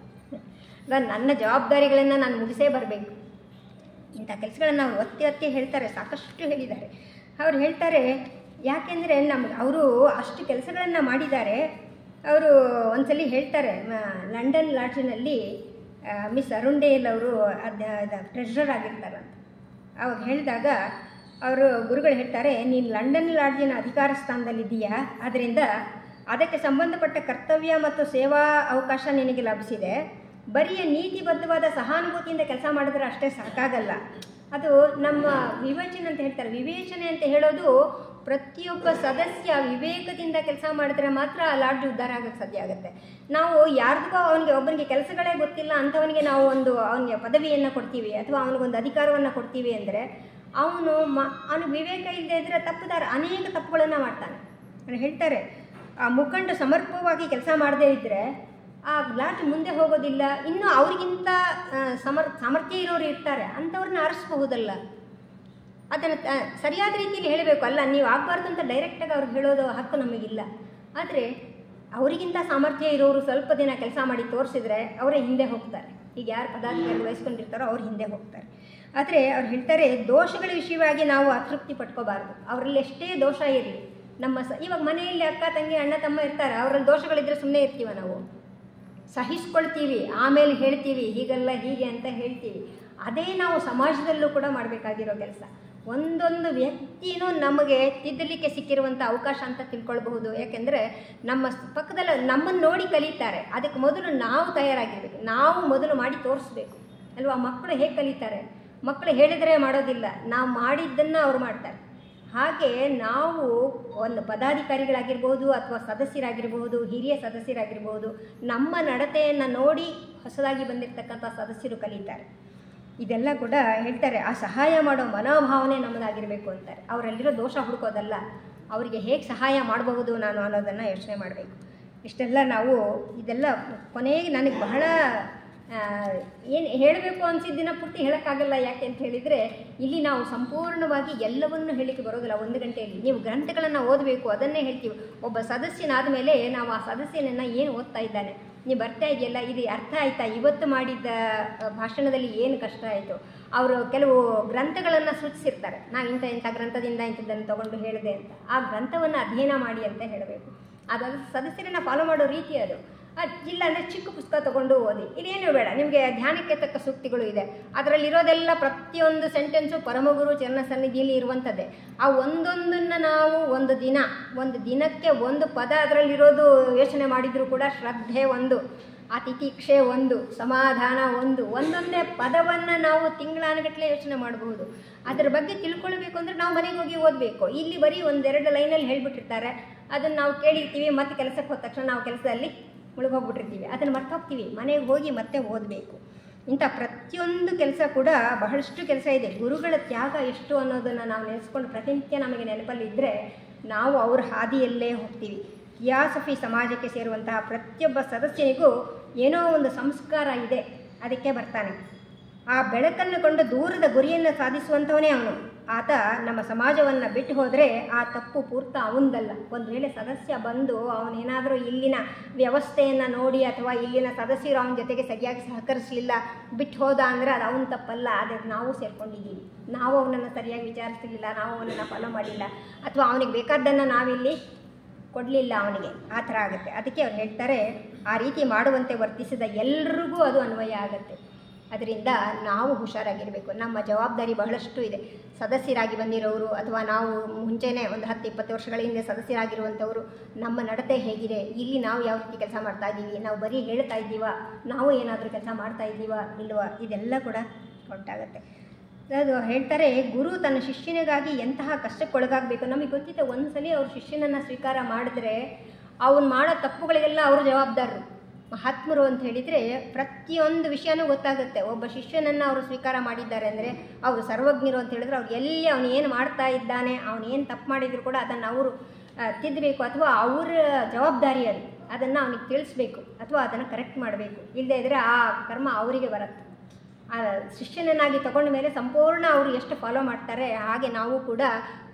ನನ್ನ ಜವಾಬ್ದಾರಿಗಳನ್ನು ನಾನು ಮುಗಿಸೇ ಬರಬೇಕು. ಇಂಥ ಕೆಲಸಗಳನ್ನು ಅವ್ರು ಒತ್ತಿ ಹೇಳ್ತಾರೆ, ಸಾಕಷ್ಟು ಹೇಳಿದ್ದಾರೆ. ಅವ್ರು ಹೇಳ್ತಾರೆ ಯಾಕೆಂದರೆ ಅವರು ಅಷ್ಟು ಕೆಲಸಗಳನ್ನು ಮಾಡಿದ್ದಾರೆ. ಅವರು ಒಂದ್ಸಲಿ ಹೇಳ್ತಾರೆ, ಲಂಡನ್ ಲಾಡ್ಜಿನಲ್ಲಿ ಮಿಸ್ ಅರುಂಡೇಲ್ ಅವರು ಟ್ರೆಷರರ್ ಆಗಿರ್ತಾರಂತ. ಅವಾಗ ಹೇಳಿದಾಗ ಅವರು ಗುರುಗಳು ಹೇಳ್ತಾರೆ, ನೀನು ಲಂಡನ್ ಲಾಡ್ಜಿನ ಅಧಿಕಾರ ಸ್ಥಾನದಲ್ಲಿದ್ದೀಯಾ, ಆದ್ದರಿಂದ ಅದಕ್ಕೆ ಸಂಬಂಧಪಟ್ಟ ಕರ್ತವ್ಯ ಮತ್ತು ಸೇವಾ ಅವಕಾಶ ನಿನಗೆ ಲಭಿಸಿದೆ. ಬರೀ ನೀತಿಬದ್ಧವಾದ ಸಹಾನುಭೂತಿಯಿಂದ ಕೆಲಸ ಮಾಡಿದ್ರೆ ಅಷ್ಟೇ ಸಾಕಾಗಲ್ಲ. ಅದು ನಮ್ಮ ವಿವೇಚನೆ ಅಂತ ಹೇಳ್ತಾರೆ. ವಿವೇಚನೆ ಅಂತ ಹೇಳೋದು ಪ್ರತಿಯೊಬ್ಬ ಸದಸ್ಯ ವಿವೇಕದಿಂದ ಕೆಲಸ ಮಾಡಿದ್ರೆ ಮಾತ್ರ ಆ ಲಾಡ್ಜ್ ಉದ್ಧಾರ ಆಗೋಕ್ಕೆ ಸಾಧ್ಯ ಆಗುತ್ತೆ. ನಾವು ಯಾರಿಗೂ ಒಬ್ಬನಿಗೆ ಕೆಲಸಗಳೇ ಗೊತ್ತಿಲ್ಲ ಅಂಥವನಿಗೆ ನಾವು ಅವನಿಗೆ ಪದವಿಯನ್ನು ಕೊಡ್ತೀವಿ ಅಥವಾ ಅವನಿಗೊಂದು ಅಧಿಕಾರವನ್ನು ಕೊಡ್ತೀವಿ ಅಂದರೆ ಅವನಿಗೆ ವಿವೇಕ ಇಲ್ಲದೆ ಇದ್ದರೆ ಅನೇಕ ತಪ್ಪುಗಳನ್ನು ಮಾಡ್ತಾನೆ. ಅವ್ರು ಹೇಳ್ತಾರೆ, ಆ ಮುಖಂಡ ಸಮರ್ಪಕವಾಗಿ ಕೆಲಸ ಮಾಡದೇ ಇದ್ದರೆ ಆ ಲಾಡ್ಜ್ ಮುಂದೆ ಹೋಗೋದಿಲ್ಲ. ಇನ್ನು ಅವ್ರಿಗಿಂತ ಸಾಮರ್ಥ್ಯ ಇರೋರು ಇರ್ತಾರೆ, ಅಂಥವ್ರನ್ನ ಆರಿಸ್ಬಹುದಲ್ಲ. ಅದನ್ನು ಸರಿಯಾದ ರೀತಿಯಲ್ಲಿ ಹೇಳಬೇಕು. ಅಲ್ಲ ನೀವು ಆಗಬಾರ್ದು ಅಂತ ಡೈರೆಕ್ಟಾಗಿ ಅವ್ರಿಗೆ ಹೇಳೋದು ಹಕ್ಕು ನಮಗಿಲ್ಲ. ಆದರೆ ಅವರಿಗಿಂತ ಸಾಮರ್ಥ್ಯ ಇರೋರು ಸ್ವಲ್ಪ ದಿನ ಕೆಲಸ ಮಾಡಿ ತೋರಿಸಿದ್ರೆ ಅವರೇ ಹಿಂದೆ ಹೋಗ್ತಾರೆ. ಈಗ ಯಾರು ಪದಾಧಿಕಾರಿ ವಹಿಸ್ಕೊಂಡಿರ್ತಾರೋ ಅವ್ರು ಹಿಂದೆ ಹೋಗ್ತಾರೆ. ಆದರೆ ಅವ್ರು ಹೇಳ್ತಾರೆ, ದೋಷಗಳ ವಿಷಯವಾಗಿ ನಾವು ಅತೃಪ್ತಿ ಪಟ್ಕೋಬಾರ್ದು. ಅವರಲ್ಲಿ ಎಷ್ಟೇ ದೋಷ ಇರಲಿ, ಇವಾಗ ಮನೆಯಲ್ಲಿ ಅಕ್ಕ ತಂಗಿ ಅಣ್ಣ ತಮ್ಮ ಇರ್ತಾರೆ, ಅವರಲ್ಲಿ ದೋಷಗಳಿದ್ದರೆ ಸುಮ್ಮನೆ ಇರ್ತೀವ, ನಾವು ಸಹಿಸ್ಕೊಳ್ತೀವಿ, ಆಮೇಲೆ ಹೇಳ್ತೀವಿ ಹೀಗಲ್ಲ ಹೀಗೆ ಅಂತ ಹೇಳ್ತೀವಿ. ಅದೇ ನಾವು ಸಮಾಜದಲ್ಲೂ ಕೂಡ ಮಾಡಬೇಕಾಗಿರೋ ಕೆಲಸ. ಒಂದೊಂದು ವ್ಯಕ್ತಿನೂ ನಮಗೆ ತಿದ್ದಲಿಕ್ಕೆ ಸಿಕ್ಕಿರುವಂಥ ಅವಕಾಶ ಅಂತ ತಿಳ್ಕೊಳ್ಬಹುದು. ಯಾಕೆಂದರೆ ನಮ್ಮ ಪಕ್ಕದಲ್ಲಿ ನಮ್ಮನ್ನು ನೋಡಿ ಕಲಿತಾರೆ. ಅದಕ್ಕೆ ಮೊದಲು ನಾವು ತಯಾರಾಗಿರ್ಬೇಕು, ನಾವು ಮೊದಲು ಮಾಡಿ ತೋರಿಸ್ಬೇಕು ಅಲ್ವಾ. ಮಕ್ಕಳು ಹೇಗೆ ಕಲಿತಾರೆ? ಮಕ್ಕಳು ಹೇಳಿದರೆ ಮಾಡೋದಿಲ್ಲ, ನಾವು ಮಾಡಿದ್ದನ್ನು ಅವ್ರು ಮಾಡ್ತಾರೆ. ಹಾಗೆ ನಾವು ಒಂದು ಪದಾಧಿಕಾರಿಗಳಾಗಿರ್ಬೋದು ಅಥವಾ ಸದಸ್ಯರಾಗಿರ್ಬೋದು, ಹಿರಿಯ ಸದಸ್ಯರಾಗಿರ್ಬೋದು, ನಮ್ಮ ನಡತೆಯನ್ನು ನೋಡಿ ಹೊಸದಾಗಿ ಬಂದಿರತಕ್ಕಂಥ ಸದಸ್ಯರು ಕಲಿತಾರೆ. ಇದೆಲ್ಲ ಕೂಡ ಹೇಳ್ತಾರೆ, ಆ ಸಹಾಯ ಮಾಡೋ ಮನೋಭಾವನೆ ನಮ್ಮದಾಗಿರಬೇಕು ಅಂತಾರೆ. ಅವರಲ್ಲಿರೋ ದೋಷ ಹುಡುಕೋದಲ್ಲ, ಅವರಿಗೆ ಹೇಗೆ ಸಹಾಯ ಮಾಡಬಹುದು ನಾನು ಅನ್ನೋದನ್ನು ಯೋಚನೆ ಮಾಡಬೇಕು. ಇಷ್ಟೆಲ್ಲ ನಾವು ಇದೆಲ್ಲ ಕೊನೆಗೆ ನನಗೆ ಬಹಳ ಏನು ಹೇಳಬೇಕು ಅನಿಸಿದ್ದಿನ ಪೂರ್ತಿ ಹೇಳೋಕ್ಕಾಗಲ್ಲ. ಯಾಕೆ ಅಂತ ಹೇಳಿದರೆ ಇಲ್ಲಿ ನಾವು ಸಂಪೂರ್ಣವಾಗಿ ಎಲ್ಲವನ್ನೂ ಹೇಳಲಿಕ್ಕೆ ಬರೋದಿಲ್ಲ ಒಂದು ಗಂಟೆಯಲ್ಲಿ. ನೀವು ಗ್ರಂಥಗಳನ್ನು ಓದಬೇಕು, ಅದನ್ನೇ ಹೇಳ್ತೀವಿ. ಒಬ್ಬ ಸದಸ್ಯನಾದ ಮೇಲೆ ನಾವು ಆ ಸದಸ್ಯನನ್ನು ಏನು ಓದ್ತಾ ಇದ್ದಾನೆ, ನೀವು ಬರ್ತಾ ಇದೆಯಲ್ಲ, ಇದು ಅರ್ಥ ಆಯಿತಾ, ಇವತ್ತು ಮಾಡಿದ್ದ ಭಾಷಣದಲ್ಲಿ ಏನು ಕಷ್ಟ ಆಯಿತು. ಅವರು ಕೆಲವು ಗ್ರಂಥಗಳನ್ನು ಸೂಚಿಸಿರ್ತಾರೆ, ನಾವು ಇಂಥ ಗ್ರಂಥದಿಂದ ಇಂಥದ್ದನ್ನು ತೊಗೊಂಡು ಹೇಳಿದೆ ಅಂತ. ಆ ಗ್ರಂಥವನ್ನು ಅಧ್ಯಯನ ಮಾಡಿ ಅಂತ ಹೇಳಬೇಕು. ಅದು ಸದಸ್ಯರನ್ನು ಫಾಲೋ ಮಾಡೋ ರೀತಿ ಅದು. ಇಲ್ಲ ಅಂದರೆ ಚಿಕ್ಕ ಪುಸ್ತಕ ತೊಗೊಂಡು ಓದಿ, ಇಲ್ಲೇನೂ ಬೇಡ, ನಿಮಗೆ ಧ್ಯಾನಕ್ಕೆ ತಕ್ಕ ಸೂಕ್ತಿಗಳು ಇದೆ, ಅದರಲ್ಲಿರೋದೆಲ್ಲ ಪ್ರತಿಯೊಂದು ಸೆಂಟೆನ್ಸು ಪರಮಗುರು ಚರಣ ಸನ್ನಿಧಿಯಲ್ಲಿ ಇರುವಂಥದ್ದೇ. ಆ ಒಂದೊಂದನ್ನು ನಾವು ಒಂದು ದಿನಕ್ಕೆ ಒಂದು ಪದ ಅದರಲ್ಲಿರೋದು ಯೋಚನೆ ಮಾಡಿದರೂ ಕೂಡ ಶ್ರದ್ಧೆ ಒಂದು, ಆ ತಿತಿಕ್ಷೆ ಒಂದು, ಸಮಾಧಾನ ಒಂದೊಂದೇ ಪದವನ್ನು ನಾವು ತಿಂಗಳಾನುಗಟ್ಟಲೆ ಯೋಚನೆ ಮಾಡಬಹುದು. ಅದರ ಬಗ್ಗೆ ತಿಳ್ಕೊಳ್ಬೇಕು ಅಂದರೆ ನಾವು ಮನೆಗೆ ಹೋಗಿ ಓದಬೇಕು. ಇಲ್ಲಿ ಬರೀ ಒಂದೆರಡು ಲೈನಲ್ಲಿ ಹೇಳ್ಬಿಟ್ಟಿರ್ತಾರೆ, ಅದನ್ನು ನಾವು ಕೇಳಿರ್ತೀವಿ, ಮತ್ತು ಕೆಲಸಕ್ಕೆ ಹೋದ ತಕ್ಷಣ ನಾವು ಕೆಲಸದಲ್ಲಿ ಮುಳುಗೋಗ್ಬಿಟ್ಟಿರ್ತೀವಿ, ಅದನ್ನು ಮರ್ತೋಗ್ತೀವಿ. ಮನೆಗೆ ಹೋಗಿ ಮತ್ತೆ ಓದಬೇಕು. ಇಂಥ ಪ್ರತಿಯೊಂದು ಕೆಲಸ ಕೂಡ ಬಹಳಷ್ಟು ಕೆಲಸ ಇದೆ. ಗುರುಗಳ ತ್ಯಾಗ ಎಷ್ಟು ಅನ್ನೋದನ್ನು ನಾವು ನೆನೆಸ್ಕೊಂಡು ಪ್ರತಿನಿತ್ಯ ನಮಗೆ ನೆನಪಲ್ಲಿದ್ದರೆ ನಾವು ಅವ್ರ ಹಾದಿಯಲ್ಲೇ ಹೋಗ್ತೀವಿ. ಥಿಯಾಸಫಿ ಸಮಾಜಕ್ಕೆ ಸೇರುವಂತಹ ಪ್ರತಿಯೊಬ್ಬ ಸದಸ್ಯನಿಗೂ ಏನೋ ಒಂದು ಸಂಸ್ಕಾರ ಇದೆ, ಅದಕ್ಕೆ ಬರ್ತಾನೆ. ಆ ಬೆಳಕನ್ನು ಕೊಂಡು ದೂರದ ಗುರಿಯನ್ನು ಸಾಧಿಸುವಂಥವನೇ ಅವನು. ಆತ ನಮ್ಮ ಸಮಾಜವನ್ನು ಬಿಟ್ಟು ಹೋದರೆ ಆ ತಪ್ಪು ಪೂರ್ತ ಅವನದಲ್ಲ. ಒಂದು ವೇಳೆ ಸದಸ್ಯ ಬಂದು ಅವನೇನಾದರೂ ಇಲ್ಲಿನ ವ್ಯವಸ್ಥೆಯನ್ನು ನೋಡಿ ಅಥವಾ ಇಲ್ಲಿನ ಸದಸ್ಯರು ಅವನ ಜೊತೆಗೆ ಸರಿಯಾಗಿ ಸಹಕರಿಸಲಿಲ್ಲ ಬಿಟ್ಟು ಹೋದ ಅಂದರೆ ಅದು ಅವನ ತಪ್ಪಲ್ಲ, ಆದರೆ ನಾವು ಸೇರ್ಕೊಂಡಿದ್ದೀವಿ, ನಾವು ಅವನನ್ನು ಸರಿಯಾಗಿ ವಿಚಾರಿಸಲಿಲ್ಲ, ನಾವು ಅವನನ್ನು ಫಾಲೋ ಮಾಡಿಲ್ಲ, ಅಥವಾ ಅವನಿಗೆ ಬೇಕಾದ್ದನ್ನು ನಾವಿಲ್ಲಿ ಕೊಡಲಿಲ್ಲ, ಅವನಿಗೆ ಆ ಥರ ಆಗುತ್ತೆ. ಅದಕ್ಕೆ ಅವ್ರು ಹೇಳ್ತಾರೆ, ಆ ರೀತಿ ಮಾಡುವಂತೆ ವರ್ತಿಸಿದ ಎಲ್ರಿಗೂ ಅದು ಅನ್ವಯ ಆಗುತ್ತೆ. ಅದರಿಂದ ನಾವು ಹುಷಾರಾಗಿರಬೇಕು. ನಮ್ಮ ಜವಾಬ್ದಾರಿ ಬಹಳಷ್ಟು ಇದೆ. ಸದಸ್ಯರಾಗಿ ಬಂದಿರೋರು ಅಥವಾ ನಾವು ಮುಂಚೆನೇ ಒಂದು 10-20 ವರ್ಷಗಳ ಹಿಂದೆ ಸದಸ್ಯರಾಗಿರುವಂಥವರು, ನಮ್ಮ ನಡತೆ ಹೇಗಿದೆ, ಇಲ್ಲಿ ನಾವು ಯಾವ ರೀತಿ ಕೆಲಸ ಮಾಡ್ತಾ ಇದ್ದೀವಿ, ನಾವು ಬರೀ ಹೇಳ್ತಾ ಇದ್ದೀವ, ನಾವು ಏನಾದರೂ ಕೆಲಸ ಮಾಡ್ತಾ ಇದ್ದೀವ ಇಲ್ವಾ, ಇದೆಲ್ಲ ಕೂಡ ಉಂಟಾಗತ್ತೆ. ಅದು ಹೇಳ್ತಾರೆ, ಗುರು ತನ್ನ ಶಿಷ್ಯನಿಗಾಗಿ ಎಂತಹ ಕಷ್ಟಕ್ಕೊಳಗಾಗಬೇಕು. ನಮಗೆ ಗೊತ್ತಿದೆ, ಒಂದು ಸಲ ಅವ್ರ ಶಿಷ್ಯನನ್ನು ಸ್ವೀಕಾರ ಮಾಡಿದ್ರೆ ಅವನು ಮಾಡೋ ತಪ್ಪುಗಳಿಗೆಲ್ಲ ಅವರು ಜವಾಬ್ದಾರರು. ಮಹಾತ್ಮರು ಅಂತ ಹೇಳಿದರೆ ಪ್ರತಿಯೊಂದು ವಿಷಯನೂ ಗೊತ್ತಾಗುತ್ತೆ. ಒಬ್ಬ ಶಿಷ್ಯನನ್ನು ಅವರು ಸ್ವೀಕಾರ ಮಾಡಿದ್ದಾರೆ ಅಂದರೆ ಅವರು ಸರ್ವಜ್ಞರು ಅಂತ ಹೇಳಿದ್ರೆ ಅವ್ರು ಎಲ್ಲಿ ಅವನು ಏನು ಮಾಡ್ತಾ ಇದ್ದಾನೆ, ಅವನು ಏನು ತಪ್ಪು ಮಾಡಿದ್ರು ಕೂಡ ಅದನ್ನು ಅವರು ತಿದ್ದಬೇಕು, ಅಥವಾ ಅವರ ಜವಾಬ್ದಾರಿ ಅದನ್ನು ಅವನಿಗೆ ತಿಳಿಸ್ಬೇಕು ಅಥವಾ ಅದನ್ನು ಕರೆಕ್ಟ್ ಮಾಡಬೇಕು. ಇಲ್ಲದೇ ಇದ್ದರೆ ಆ ಕರ್ಮ ಅವರಿಗೆ ಬರುತ್ತೆ. ಆ ಶಿಷ್ಯನನ್ನಾಗಿ ತಗೊಂಡ ಮೇಲೆ ಸಂಪೂರ್ಣ ಅವರು ಎಷ್ಟು ಫಾಲೋ ಮಾಡ್ತಾರೆ ಹಾಗೆ ನಾವು ಕೂಡ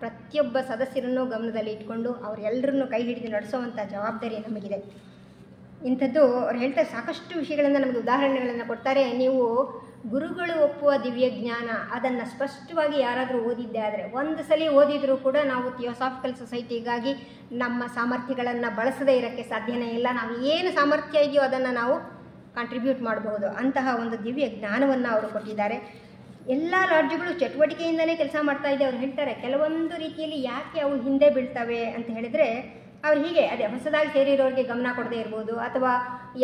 ಪ್ರತಿಯೊಬ್ಬ ಸದಸ್ಯರನ್ನು ಗಮನದಲ್ಲಿ ಇಟ್ಕೊಂಡು ಅವರೆಲ್ಲರನ್ನೂ ಕೈ ಹಿಡಿದು ನಡೆಸೋವಂಥ ಜವಾಬ್ದಾರಿ ನಮಗಿದೆ. ಇಂಥದ್ದು ಅವ್ರು ಹೇಳ್ತಾರೆ, ಸಾಕಷ್ಟು ವಿಷಯಗಳನ್ನು ನಮಗೆ ಉದಾಹರಣೆಗಳನ್ನು ಕೊಡ್ತಾರೆ. ನೀವು ಗುರುಗಳು ಒಪ್ಪುವ ದಿವ್ಯ ಜ್ಞಾನ ಅದನ್ನು ಸ್ಪಷ್ಟವಾಗಿ ಯಾರಾದರೂ ಓದಿದ್ದೆ ಆದರೆ ಒಂದು ಸಲ ಓದಿದರೂ ಕೂಡ ನಾವು ಥಿಯೋಸಾಫಿಕಲ್ ಸೊಸೈಟಿಗಾಗಿ ನಮ್ಮ ಸಾಮರ್ಥ್ಯಗಳನ್ನು ಬಳಸದೇ ಇರೋಕ್ಕೆ ಸಾಧ್ಯನೇ ಇಲ್ಲ. ನಾವು ಏನು ಸಾಮರ್ಥ್ಯ ಇದೆಯೋ ಅದನ್ನು ನಾವು ಕಾಂಟ್ರಿಬ್ಯೂಟ್ ಮಾಡಬಹುದು. ಅಂತಹ ಒಂದು ದಿವ್ಯ ಜ್ಞಾನವನ್ನು ಅವರು ಕೊಟ್ಟಿದ್ದಾರೆ. ಎಲ್ಲ ಲಾಡ್ಜ್ಗಳು ಚಟುವಟಿಕೆಯಿಂದಲೇ ಕೆಲಸ ಮಾಡ್ತಾ ಇದೆ. ಅವ್ರು ಹೇಳ್ತಾರೆ ಕೆಲವೊಂದು ರೀತಿಯಲ್ಲಿ ಯಾಕೆ ಅವು ಹಿಂದೆ ಬೀಳ್ತವೆ ಅಂತ ಹೇಳಿದರೆ, ಅವ್ರು ಹೀಗೆ ಅದೇ ಹೊಸದಾಗಿ ಸೇರಿರೋರಿಗೆ ಗಮನ ಕೊಡದೇ ಇರ್ಬೋದು, ಅಥವಾ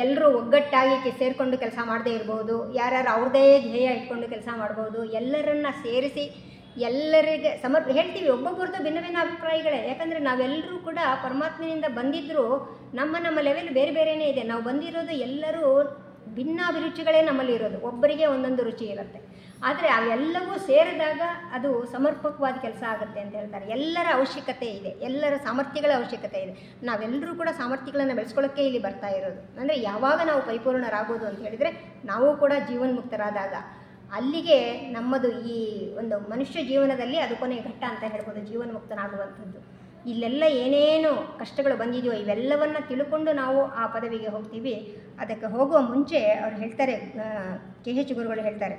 ಎಲ್ಲರೂ ಒಗ್ಗಟ್ಟಾಗಿ ಸೇರಿಕೊಂಡು ಕೆಲಸ ಮಾಡದೇ ಇರ್ಬೋದು, ಯಾರ್ಯಾರು ಅವ್ರದ್ದೇ ಧ್ಯೇಯ ಇಟ್ಕೊಂಡು ಕೆಲಸ ಮಾಡ್ಬೋದು. ಎಲ್ಲರನ್ನ ಸೇರಿಸಿ ಎಲ್ಲರಿಗೆ ಹೇಳ್ತೀವಿ, ಒಬ್ಬೊಬ್ಬರದ್ದು ಭಿನ್ನ ಭಿನ್ನ ಅಭಿಪ್ರಾಯಗಳೇ. ಯಾಕಂದರೆ ನಾವೆಲ್ಲರೂ ಕೂಡ ಪರಮಾತ್ಮನಿಂದ ಬಂದಿದ್ದರೂ ನಮ್ಮ ಲೆವೆಲ್ ಬೇರೆ ಬೇರೆಯೇ ಇದೆ. ನಾವು ಬಂದಿರೋದು ಎಲ್ಲರೂ ಭಿನ್ನಾಭಿರುಚಿಗಳೇ ನಮ್ಮಲ್ಲಿ ಇರೋದು, ಒಬ್ಬರಿಗೆ ಒಂದೊಂದು ರುಚಿ ಇರುತ್ತೆ. ಆದರೆ ಅವೆಲ್ಲವೂ ಸೇರಿದಾಗ ಅದು ಸಮರ್ಪಕವಾದ ಕೆಲಸ ಆಗುತ್ತೆ ಅಂತ ಹೇಳ್ತಾರೆ. ಎಲ್ಲರ ಅವಶ್ಯಕತೆ ಇದೆ, ಎಲ್ಲರ ಸಾಮರ್ಥ್ಯಗಳ ಅವಶ್ಯಕತೆ ಇದೆ. ನಾವೆಲ್ಲರೂ ಕೂಡ ಸಾಮರ್ಥ್ಯಗಳನ್ನು ಬೆಳೆಸ್ಕೊಳ್ಳೋಕ್ಕೆ ಇಲ್ಲಿ ಬರ್ತಾ ಇರೋದು. ಅಂದರೆ ಯಾವಾಗ ನಾವು ಪರಿಪೂರ್ಣರಾಗೋದು ಅಂತ ಹೇಳಿದರೆ, ನಾವು ಕೂಡ ಜೀವನ್ಮುಕ್ತರಾದಾಗ. ಅಲ್ಲಿಗೆ ನಮ್ಮದು ಈ ಒಂದು ಮನುಷ್ಯ ಜೀವನದಲ್ಲಿ ಅದು ಕೊನೆಯ ಘಟ್ಟ ಅಂತ ಹೇಳ್ಬೋದು, ಜೀವನ್ಮುಕ್ತನಾಗುವಂಥದ್ದು. ಇಲ್ಲೆಲ್ಲ ಏನೇನು ಕಷ್ಟಗಳು ಬಂದಿದೆಯೋ ಇವೆಲ್ಲವನ್ನು ತಿಳ್ಕೊಂಡು ನಾವು ಆ ಪದವಿಗೆ ಹೋಗ್ತೀವಿ. ಅದಕ್ಕೆ ಹೋಗುವ ಮುಂಚೆ ಅವ್ರು ಹೇಳ್ತಾರೆ, KH ಗುರುಗಳು ಹೇಳ್ತಾರೆ,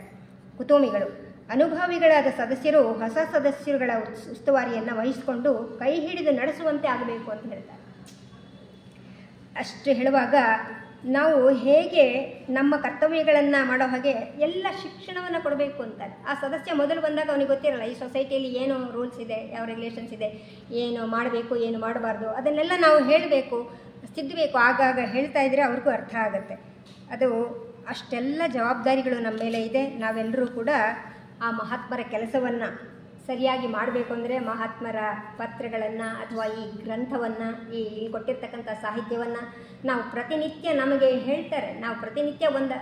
ಕುತೂಮಿಗಳು ಅನುಭವಿಗಳಾದ ಸದಸ್ಯರು ಹೊಸ ಸದಸ್ಯರುಗಳ ಉಸ್ತುವಾರಿಯನ್ನು ವಹಿಸಿಕೊಂಡು ಕೈ ಹಿಡಿದು ನಡೆಸುವಂತೆ ಆಗಬೇಕು ಅಂತ ಹೇಳ್ತಾರೆ. ಅಷ್ಟು ಹೇಳುವಾಗ ನಾವು ಹೇಗೆ ನಮ್ಮ ಕರ್ತವ್ಯಗಳನ್ನು ಮಾಡೋ ಹಾಗೆ ಎಲ್ಲ ಶಿಕ್ಷಣವನ್ನು ಕೊಡಬೇಕು ಅಂತಾರೆ. ಆ ಸದಸ್ಯ ಮೊದಲು ಬಂದಾಗ ಅವನಿಗೆ ಗೊತ್ತಿರಲ್ಲ ಈ ಸೊಸೈಟಿಯಲ್ಲಿ ಏನು ರೂಲ್ಸ್ ಇದೆ, ಯಾವ ರೆಗ್ಯುಲೇಷನ್ಸ್ ಇದೆ, ಏನು ಮಾಡಬೇಕು ಏನು ಮಾಡಬಾರ್ದು, ಅದನ್ನೆಲ್ಲ ನಾವು ಹೇಳಬೇಕು, ತಿದ್ದಬೇಕು. ಆಗಾಗ ಹೇಳ್ತಾ ಇದ್ದರೆ ಅವ್ರಿಗೂ ಅರ್ಥ ಆಗುತ್ತೆ. ಅದು ಅಷ್ಟೆಲ್ಲ ಜವಾಬ್ದಾರಿಗಳು ನಮ್ಮ ಮೇಲೆ ಇದೆ. ನಾವೆಲ್ಲರೂ ಕೂಡ ಆ ಮಹಾತ್ಮರ ಕೆಲಸವನ್ನು ಸರಿಯಾಗಿ ಮಾಡಬೇಕು ಅಂದರೆ ಮಹಾತ್ಮರ ಪತ್ರಗಳನ್ನು ಅಥವಾ ಈ ಗ್ರಂಥವನ್ನು, ಈ ಕೊಟ್ಟಿರ್ತಕ್ಕಂಥ ಸಾಹಿತ್ಯವನ್ನು ನಾವು ಪ್ರತಿನಿತ್ಯ, ನಮಗೆ ಹೇಳ್ತಾರೆ ನಾವು ಪ್ರತಿನಿತ್ಯ ಒಂದು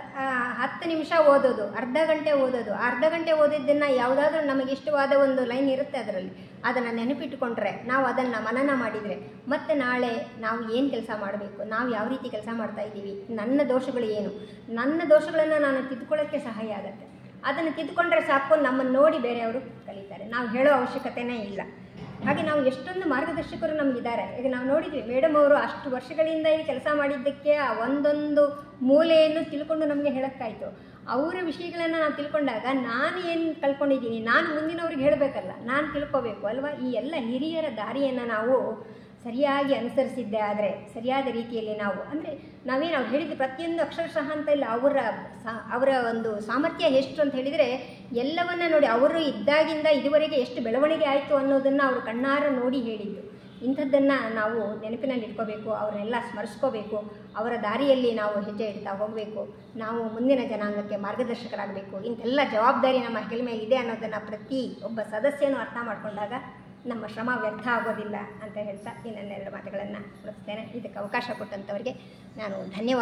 10 ನಿಮಿಷ ಓದೋದು, ಅರ್ಧ ಗಂಟೆ ಓದೋದು. ಅರ್ಧ ಗಂಟೆ ಓದಿದ್ದನ್ನು ಯಾವುದಾದ್ರೂ ನಮಗೆ ಇಷ್ಟವಾದ ಒಂದು ಲೈನ್ ಇರುತ್ತೆ ಅದರಲ್ಲಿ, ಅದನ್ನು ನೆನಪಿಟ್ಟುಕೊಂಡ್ರೆ, ನಾವು ಅದನ್ನು ಮನನ ಮಾಡಿದರೆ ಮತ್ತೆ ನಾಳೆ ನಾವು ಏನು ಕೆಲಸ ಮಾಡಬೇಕು, ನಾವು ಯಾವ ರೀತಿ ಕೆಲಸ ಮಾಡ್ತಾ ಇದ್ದೀವಿ, ನನ್ನ ದೋಷಗಳು ಏನು, ನನ್ನ ದೋಷಗಳನ್ನು ನಾನು ತಿದ್ದುಕೊಳ್ಳೋಕ್ಕೆ ಸಹಾಯ ಆಗುತ್ತೆ. ಅದನ್ನು ತಿದ್ದುಕೊಂಡ್ರೆ ಸಾಕು, ನಮ್ಮನ್ನು ನೋಡಿ ಬೇರೆಯವರು ಕಲಿತಾರೆ, ನಾವು ಹೇಳೋ ಅವಶ್ಯಕತೆಯೇ ಇಲ್ಲ. ಹಾಗೆ ನಾವು ಎಷ್ಟೊಂದು ಮಾರ್ಗದರ್ಶಕರು ನಮಗಿದ್ದಾರೆ. ಈಗ ನಾವು ನೋಡಿದ್ವಿ, ಮೇಡಮ್ ಅವರು ಅಷ್ಟು ವರ್ಷಗಳಿಂದ ಇಲ್ಲಿ ಕೆಲಸ ಮಾಡಿದ್ದಕ್ಕೆ ಆ ಒಂದೊಂದು ಮೂಲೆಯನ್ನು ತಿಳ್ಕೊಂಡು ನಮಗೆ ಹೇಳೋಕ್ಕಾಯಿತು. ಅವರ ವಿಷಯಗಳನ್ನು ನಾವು ತಿಳ್ಕೊಂಡಾಗ ನಾನು ಏನು ಕಲ್ತ್ಕೊಂಡಿದ್ದೀನಿ, ನಾನು ಮುಂದಿನವ್ರಿಗೆ ಹೇಳಬೇಕಲ್ಲ, ನಾನು ತಿಳ್ಕೋಬೇಕು ಅಲ್ವಾ. ಈ ಎಲ್ಲ ಹಿರಿಯರ ದಾರಿಯನ್ನು ನಾವು ಸರಿಯಾಗಿ ಅನುಸರಿಸಿದ್ದೆ ಆದರೆ, ಸರಿಯಾದ ರೀತಿಯಲ್ಲಿ ನಾವು ಅಂದರೆ ನಾವೇನು ಅವ್ರು ಹೇಳಿದ್ದು ಪ್ರತಿಯೊಂದು ಅಕ್ಷರಶಃ ಅಂತ ಇಲ್ಲ, ಅವರ ಒಂದು ಸಾಮರ್ಥ್ಯ ಎಷ್ಟು ಅಂತ ಹೇಳಿದರೆ ಎಲ್ಲವನ್ನ ನೋಡಿ, ಅವರು ಇದ್ದಾಗಿಂದ ಇದುವರೆಗೆ ಎಷ್ಟು ಬೆಳವಣಿಗೆ ಆಯಿತು ಅನ್ನೋದನ್ನು ಅವರು ಕಣ್ಣಾರ ನೋಡಿ ಹೇಳಿದ್ದು. ಇಂಥದ್ದನ್ನು ನಾವು ನೆನಪಿನಲ್ಲಿ ಇಟ್ಕೋಬೇಕು, ಅವರನ್ನೆಲ್ಲ ಸ್ಮರಿಸ್ಕೋಬೇಕು, ಅವರ ದಾರಿಯಲ್ಲಿ ನಾವು ಹೆಜ್ಜೆ ಇಡ್ತಾ ಹೋಗಬೇಕು. ನಾವು ಮುಂದಿನ ಜನಾಂಗಕ್ಕೆ ಮಾರ್ಗದರ್ಶಕರಾಗಬೇಕು. ಇಂಥೆಲ್ಲ ಜವಾಬ್ದಾರಿ ನಮ್ಮ ಹೆಗಲ ಮೇಲೆ ಇದೆ ಅನ್ನೋದನ್ನು ಪ್ರತಿ ಒಬ್ಬ ಸದಸ್ಯನೂ ಅರ್ಥ ಮಾಡಿಕೊಂಡಾಗ ನಮ್ಮ ಶ್ರಮ ವ್ಯರ್ಥ ಆಗೋದಿಲ್ಲ ಅಂತ ಹೇಳ್ತಾ ಈ ನನ್ನೆರಡು ಮಾತುಗಳನ್ನು ಮುಗಿಸ್ತೇನೆ. ಇದಕ್ಕೆ ಅವಕಾಶ ಕೊಟ್ಟಂಥವರಿಗೆ ನಾನು ಧನ್ಯವಾದ.